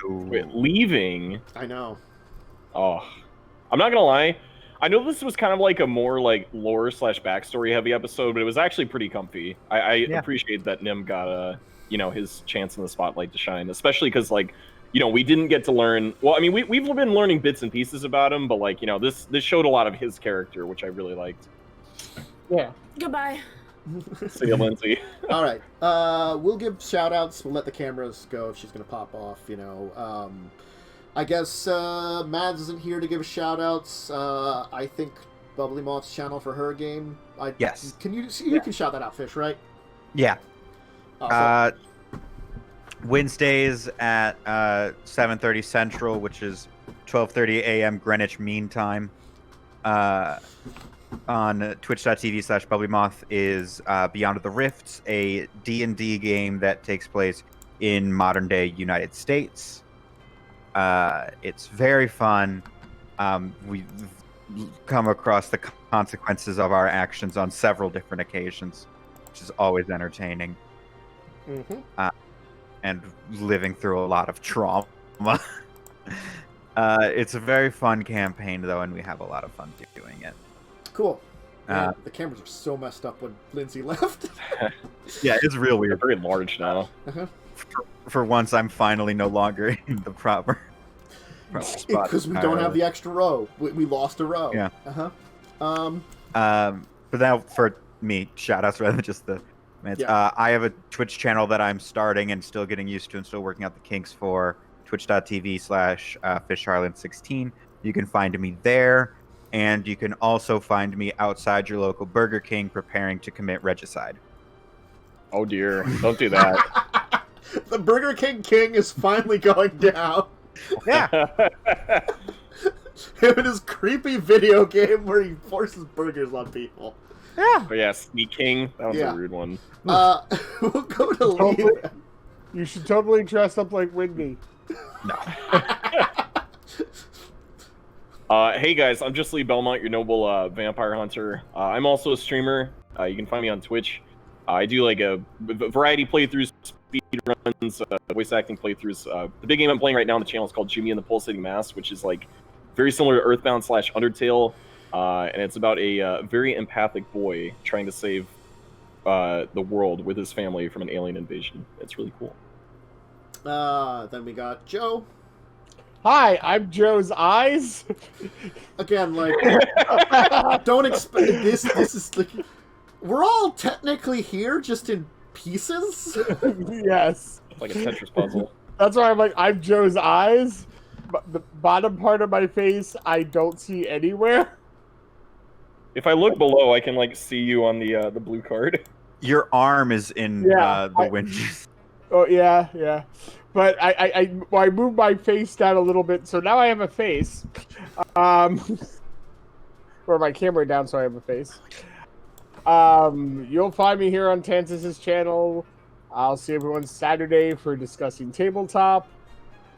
Wait, leaving? I know. Oh, I'm not gonna lie. I know this was kind of like a more like lore / backstory heavy episode, but it was actually pretty comfy. I appreciate that Nim got his chance in the spotlight to shine, especially because like we didn't get to learn. Well, I mean we've been learning bits and pieces about him, but like this showed a lot of his character, which I really liked. Yeah. Goodbye. See you, Lindsay. All right. We'll give shout-outs. We'll let the cameras go if she's going to pop off, I guess Mads isn't here to give shout-outs. I think Bubbly Moth's channel for her game. Yes. Can you can shout that out, Fish, right? Yeah. So- Wednesdays at 7:30 Central, which is 12:30 a.m. Greenwich Mean Time. On twitch.tv/bubblymoth is Beyond the Rifts, a D&D game that takes place in modern-day United States. It's very fun. We've come across the consequences of our actions on several different occasions, which is always entertaining. Mm-hmm. And living through a lot of trauma. It's a very fun campaign, though, and we have a lot of fun doing it. Cool. Man, the cameras are so messed up when Lindsay left. Yeah, it's real They're weird. very large now. Uh-huh. For once, I'm finally no longer in the proper spot. Because we don't have the extra row. We lost a row. Yeah. Uh-huh. But now for me, shout-outs rather than just the... Yeah. I have a Twitch channel that I'm starting and still getting used to and still working out the kinks for, twitch.tv/fishharlan16. You can find me there. And you can also find me outside your local Burger King preparing to commit regicide. Oh dear, don't do that. The Burger King is finally going down. Yeah. Him and his creepy video game where he forces burgers on people. Yeah. But yeah, Sneak King, that was Yeah. a rude one. We'll go to Totally. Lee. You should totally dress up like Whitney. No. Hey guys, I'm just Lee Belmont, your noble vampire hunter. I'm also a streamer. You can find me on Twitch. I do like a variety playthroughs, speed runs, voice acting playthroughs. The big game I'm playing right now on the channel is called Jimmy and the Pulsating Mass, which is like very similar to Earthbound / Undertale, and it's about a very empathic boy trying to save the world with his family from an alien invasion. It's really cool. Then we got Joe. Hi, I'm Joe's Eyes. Again, like, don't expect this. This is like, we're all technically here, just in pieces. Yes. It's like a Tetris puzzle. That's why I'm like, I'm Joe's Eyes. But the bottom part of my face, I don't see anywhere. If I look below, I can like see you on the blue card. Your arm is in the winches. Oh yeah, yeah. But I moved my face down a little bit, so now I have a face. Or my camera down, so I have a face. You'll find me here on Tansis' channel. I'll see everyone Saturday for discussing tabletop,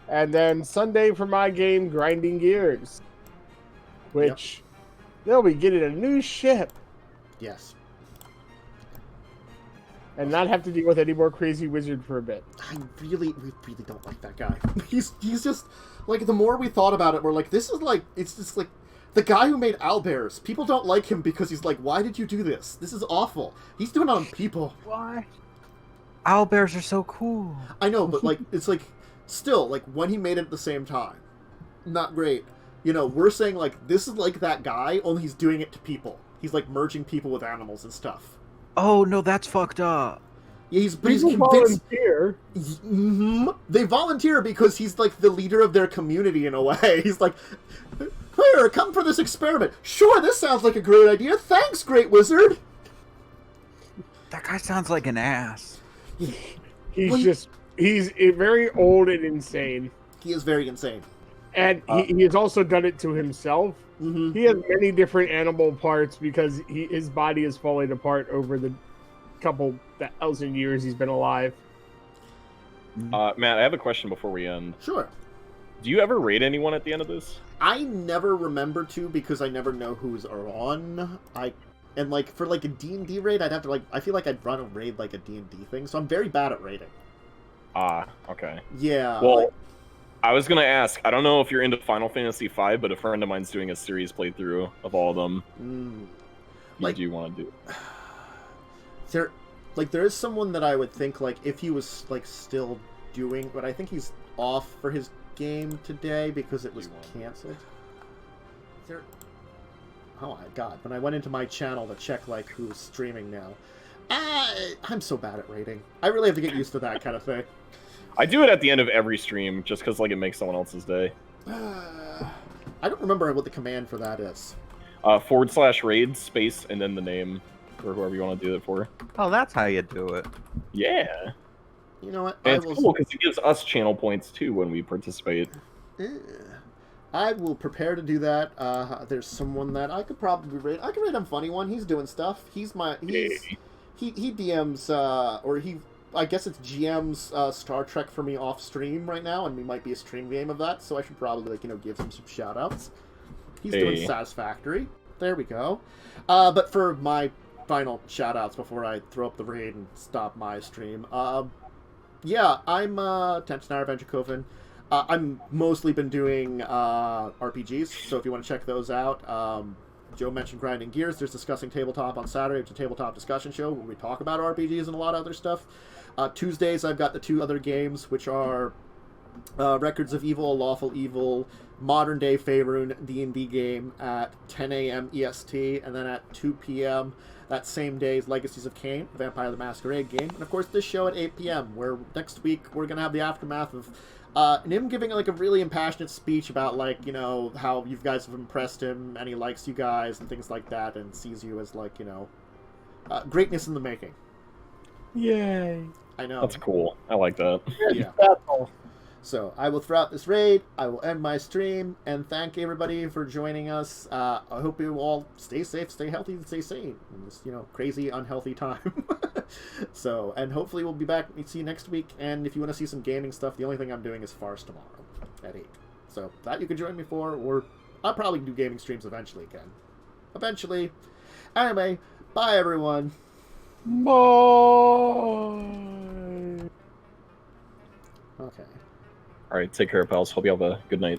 and then Sunday for my game Grinding Gears, which they'll be getting a new ship. Yes. And not have to deal with any more crazy wizard for a bit. We really don't like that guy. He's just like, the more we thought about it, we're like, this is like, it's just like the guy who made owlbears. People don't like him because he's like, why did you do this? This is awful. He's doing it on people. Why? Owlbears are so cool. I know, but like, it's like, still, like, when he made it at the same time, not great. You know, we're saying like, this is like that guy, only he's doing it to people. He's like merging people with animals and stuff. Oh no, that's fucked up. Yeah, he's People convinced. volunteer. Mm-hmm. They volunteer because he's like the leader of their community in a way. He's like, here, come for this experiment. Sure, this sounds like a great idea. Thanks, great wizard. That guy sounds like an ass. He's very old and insane. He is very insane. And he has also done it to himself. Mm-hmm. He has many different animal parts because his body is falling apart over the couple thousand years he's been alive. Matt, I have a question before we end. Sure. Do you ever raid anyone at the end of this? I never remember to because I never know who's on. And like for like a D&D raid, I'd have to like, I feel like I'd run a raid like a D&D thing, so I'm very bad at raiding. Okay. Yeah. Well, like, I was gonna ask. I don't know if you're into Final Fantasy V, but a friend of mine's doing a series playthrough of all of them. What do you want to do? There is someone that I would think like if he was like still doing, but I think he's off for his game today because it was canceled. Oh my god! When I went into my channel to check like who's streaming now, I'm so bad at rating. I really have to get used to that kind of thing. I do it at the end of every stream just because like it makes someone else's day. I don't remember what the command for that is. /raid space and then the name for whoever you want to do it for. Oh, that's how you do it. Yeah. You know what? And it's cool because it gives us channel points too when we participate. I will prepare to do that. There's someone that I could probably rate. I could rate him Funny One. He's doing stuff. He DMs or he. I guess it's GM's Star Trek for me off stream right now, and we might be a stream game of that, so I should probably, like, give him some shout-outs. He's doing Satisfactory. There we go. But for my final shout-outs before I throw up the raid and stop my stream, yeah, I'm Dracovin. I'm mostly been doing RPGs, so if you want to check those out, Joe mentioned Grinding Gears. There's Discussing Tabletop on Saturday. It's a tabletop discussion show where we talk about RPGs and a lot of other stuff. Tuesdays, I've got the 2 other games, which are Records of Evil, Lawful Evil, Modern Day Faerun D&D game at 10 a.m. EST, and then at 2 p.m. that same day is Legacies of Kain, Vampire the Masquerade game. And of course, this show at 8 p.m., where next week we're going to have the aftermath of him giving like a really impassionate speech about like, how you guys have impressed him and he likes you guys and things like that and sees you as like, greatness in the making. Yay. I know. That's cool. I like that. Yeah. So I will throw out this raid. I will end my stream and thank everybody for joining us. I hope you all stay safe, stay healthy, and stay sane in this, crazy, unhealthy time. So, and hopefully we'll be back. See you next week. And if you want to see some gaming stuff, the only thing I'm doing is Farce tomorrow at 8. So that you can join me for, or I'll probably do gaming streams eventually again. Eventually. Anyway, bye everyone. Bye. Okay. All right, take care, pals. Hope you have a good night.